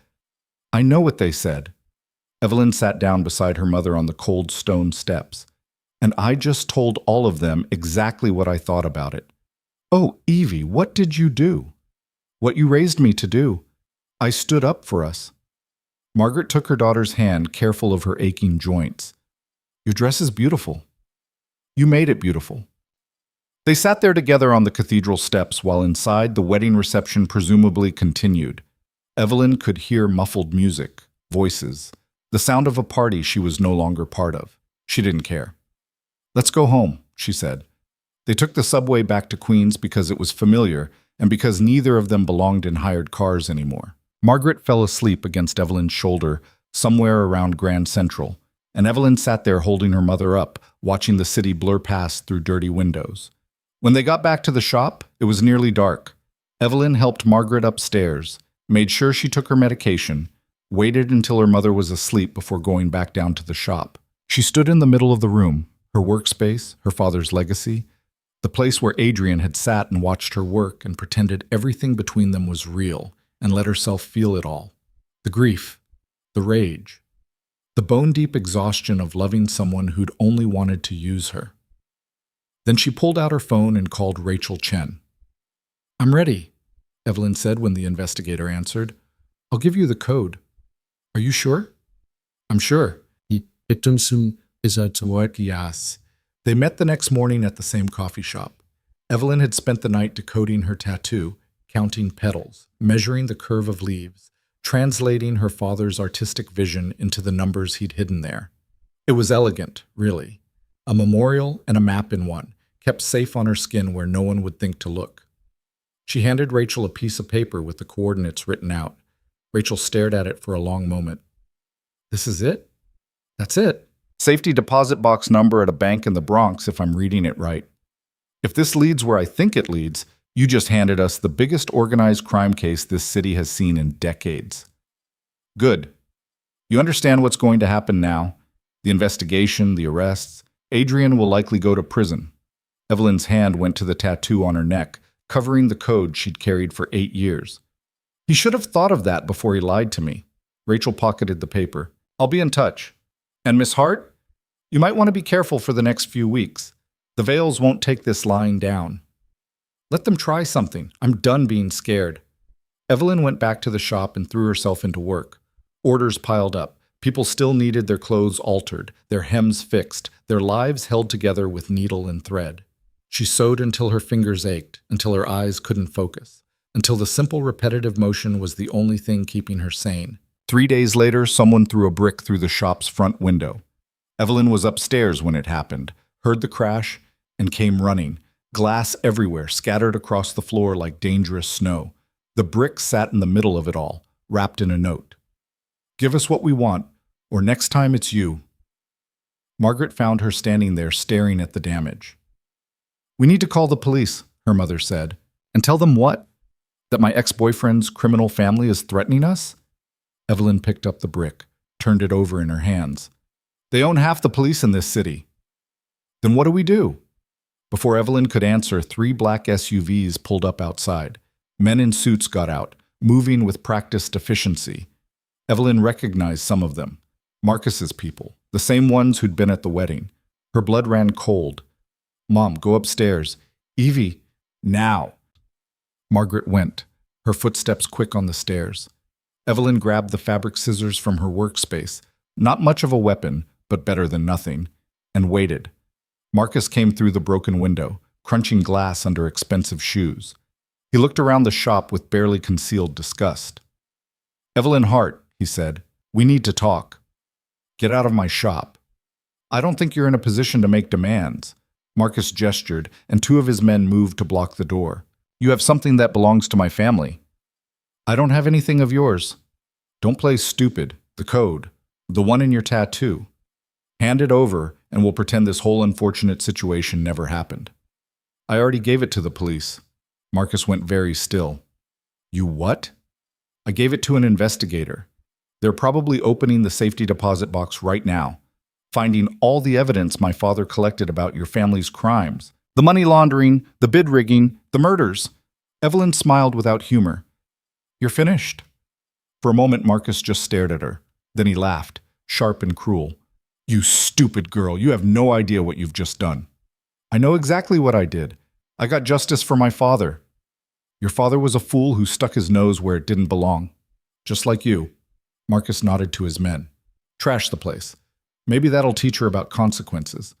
I know what they said. Evelyn sat down beside her mother on the cold stone steps. And I just told all of them exactly what I thought about it. Oh, Evie, what did you do? What you raised me to do. I stood up for us. Margaret took her daughter's hand, careful of her aching joints. Your dress is beautiful. You made it beautiful. They sat there together on the cathedral steps while inside the wedding reception presumably continued. Evelyn could hear muffled music, voices, the sound of a party she was no longer part of. She didn't care. Let's go home, she said. They took the subway back to Queens because it was familiar and because neither of them belonged in hired cars anymore. Margaret fell asleep against Evelyn's shoulder somewhere around Grand Central, and Evelyn sat there holding her mother up, watching the city blur past through dirty windows. When they got back to the shop, it was nearly dark. Evelyn helped Margaret upstairs, made sure she took her medication, waited until her mother was asleep before going back down to the shop. She stood in the middle of the room, her workspace, her father's legacy, the place where Adrian had sat and watched her work and pretended everything between them was real and let herself feel it all. The grief, the rage, the bone-deep exhaustion of loving someone who'd only wanted to use her. Then she pulled out her phone and called Rachel Chen. "I'm ready," Evelyn said when the investigator answered. "I'll give you the code. Are you sure?" "I'm sure." Yes. They met the next morning at the same coffee shop. Evelyn had spent the night decoding her tattoo, counting petals, measuring the curve of leaves, translating her father's artistic vision into the numbers he'd hidden there. It was elegant, really. A memorial and a map in one, kept safe on her skin where no one would think to look. She handed Rachel a piece of paper with the coordinates written out. Rachel stared at it for a long moment. "This is it? That's it. Safety deposit box number at a bank in the Bronx, if I'm reading it right. If this leads where I think it leads, you just handed us the biggest organized crime case this city has seen in decades." "Good. You understand what's going to happen now? The investigation, the arrests. Adrian will likely go to prison." Evelyn's hand went to the tattoo on her neck, covering the code she'd carried for 8 years. "He should have thought of that before he lied to me." Rachel pocketed the paper. "I'll be in touch. And Miss Hart, you might want to be careful for the next few weeks. The Vales won't take this lying down. Let them try something. I'm done being scared." Evelyn went back to the shop and threw herself into work. Orders piled up. People still needed their clothes altered, their hems fixed, their lives held together with needle and thread. She sewed until her fingers ached, until her eyes couldn't focus, until the simple repetitive motion was the only thing keeping her sane. 3 days later, someone threw a brick through the shop's front window. Evelyn was upstairs when it happened, heard the crash, and came running. Glass everywhere, scattered across the floor like dangerous snow. The brick sat in the middle of it all, wrapped in a note. "Give us what we want, or next time it's you." Margaret found her standing there staring at the damage. "We need to call the police," her mother said. "And tell them what? That my ex-boyfriend's criminal family is threatening us?" Evelyn picked up the brick, turned it over in her hands. "They own half the police in this city." "Then what do we do?" Before Evelyn could answer, 3 black SUVs pulled up outside. Men in suits got out, moving with practiced efficiency. Evelyn recognized some of them. Marcus's people, the same ones who'd been at the wedding. Her blood ran cold. "Mom, go upstairs. Evie, now." Margaret went, her footsteps quick on the stairs. Evelyn grabbed the fabric scissors from her workspace, not much of a weapon, but better than nothing, and waited. Marcus came through the broken window, crunching glass under expensive shoes. He looked around the shop with barely concealed disgust. "Evelyn Hart," he said, "we need to talk." "Get out of my shop." "I don't think you're in a position to make demands." Marcus gestured, and 2 of his men moved to block the door. "You have something that belongs to my family." "I don't have anything of yours." "Don't play stupid. The code. The one in your tattoo. Hand it over, and we'll pretend this whole unfortunate situation never happened." "I already gave it to the police." Marcus went very still. "You what?" "I gave it to an investigator. They're probably opening the safety deposit box right now, finding all the evidence my father collected about your family's crimes. The money laundering, the bid rigging, the murders." Evelyn smiled without humor. "You're finished." For a moment, Marcus just stared at her. Then he laughed, sharp and cruel. "You stupid girl, you have no idea what you've just done." "I know exactly what I did. I got justice for my father." "Your father was a fool who stuck his nose where it didn't belong. Just like you." Marcus nodded to his men. "Trash the place. Maybe that'll teach her about consequences."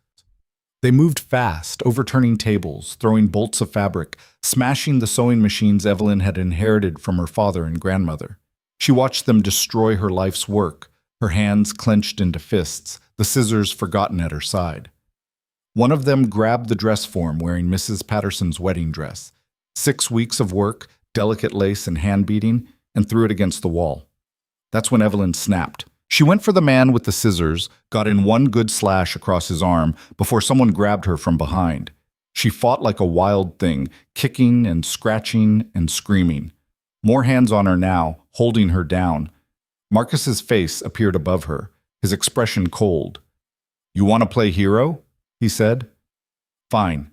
They moved fast, overturning tables, throwing bolts of fabric, smashing the sewing machines Evelyn had inherited from her father and grandmother. She watched them destroy her life's work, her hands clenched into fists, the scissors forgotten at her side. One of them grabbed the dress form wearing Mrs. Patterson's wedding dress. 6 weeks of work, delicate lace and hand beating, and threw it against the wall. That's when Evelyn snapped. She went for the man with the scissors, got in one good slash across his arm before someone grabbed her from behind. She fought like a wild thing, kicking and scratching and screaming. More hands on her now, holding her down. Marcus's face appeared above her, his expression cold. "You want to play hero?" he said. "Fine.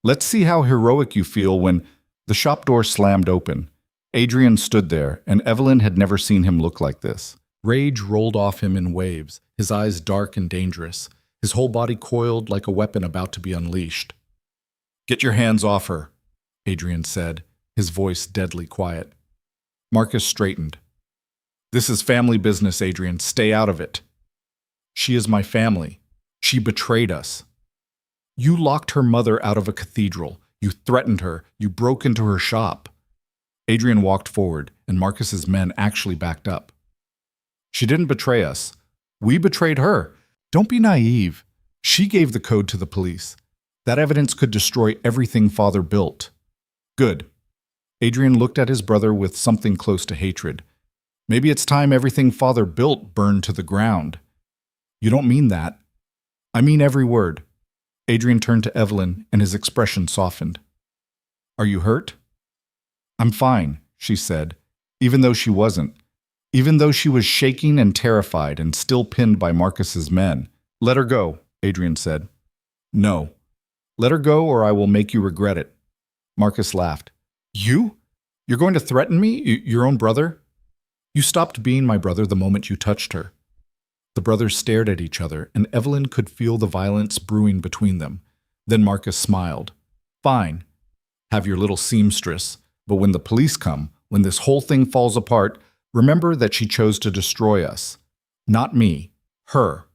Let's see how heroic you feel when—" The shop door slammed open. Adrian stood there, and Evelyn had never seen him look like this. Rage rolled off him in waves, his eyes dark and dangerous, his whole body coiled like a weapon about to be unleashed. "Get your hands off her," Adrian said, his voice deadly quiet. Marcus straightened. "This is family business, Adrian. Stay out of it." "She is my family. She betrayed us. You locked her mother out of a cathedral. You threatened her. You broke into her shop." Adrian walked forward, and Marcus's men actually backed up. "She didn't betray us. We betrayed her. Don't be naive. She gave the code to the police. That evidence could destroy everything Father built." "Good." Adrian looked at his brother with something close to hatred. "Maybe it's time everything Father built burned to the ground." "You don't mean that." "I mean every word." Adrian turned to Evelyn, and his expression softened. "Are you hurt?" "I'm fine," she said, even though she wasn't. Even though she was shaking and terrified and still pinned by Marcus's men. "Let her go," Adrian said. "No. Let her go or I will make you regret it." Marcus laughed. "You? You're going to threaten me? Your own brother?" "You stopped being my brother the moment you touched her." The brothers stared at each other, and Evelyn could feel the violence brewing between them. Then Marcus smiled. "Fine. Have your little seamstress. But when the police come, when this whole thing falls apart, remember that she chose to destroy us. Not me. Her."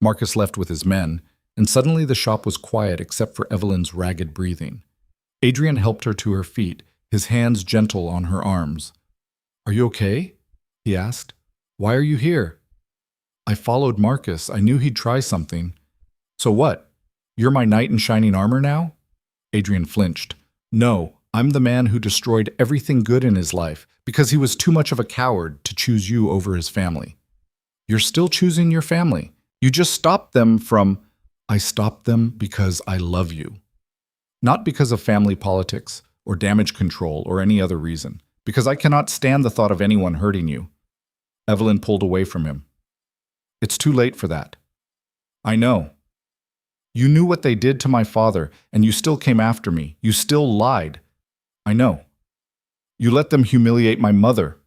Marcus left with his men, and suddenly the shop was quiet except for Evelyn's ragged breathing. Adrian helped her to her feet, his hands gentle on her arms. "Are you okay?" he asked. "Why are you here?" "I followed Marcus. I knew he'd try something." "So what? You're my knight in shining armor now?" Adrian flinched. "No, I'm the man who destroyed everything good in his life because he was too much of a coward to choose you over his family." "You're still choosing your family. You just stopped them from—" "I stopped them because I love you. Not because of family politics or damage control or any other reason. Because I cannot stand the thought of anyone hurting you." Evelyn pulled away from him. "It's too late for that." "I know. You knew what they did to my father, and you still came after me. You still lied." "I know. You let them humiliate my mother."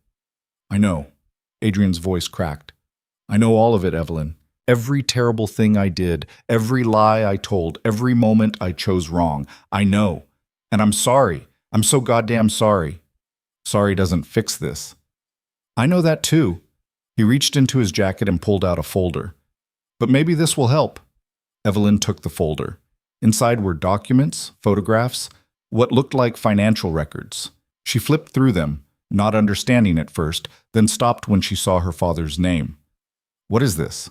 "I know." Adrian's voice cracked. "I know all of it, Evelyn. Every terrible thing I did, every lie I told, every moment I chose wrong. I know. And I'm sorry. I'm so goddamn sorry. Sorry doesn't fix this." "I know that too." He reached into his jacket and pulled out a folder. "But maybe this will help." Evelyn took the folder. Inside were documents, photographs, what looked like financial records. She flipped through them, not understanding at first, then stopped when she saw her father's name. "What is this?"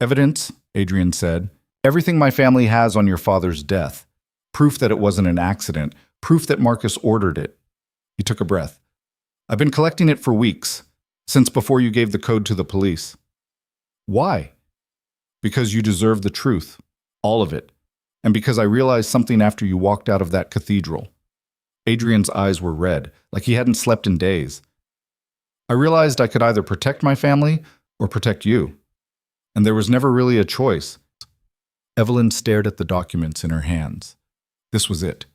"Evidence," Adrian said. "Everything my family has on your father's death. Proof that it wasn't an accident. Proof that Marcus ordered it." He took a breath. "I've been collecting it for weeks, since before you gave the code to the police." "Why?" "Because you deserve the truth. All of it. And because I realized something after you walked out of that cathedral." Adrian's eyes were red, like he hadn't slept in days. "I realized I could either protect my family or protect you. And there was never really a choice." Evelyn stared at the documents in her hands. This was it.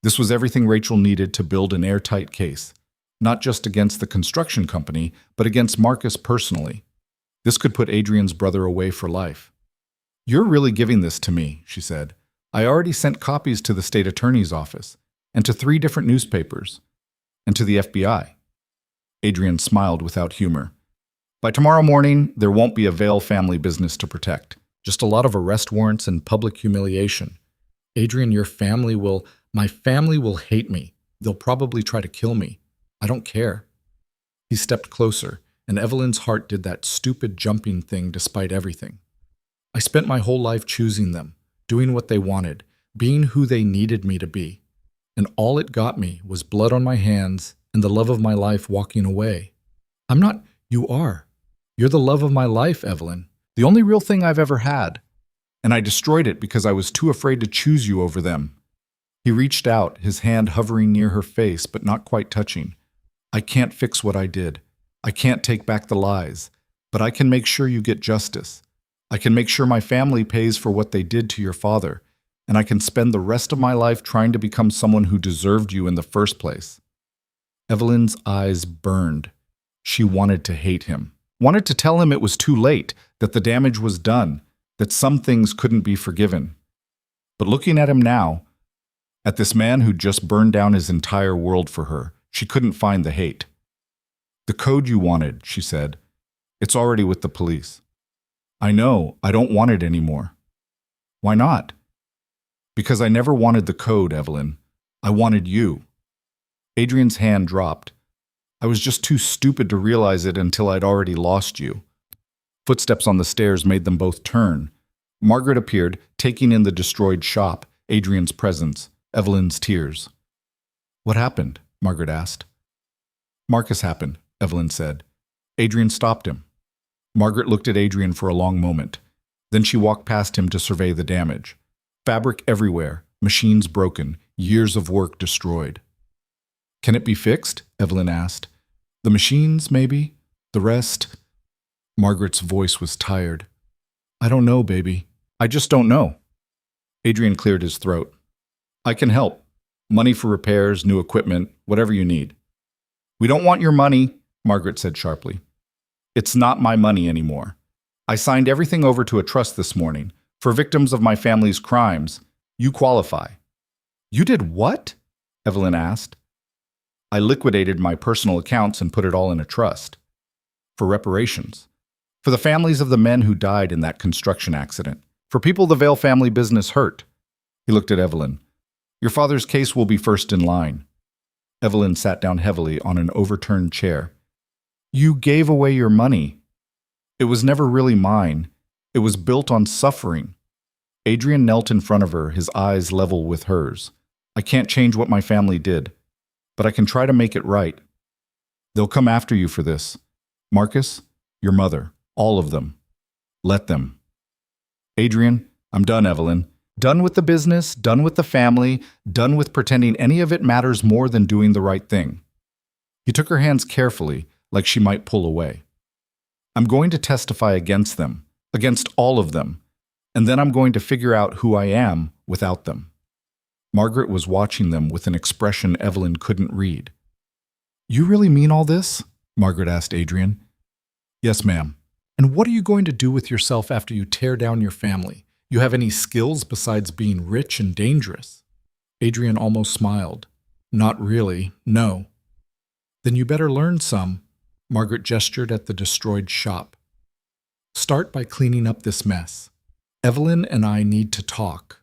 This was everything Rachel needed to build an airtight case. Not just against the construction company, but against Marcus personally. This could put Adrian's brother away for life. "You're really giving this to me," she said. "I already sent copies to the state attorney's office, and to 3 different newspapers, and to the FBI. Adrian smiled without humor. "By tomorrow morning, there won't be a Vale family business to protect. Just a lot of arrest warrants and public humiliation. Adrian, my family will hate me. They'll probably try to kill me. I don't care." He stepped closer, and Evelyn's heart did that stupid jumping thing despite everything. "I spent my whole life choosing them. doing what they wanted, being who they needed me to be. And all it got me was blood on my hands and the love of my life walking away. I'm not, you are. You're the love of my life, Evelyn. The only real thing I've ever had. And I destroyed it because I was too afraid to choose you over them. He reached out, his hand hovering near her face, but not quite touching. I can't fix what I did. I can't take back the lies. But I can make sure you get justice. I can make sure my family pays for what they did to your father. And I can spend the rest of my life trying to become someone who deserved you in the first place. Evelyn's eyes burned. She wanted to hate him. Wanted to tell him it was too late, that the damage was done, that some things couldn't be forgiven. But looking at him now, at this man who just burned down his entire world for her, she couldn't find the hate. The code you wanted, she said. It's already with the police. I know, I don't want it anymore. Why not? Because I never wanted the code, Evelyn. I wanted you. Adrian's hand dropped. I was just too stupid to realize it until I'd already lost you. Footsteps on the stairs made them both turn. Margaret appeared, taking in the destroyed shop, Adrian's presence, Evelyn's tears. What happened? Margaret asked. Marcus happened, Evelyn said. Adrian stopped him. Margaret looked at Adrian for a long moment. Then she walked past him to survey the damage. Fabric everywhere, machines broken, years of work destroyed. Can it be fixed? Evelyn asked. The machines, maybe? The rest? Margaret's voice was tired. I don't know, baby. I just don't know. Adrian cleared his throat. I can help. Money for repairs, new equipment, whatever you need. We don't want your money, Margaret said sharply. It's not my money anymore. I signed everything over to a trust this morning. For victims of my family's crimes, you qualify. You did what? Evelyn asked. I liquidated my personal accounts and put it all in a trust. For reparations. For the families of the men who died in that construction accident. For people the Vale family business hurt. He looked at Evelyn. Your father's case will be first in line. Evelyn sat down heavily on an overturned chair. You gave away your money. It was never really mine. It was built on suffering. Adrian knelt in front of her, his eyes level with hers. I can't change what my family did, but I can try to make it right. They'll come after you for this. Marcus, your mother, all of them. Let them. Adrian, I'm done, Evelyn. Done with the business, done with the family, done with pretending any of it matters more than doing the right thing. He took her hands carefully, like she might pull away. I'm going to testify against them, against all of them, and then I'm going to figure out who I am without them. Margaret was watching them with an expression Evelyn couldn't read. You really mean all this? Margaret asked Adrian. Yes, ma'am. And what are you going to do with yourself after you tear down your family? You have any skills besides being rich and dangerous? Adrian almost smiled. Not really, no. Then you better learn some. Margaret gestured at the destroyed shop. Start by cleaning up this mess. Evelyn and I need to talk.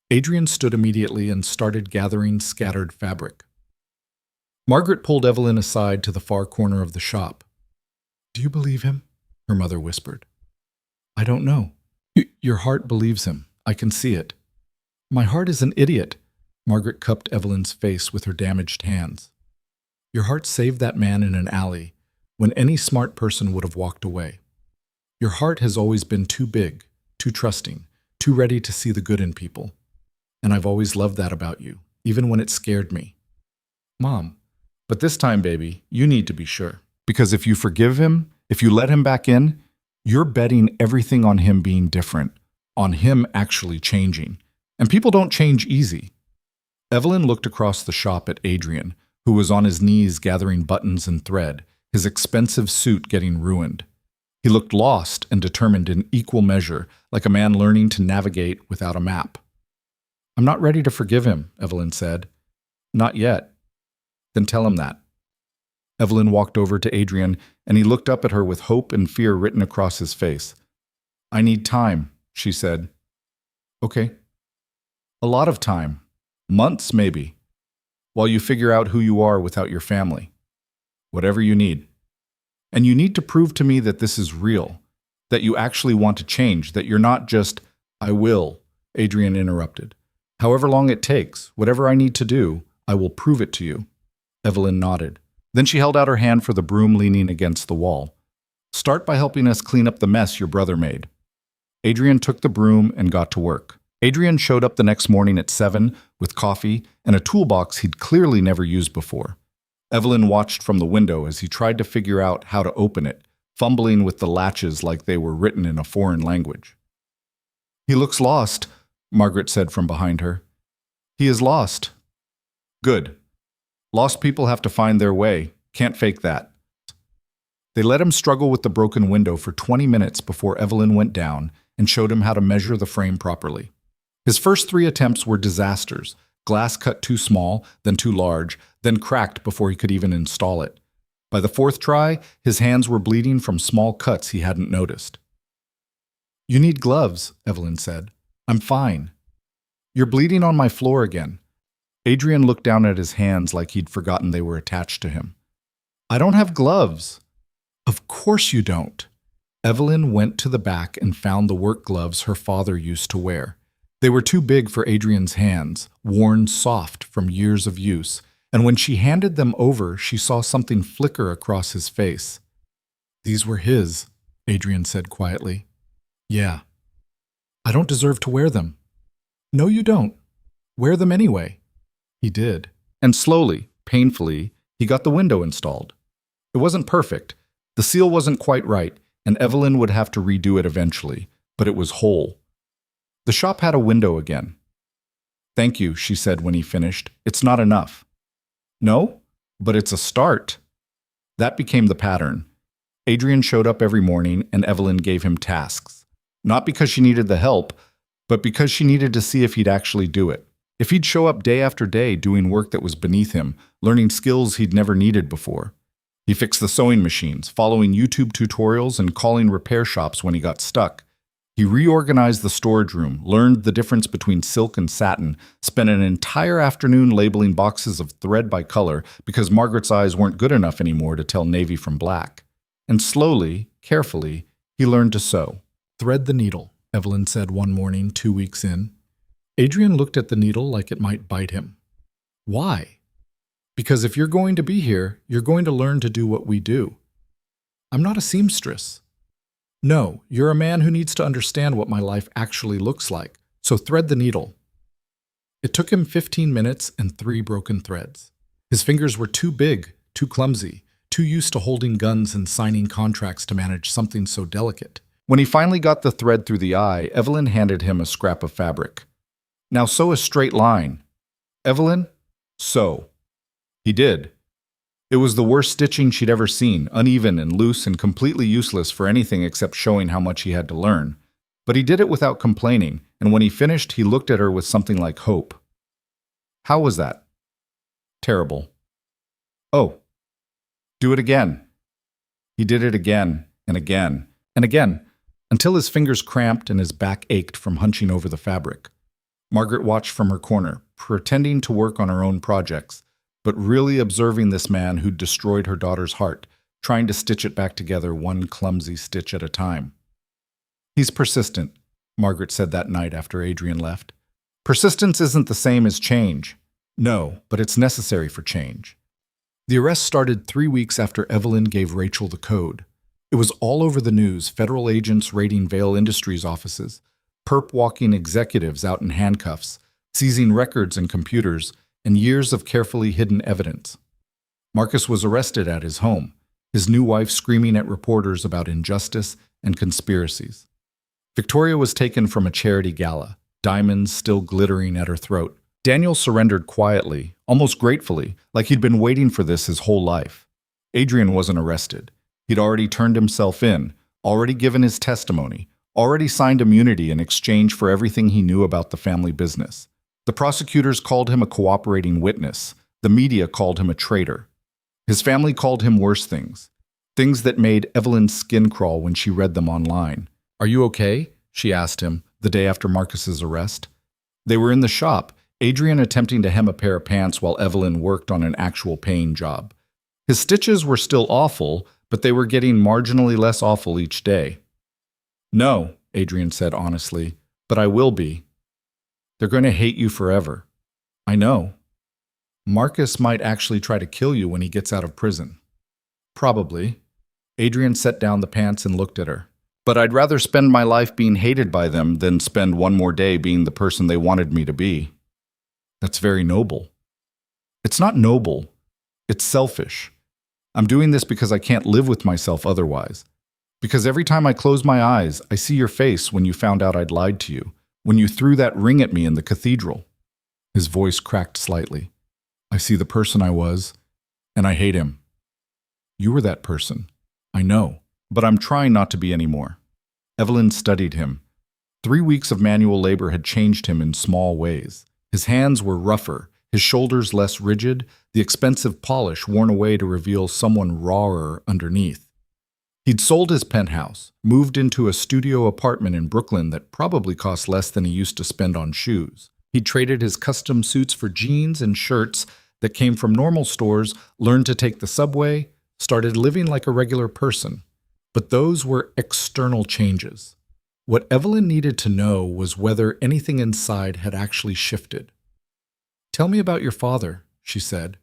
Adrian stood immediately and started gathering scattered fabric. Margaret pulled Evelyn aside to the far corner of the shop. Do you believe him? Her mother whispered. I don't know. Your heart believes him. I can see it. My heart is an idiot. Margaret cupped Evelyn's face with her damaged hands. Your heart saved that man in an alley when any smart person would have walked away. Your heart has always been too big, too trusting, too ready to see the good in people. And I've always loved that about you, even when it scared me. Mom, but this time, baby, you need to be sure. Because if you forgive him, if you let him back in, you're betting everything on him being different, on him actually changing. And people don't change easy. Evelyn looked across the shop at Adrian, who was on his knees gathering buttons and thread, his expensive suit getting ruined. He looked lost and determined in equal measure, like a man learning to navigate without a map. I'm not ready to forgive him, Evelyn said. Not yet. Then tell him that. Evelyn walked over to Adrian, and he looked up at her with hope and fear written across his face. I need time, she said. Okay. A lot of time. Months, maybe. While you figure out who you are without your family. Whatever you need. And you need to prove to me that this is real, that you actually want to change, that you're not just, I will, Adrian interrupted. However long it takes, whatever I need to do, I will prove it to you. Evelyn nodded. Then she held out her hand for the broom leaning against the wall. Start by helping us clean up the mess your brother made. Adrian took the broom and got to work. Adrian showed up the next morning at 7 with coffee and a toolbox he'd clearly never used before. Evelyn watched from the window as he tried to figure out how to open it, fumbling with the latches like they were written in a foreign language. He looks lost, Margaret said from behind her. He is lost. Good. Lost people have to find their way. Can't fake that. They let him struggle with the broken window for 20 minutes before Evelyn went down and showed him how to measure the frame properly. His first 3 attempts were disasters. Glass cut too small, then too large, then cracked before he could even install it. By the 4th try, his hands were bleeding from small cuts he hadn't noticed. You need gloves, Evelyn said. I'm fine. You're bleeding on my floor again. Adrian looked down at his hands like he'd forgotten they were attached to him. I don't have gloves. Of course you don't. Evelyn went to the back and found the work gloves her father used to wear. They were too big for Adrian's hands, worn soft from years of use, and when she handed them over, she saw something flicker across his face. These were his, Adrian said quietly. Yeah. I don't deserve to wear them. No, you don't. Wear them anyway. He did. And slowly, painfully, he got the window installed. It wasn't perfect. The seal wasn't quite right, and Evelyn would have to redo it eventually, but it was whole. The shop had a window again. Thank you, she said when he finished. It's not enough. No, but it's a start. That became the pattern. Adrian showed up every morning, and Evelyn gave him tasks. Not because she needed the help, but because she needed to see if he'd actually do it. If he'd show up day after day doing work that was beneath him, learning skills he'd never needed before. He fixed the sewing machines, following YouTube tutorials and calling repair shops when he got stuck. He reorganized the storage room, learned the difference between silk and satin, spent an entire afternoon labeling boxes of thread by color because Margaret's eyes weren't good enough anymore to tell navy from black. And slowly, carefully, he learned to sew. Thread the needle, Evelyn said one morning 2 weeks in. Adrian looked at the needle like it might bite him. Why? Because if you're going to be here, you're going to learn to do what we do. I'm not a seamstress. No, you're a man who needs to understand what my life actually looks like, so thread the needle. It took him 15 minutes and 3 broken threads. His fingers were too big, too clumsy, too used to holding guns and signing contracts to manage something so delicate. When he finally got the thread through the eye, Evelyn handed him a scrap of fabric. Now sew a straight line. Evelyn, sew. He did. It was the worst stitching she'd ever seen, uneven and loose and completely useless for anything except showing how much he had to learn. But he did it without complaining, and when he finished, he looked at her with something like hope. How was that? Terrible. Oh. Do it again. He did it again and again and again, until his fingers cramped and his back ached from hunching over the fabric. Margaret watched from her corner, pretending to work on her own projects, but really observing this man who'd destroyed her daughter's heart, trying to stitch it back together one clumsy stitch at a time. He's persistent, Margaret said that night after Adrian left. Persistence isn't the same as change. No, but it's necessary for change. The arrest started 3 weeks after Evelyn gave Rachel the code. It was all over the news, federal agents raiding Vail Industries offices, perp-walking executives out in handcuffs, seizing records and computers, and years of carefully hidden evidence. Marcus was arrested at his home, his new wife screaming at reporters about injustice and conspiracies. Victoria was taken from a charity gala, diamonds still glittering at her throat. Daniel surrendered quietly, almost gratefully, like he'd been waiting for this his whole life. Adrian wasn't arrested. He'd already turned himself in, already given his testimony, already signed immunity in exchange for everything he knew about the family business. The prosecutors called him a cooperating witness. The media called him a traitor. His family called him worse things, things that made Evelyn's skin crawl when she read them online. Are you okay? She asked him the day after Marcus's arrest. They were in the shop, Adrian attempting to hem a pair of pants while Evelyn worked on an actual paying job. His stitches were still awful, but they were getting marginally less awful each day. No, Adrian said honestly, but I will be. They're going to hate you forever. I know. Marcus might actually try to kill you when he gets out of prison. Probably. Adrian set down the pants and looked at her. But I'd rather spend my life being hated by them than spend one more day being the person they wanted me to be. That's very noble. It's not noble. It's selfish. I'm doing this because I can't live with myself otherwise. Because every time I close my eyes, I see your face when you found out I'd lied to you, when you threw that ring at me in the cathedral. His voice cracked slightly. I see the person I was, and I hate him. You were that person. I know, but I'm trying not to be anymore. Evelyn studied him. 3 weeks of manual labor had changed him in small ways. His hands were rougher, his shoulders less rigid, the expensive polish worn away to reveal someone rawer underneath. He'd sold his penthouse, moved into a studio apartment in Brooklyn that probably cost less than he used to spend on shoes. He traded his custom suits for jeans and shirts that came from normal stores, learned to take the subway, started living like a regular person. But those were external changes. What Evelyn needed to know was whether anything inside had actually shifted. Tell me about your father, she said.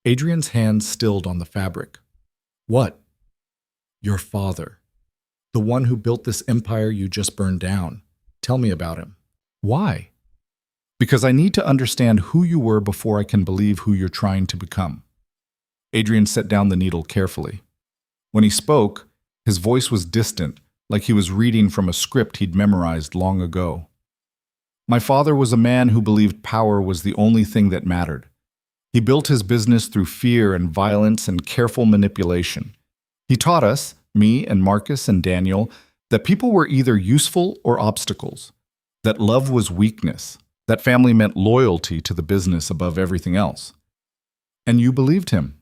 Adrian's hands stilled on the fabric. What? Your father. The one who built this empire you just burned down. Tell me about him. Why? Because I need to understand who you were before I can believe who you're trying to become. Adrian set down the needle carefully. When he spoke, his voice was distant, like he was reading from a script he'd memorized long ago. My father was a man who believed power was the only thing that mattered. He built his business through fear and violence and careful manipulation. He taught us, me and Marcus and Daniel, that people were either useful or obstacles, that love was weakness, that family meant loyalty to the business above everything else. And you believed him.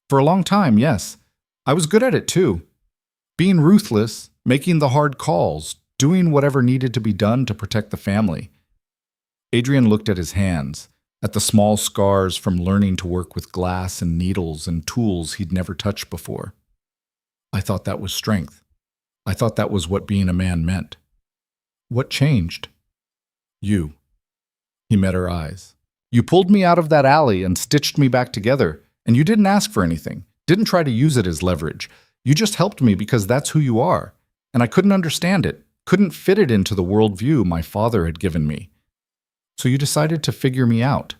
For a long time, yes. I was good at it too. Being ruthless, making the hard calls, doing whatever needed to be done to protect the family. Adrian looked at his hands, at the small scars from learning to work with glass and needles and tools he'd never touched before. I thought that was strength. I thought that was what being a man meant. What changed? You. He met her eyes. You pulled me out of that alley and stitched me back together, and you didn't ask for anything, didn't try to use it as leverage. You just helped me because that's who you are, and I couldn't understand it, couldn't fit it into the worldview my father had given me. So you decided to figure me out.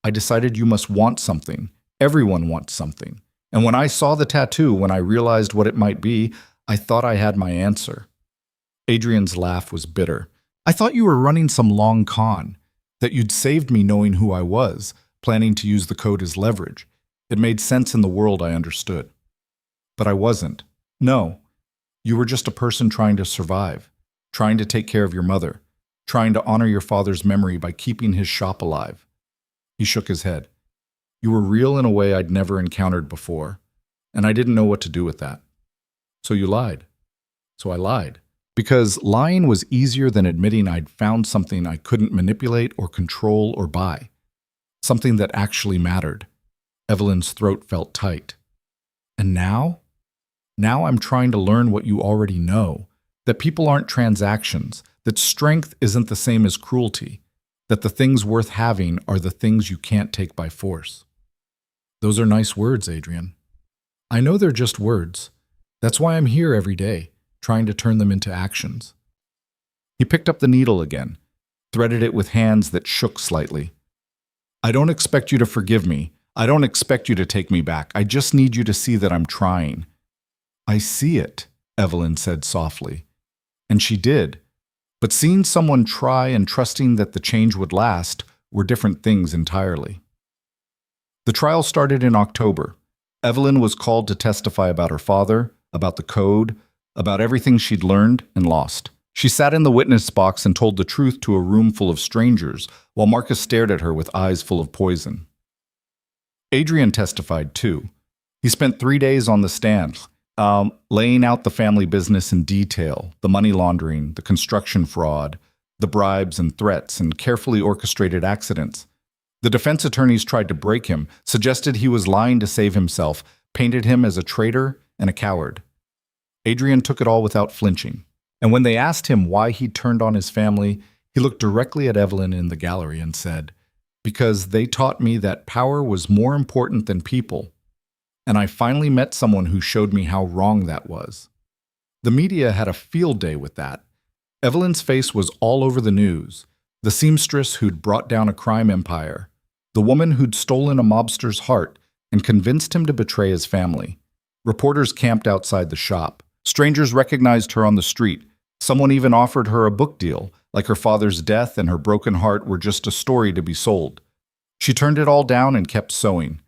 I decided you must want something. Everyone wants something. And when I saw the tattoo, when I realized what it might be, I thought I had my answer. Adrian's laugh was bitter. I thought you were running some long con, that you'd saved me knowing who I was, planning to use the code as leverage. It made sense in the world I understood. But I wasn't. No. You were just a person trying to survive, trying to take care of your mother, trying to honor your father's memory by keeping his shop alive. He shook his head. You were real in a way I'd never encountered before, and I didn't know what to do with that. So you lied. So I lied. Because lying was easier than admitting I'd found something I couldn't manipulate or control or buy. Something that actually mattered. Evelyn's throat felt tight. And now? Now I'm trying to learn what you already know, that people aren't transactions, that strength isn't the same as cruelty, that the things worth having are the things you can't take by force. Those are nice words, Adrian. I know they're just words. That's why I'm here every day, trying to turn them into actions. He picked up the needle again, threaded it with hands that shook slightly. I don't expect you to forgive me. I don't expect you to take me back. I just need you to see that I'm trying. I see it, Evelyn said softly. And she did. But seeing someone try and trusting that the change would last were different things entirely. The trial started in October. Evelyn was called to testify about her father, about the code, about everything she'd learned and lost. She sat in the witness box and told the truth to a room full of strangers, while Marcus stared at her with eyes full of poison. Adrian testified too. He spent 3 days on the stand, laying out the family business in detail, the money laundering, the construction fraud, the bribes and threats, and carefully orchestrated accidents. The defense attorneys tried to break him, suggested he was lying to save himself, painted him as a traitor and a coward. Adrian took it all without flinching. And when they asked him why he turned on his family, He looked directly at Evelyn in the gallery and said, "Because they taught me that power was more important than people, and I finally met someone who showed me how wrong that was." The media had a field day with that. Evelyn's face was all over the news. The seamstress who'd brought down a crime empire. The woman who'd stolen a mobster's heart and convinced him to betray his family. Reporters camped outside the shop. Strangers recognized her on the street. Someone even offered her a book deal, like her father's death and her broken heart were just a story to be sold. She turned it all down and kept sewing.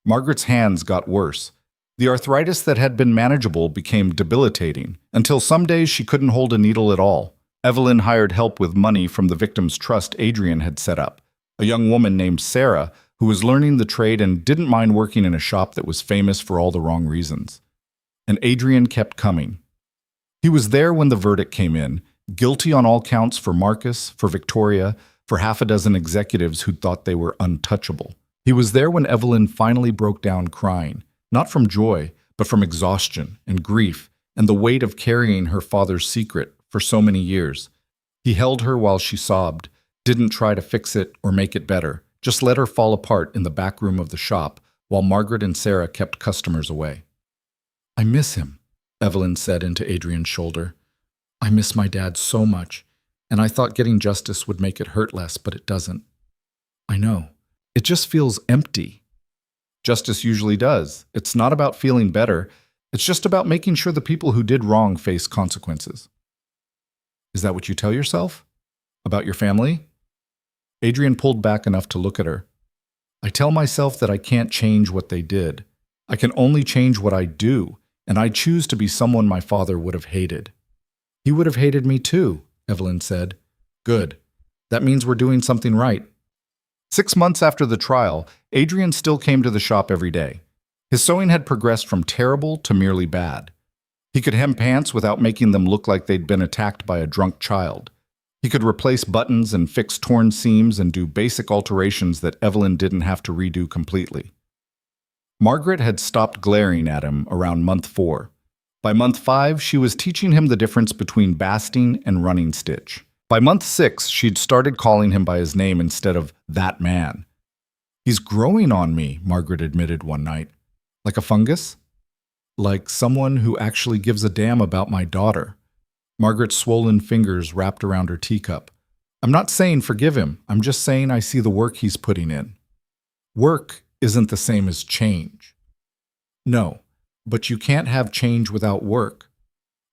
Margaret's hands got worse. The arthritis that had been manageable became debilitating, until some days she couldn't hold a needle at all. Evelyn hired help with money from the victim's trust Adrian had set up, a young woman named Sarah who was learning the trade and didn't mind working in a shop that was famous for all the wrong reasons. And Adrian kept coming. He was there when the verdict came in, guilty on all counts for Marcus, for Victoria, for half a dozen executives who thought they were untouchable. He was there when Evelyn finally broke down crying, not from joy, but from exhaustion and grief and the weight of carrying her father's secret for so many years. He held her while she sobbed, didn't try to fix it or make it better, just let her fall apart in the back room of the shop while Margaret and Sarah kept customers away. "I miss him," Evelyn said into Adrian's shoulder. "I miss my dad so much, and I thought getting justice would make it hurt less, but it doesn't. I know. It just feels empty." Justice usually does. It's not about feeling better. It's just about making sure the people who did wrong face consequences. "Is that what you tell yourself? About your family?" Adrian pulled back enough to look at her. "I tell myself that I can't change what they did. I can only change what I do, and I choose to be someone my father would have hated." "He would have hated me too," Evelyn said. "Good. That means we're doing something right." 6 months after the trial, Adrian still came to the shop every day. His sewing had progressed from terrible to merely bad. He could hem pants without making them look like they'd been attacked by a drunk child. He could replace buttons and fix torn seams and do basic alterations that Evelyn didn't have to redo completely. Margaret had stopped glaring at him around month 4. By month 5, she was teaching him the difference between basting and running stitch. By month 6, she'd started calling him by his name instead of "that man." "He's growing on me," Margaret admitted one night. "Like a fungus?" "Like someone who actually gives a damn about my daughter." Margaret's swollen fingers wrapped around her teacup. "I'm not saying forgive him. I'm just saying I see the work he's putting in." "Work isn't the same as change." "No, but you can't have change without work."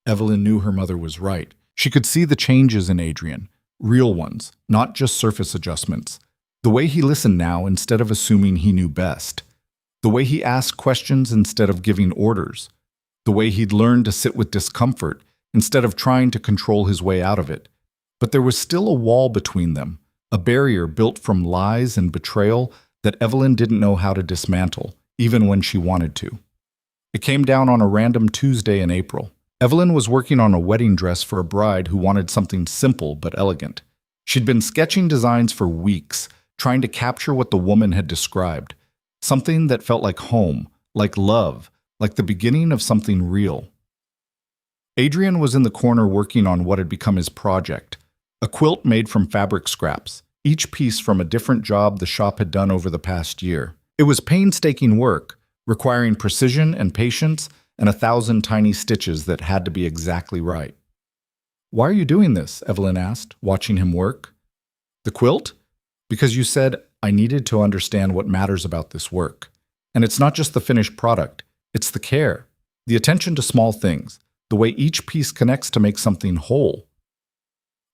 Evelyn knew her mother was right. She could see the changes in Adrian, real ones, not just surface adjustments. The way he listened now instead of assuming he knew best. The way he asked questions instead of giving orders. The way he'd learned to sit with discomfort instead of trying to control his way out of it. But there was still a wall between them, a barrier built from lies and betrayal that Evelyn didn't know how to dismantle, even when she wanted to. It came down on a random Tuesday in April. Evelyn was working on a wedding dress for a bride who wanted something simple but elegant. She'd been sketching designs for weeks, trying to capture what the woman had described. Something that felt like home, like love, like the beginning of something real. Adrian was in the corner working on what had become his project, a quilt made from fabric scraps, each piece from a different job the shop had done over the past year. It was painstaking work, requiring precision and patience and 1,000 tiny stitches that had to be exactly right. "Why are you doing this?" Evelyn asked, watching him work. "The quilt? Because you said I needed to understand what matters about this work. And it's not just the finished product, it's the care, the attention to small things, the way each piece connects to make something whole."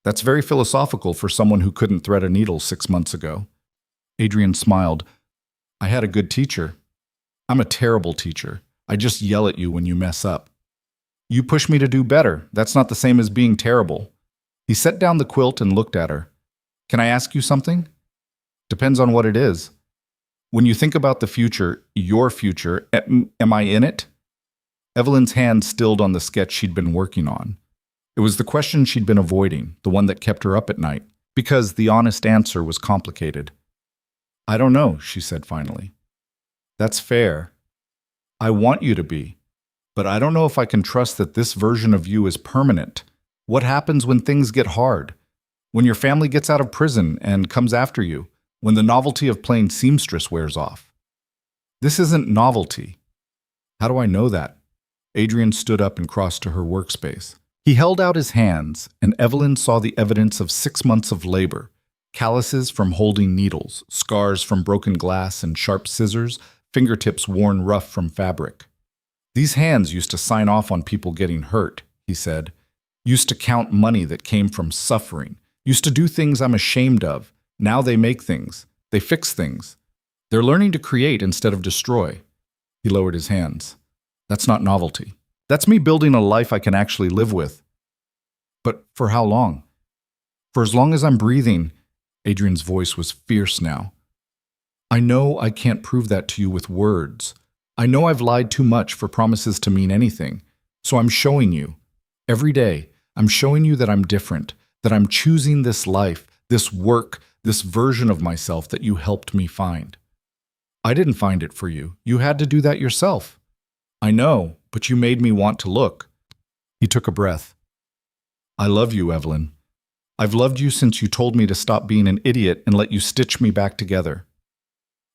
"That's very philosophical for someone who couldn't thread a needle 6 months ago." Adrian smiled. "I had a good teacher. I'm a terrible teacher. I just yell at you when you mess up." "You push me to do better. That's not the same as being terrible." He set down the quilt and looked at her. "Can I ask you something?" "Depends on what it is." "When you think about the future, your future, am I in it?" Evelyn's hand stilled on the sketch she'd been working on. It was the question she'd been avoiding, the one that kept her up at night, because the honest answer was complicated. "I don't know," she said finally. "That's fair. I want you to be, but I don't know if I can trust that this version of you is permanent. What happens when things get hard? When your family gets out of prison and comes after you, when the novelty of playing seamstress wears off. This isn't novelty. How do I know that? Adrian stood up and crossed to her workspace. He held out his hands, and Evelyn saw the evidence of 6 months of labor. Calluses from holding needles, scars from broken glass and sharp scissors, fingertips worn rough from fabric. These hands used to sign off on people getting hurt, he said. Used to count money that came from suffering. Used to do things I'm ashamed of. Now they make things. They fix things. They're learning to create instead of destroy. He lowered his hands. That's not novelty. That's me building a life I can actually live with. But for how long? For as long as I'm breathing. Adrian's voice was fierce now. I know I can't prove that to you with words. I know I've lied too much for promises to mean anything. So I'm showing you. Every day, I'm showing you that I'm different, that I'm choosing this life, this work, this version of myself that you helped me find. I didn't find it for you. You had to do that yourself. I know, but you made me want to look. He took a breath. I love you, Evelyn. I've loved you since you told me to stop being an idiot and let you stitch me back together.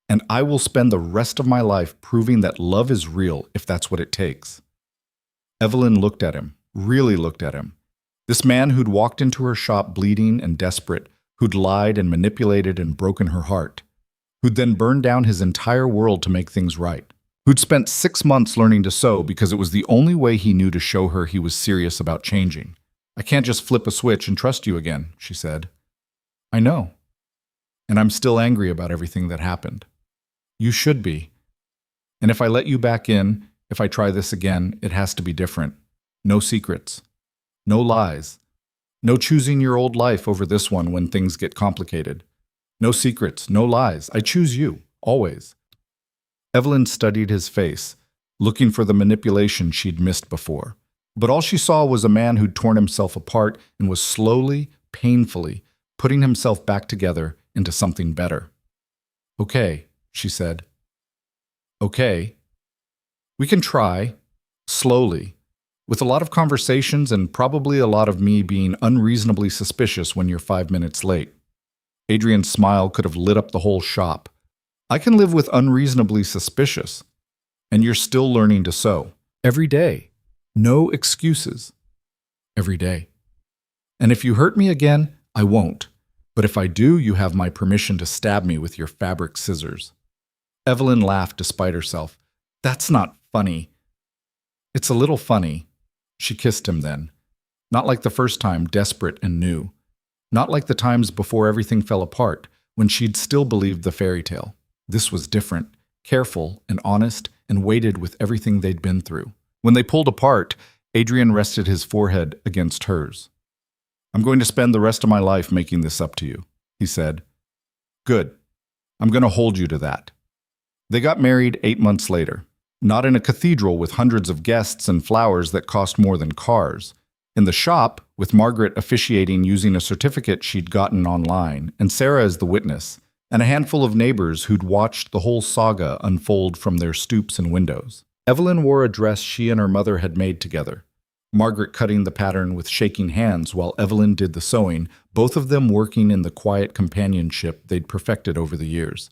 And I will spend the rest of my life proving that love is real if that's what it takes. Evelyn looked at him, really looked at him. This man who'd walked into her shop bleeding and desperate, who'd lied and manipulated and broken her heart, who'd then burned down his entire world to make things right, who'd spent 6 months learning to sew because it was the only way he knew to show her he was serious about changing. I can't just flip a switch and trust you again, she said. I know. And I'm still angry about everything that happened. You should be. And if I let you back in, if I try this again, it has to be different. No secrets. No lies. No choosing your old life over this one when things get complicated. No secrets, no lies. I choose you, always. Evelyn studied his face, looking for the manipulation she'd missed before. But all she saw was a man who'd torn himself apart and was slowly, painfully, putting himself back together into something better. Okay, she said. Okay. We can try, slowly, with a lot of conversations and probably a lot of me being unreasonably suspicious when you're 5 minutes late. Adrian's smile could have lit up the whole shop. I can live with unreasonably suspicious, and you're still learning to sew. Every day. No excuses. Every day. And if you hurt me again, I won't. But if I do, you have my permission to stab me with your fabric scissors. Evelyn laughed despite herself. That's not funny. It's a little funny. She kissed him then. Not like the first time, desperate and new. Not like the times before everything fell apart, when she'd still believed the fairy tale. This was different, careful and honest, and weighted with everything they'd been through. When they pulled apart, Adrian rested his forehead against hers. I'm going to spend the rest of my life making this up to you, he said. Good. I'm going to hold you to that. They got married 8 months later. Not in a cathedral with hundreds of guests and flowers that cost more than cars. In the shop, with Margaret officiating using a certificate she'd gotten online, and Sarah as the witness, and a handful of neighbors who'd watched the whole saga unfold from their stoops and windows. Evelyn wore a dress she and her mother had made together. Margaret cutting the pattern with shaking hands while Evelyn did the sewing, both of them working in the quiet companionship they'd perfected over the years.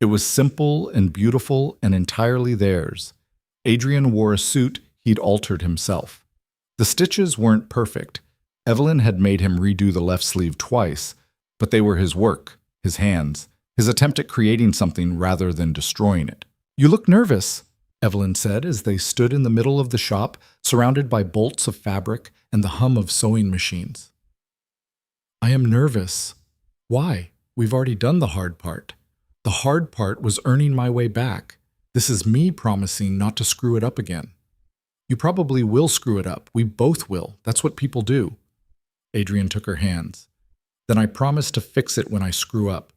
It was simple and beautiful and entirely theirs. Adrian wore a suit he'd altered himself. The stitches weren't perfect. Evelyn had made him redo the left sleeve twice, but they were his work, his hands, his attempt at creating something rather than destroying it. You look nervous, Evelyn said as they stood in the middle of the shop, surrounded by bolts of fabric and the hum of sewing machines. I am nervous. Why? We've already done the hard part. The hard part was earning my way back. This is me promising not to screw it up again. You probably will screw it up. We both will. That's what people do. Adrian took her hands. Then I promise to fix it when I screw up.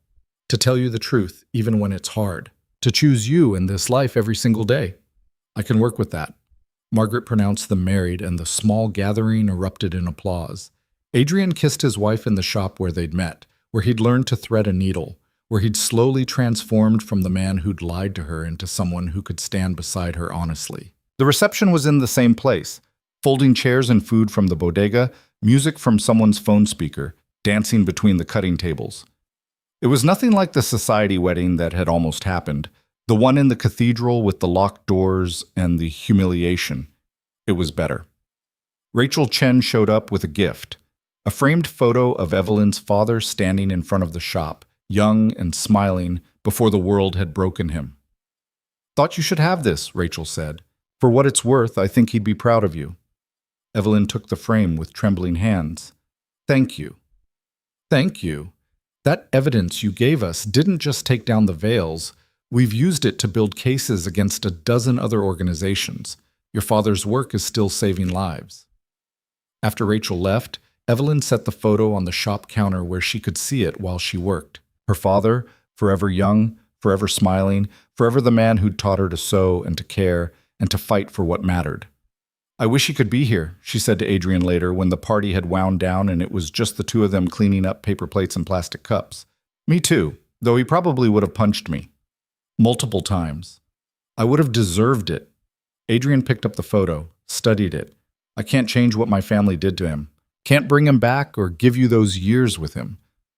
To tell you the truth, even when it's hard. To choose you in this life every single day. I can work with that. Margaret pronounced them married, and the small gathering erupted in applause. Adrian kissed his wife in the shop where they'd met, where he'd learned to thread a needle, where he'd slowly transformed from the man who'd lied to her into someone who could stand beside her honestly. The reception was in the same place. Folding chairs and food from the bodega, music from someone's phone speaker, dancing between the cutting tables. It was nothing like the society wedding that had almost happened, the one in the cathedral with the locked doors and the humiliation. It was better. Rachel Chen showed up with a gift, a framed photo of Evelyn's father standing in front of the shop, young and smiling before the world had broken him. "Thought you should have this," Rachel said. "For what it's worth, I think he'd be proud of you." Evelyn took the frame with trembling hands. "Thank you. Thank you. That evidence you gave us didn't just take down the veils. We've used it to build cases against a dozen other organizations. Your father's work is still saving lives." After Rachel left, Evelyn set the photo on the shop counter where she could see it while she worked. Her father, forever young, forever smiling, forever the man who'd taught her to sew and to care and to fight for what mattered. "I wish he could be here," she said to Adrian later when the party had wound down and it was just the two of them cleaning up paper plates and plastic cups. "Me too, though he probably would have punched me. Multiple times. I would have deserved it." Adrian picked up the photo, studied it. "I can't change what my family did to him. Can't bring him back or give you those years with him.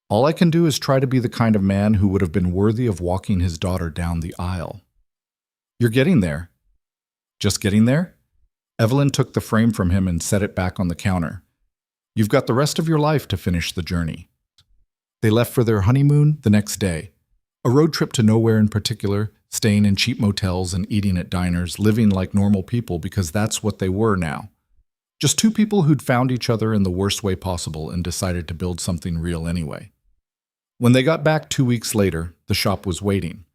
All I can do is try to be the kind of man who would have been worthy of walking his daughter down the aisle." "You're getting there." "Just getting there?" Evelyn took the frame from him and set it back on the counter. "You've got the rest of your life to finish the journey." They left for their honeymoon the next day. A road trip to nowhere in particular, staying in cheap motels and eating at diners, living like normal people because that's what they were now. Just two people who'd found each other in the worst way possible and decided to build something real anyway. When they got back 2 weeks later, the shop was waiting.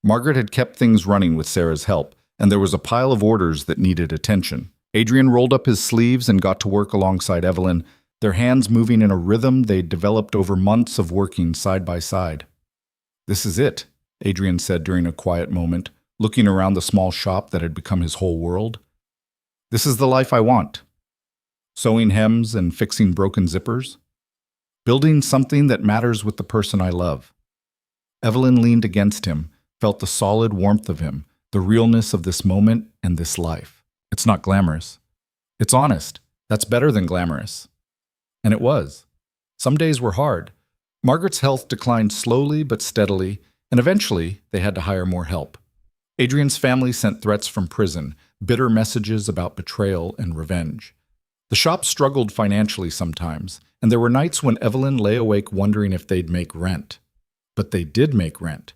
Margaret had kept things running with Sarah's help, and there was a pile of orders that needed attention. Adrian rolled up his sleeves and got to work alongside Evelyn, their hands moving in a rhythm they'd developed over months of working side by side. "This is it," Adrian said during a quiet moment, looking around the small shop that had become his whole world. "This is the life I want. Sewing hems and fixing broken zippers. Building something that matters with the person I love." Evelyn leaned against him, felt the solid warmth of him, the realness of this moment and this life. "It's not glamorous. It's honest. That's better than glamorous." And it was. Some days were hard. Margaret's health declined slowly but steadily, and eventually they had to hire more help. Adrian's family sent threats from prison, bitter messages about betrayal and revenge. The shop struggled financially sometimes, and there were nights when Evelyn lay awake wondering if they'd make rent. But they did make rent.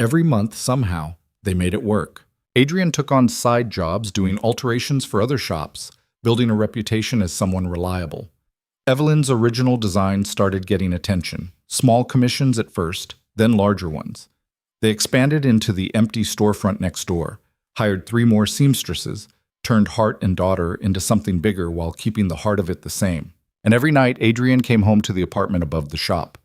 Every month, somehow, they made it work. Adrian took on side jobs doing alterations for other shops, building a reputation as someone reliable. Evelyn's original designs started getting attention, small commissions at first, then larger ones. They expanded into the empty storefront next door, hired 3 more seamstresses, turned heart and daughter into something bigger while keeping the heart of it the same. And every night, Adrian came home to the apartment above the shop,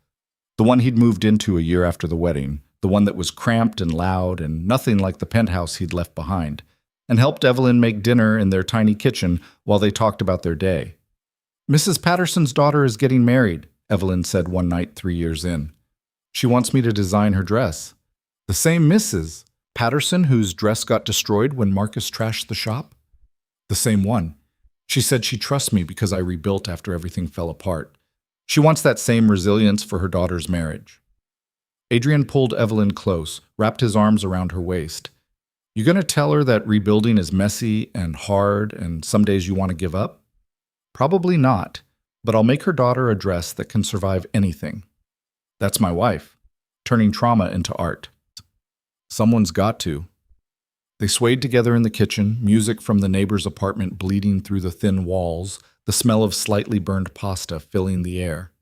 the one he'd moved into a year after the wedding, the one that was cramped and loud and nothing like the penthouse he'd left behind, and helped Evelyn make dinner in their tiny kitchen while they talked about their day. "Mrs. Patterson's daughter is getting married," Evelyn said one night 3 years in. "She wants me to design her dress." "The same Mrs. Patterson whose dress got destroyed when Marcus trashed the shop?" "The same one. She said she trusts me because I rebuilt after everything fell apart. She wants that same resilience for her daughter's marriage." Adrian pulled Evelyn close, wrapped his arms around her waist. "You gonna tell her that rebuilding is messy and hard and some days you want to give up?" "Probably not, but I'll make her daughter a dress that can survive anything." "That's my wife, turning trauma into art." "Someone's got to." They swayed together in the kitchen, music from the neighbor's apartment bleeding through the thin walls, the smell of slightly burned pasta filling the air.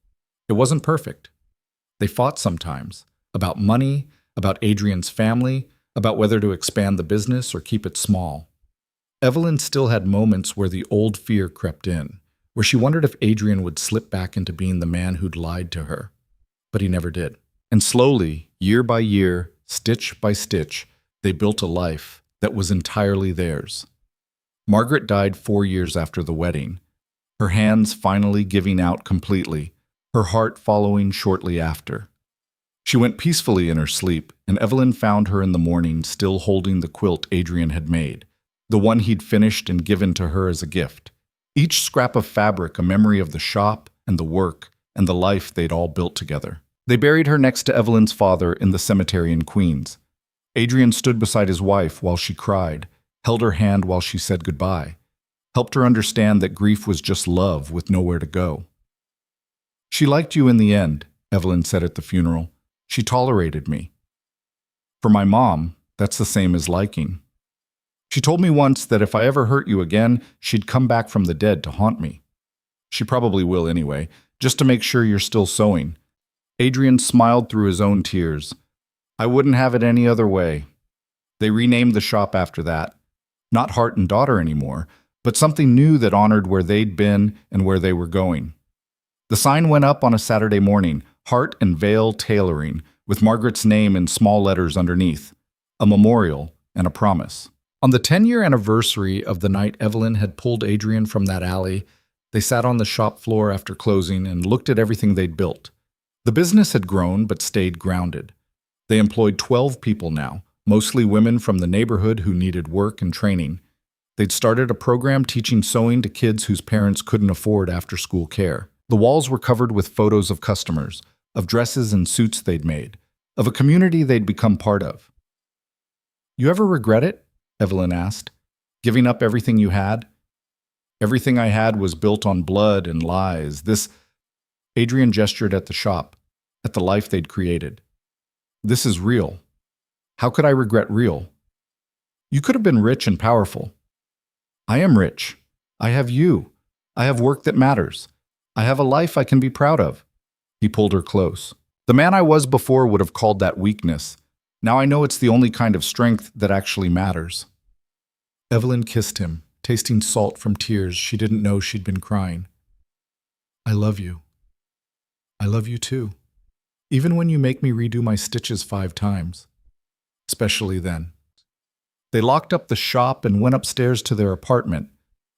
It wasn't perfect. They fought sometimes, about money, about Adrian's family, about whether to expand the business or keep it small. Evelyn still had moments where the old fear crept in, where she wondered if Adrian would slip back into being the man who'd lied to her. But he never did. And slowly, year by year, stitch by stitch, they built a life that was entirely theirs. Margaret died 4 years after the wedding, her hands finally giving out completely, her heart following shortly after. She went peacefully in her sleep, and Evelyn found her in the morning still holding the quilt Adrian had made, the one he'd finished and given to her as a gift. Each scrap of fabric a memory of the shop and the work and the life they'd all built together. They buried her next to Evelyn's father in the cemetery in Queens. Adrian stood beside his wife while she cried, held her hand while she said goodbye, helped her understand that grief was just love with nowhere to go. "She liked you in the end," Evelyn said at the funeral. "She tolerated me. For my mom, that's the same as liking. She told me once that if I ever hurt you again, she'd come back from the dead to haunt me. She probably will anyway, just to make sure you're still sewing." Adrian smiled through his own tears. "I wouldn't have it any other way." They renamed the shop after that. Not Heart and Daughter anymore, but something new that honored where they'd been and where they were going. The sign went up on a Saturday morning, Heart and Veil Tailoring, with Margaret's name in small letters underneath, a memorial and a promise. On the 10-year anniversary of the night Evelyn had pulled Adrian from that alley, they sat on the shop floor after closing and looked at everything they'd built. The business had grown but stayed grounded. They employed 12 people now, mostly women from the neighborhood who needed work and training. They'd started a program teaching sewing to kids whose parents couldn't afford after-school care. The walls were covered with photos of customers, of dresses and suits they'd made, of a community they'd become part of. "You ever regret it?" Evelyn asked. "Giving up everything you had?" "Everything I had was built on blood and lies. Adrian gestured at the shop, at the life they'd created. "This is real. How could I regret real? You could have been rich and powerful. I am rich. I have you. I have work that matters. I have a life I can be proud of." He pulled her close. "The man I was before would have called that weakness. Now I know it's the only kind of strength that actually matters." Evelyn kissed him, tasting salt from tears she didn't know she'd been crying. "I love you. I love you too. Even when you make me redo my stitches 5 times. Especially then." They locked up the shop and went upstairs to their apartment.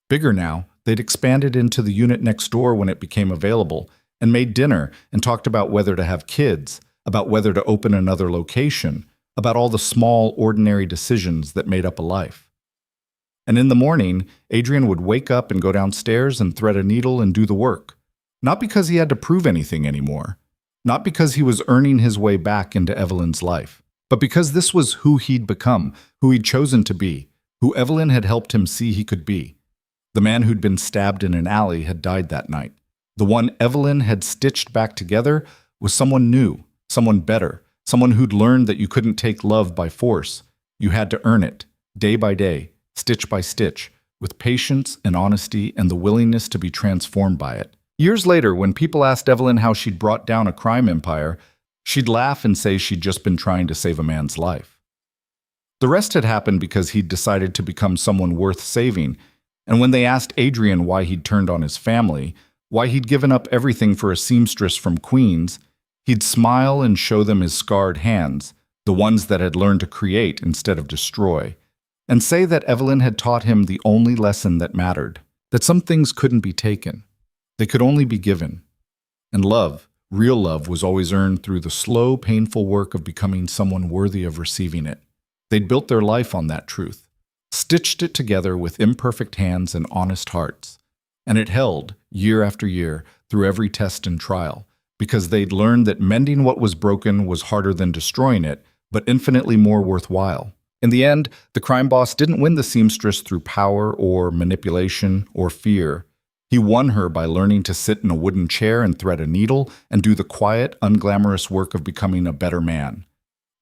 Bigger now, they'd expanded into the unit next door when it became available, and made dinner and talked about whether to have kids, about whether to open another location, about all the small, ordinary decisions that made up a life. And in the morning, Adrian would wake up and go downstairs and thread a needle and do the work. Not because he had to prove anything anymore. Not because he was earning his way back into Evelyn's life. But because this was who he'd become, who he'd chosen to be, who Evelyn had helped him see he could be. The man who'd been stabbed in an alley had died that night. The one Evelyn had stitched back together was someone new, someone better, someone who'd learned that you couldn't take love by force. You had to earn it, day by day, stitch by stitch, with patience and honesty and the willingness to be transformed by it. Years later, when people asked Evelyn how she'd brought down a crime empire, she'd laugh and say she'd just been trying to save a man's life. The rest had happened because he'd decided to become someone worth saving, and when they asked Adrian why he'd turned on his family, why he'd given up everything for a seamstress from Queens, he'd smile and show them his scarred hands, the ones that had learned to create instead of destroy, and say that Evelyn had taught him the only lesson that mattered, that some things couldn't be taken. They could only be given. And love, real love, was always earned through the slow, painful work of becoming someone worthy of receiving it. They'd built their life on that truth, stitched it together with imperfect hands and honest hearts. And it held, year after year, through every test and trial, because they'd learned that mending what was broken was harder than destroying it, but infinitely more worthwhile. In the end, the crime boss didn't win the seamstress through power or manipulation or fear. He won her by learning to sit in a wooden chair and thread a needle and do the quiet, unglamorous work of becoming a better man.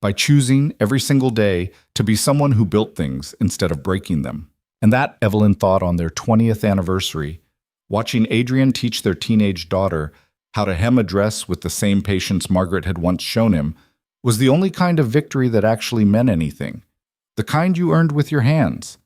By choosing, every single day, to be someone who built things instead of breaking them. And that, Evelyn thought on their 20th anniversary, watching Adrian teach their teenage daughter how to hem a dress with the same patience Margaret had once shown him, was the only kind of victory that actually meant anything. The kind you earned with your hands.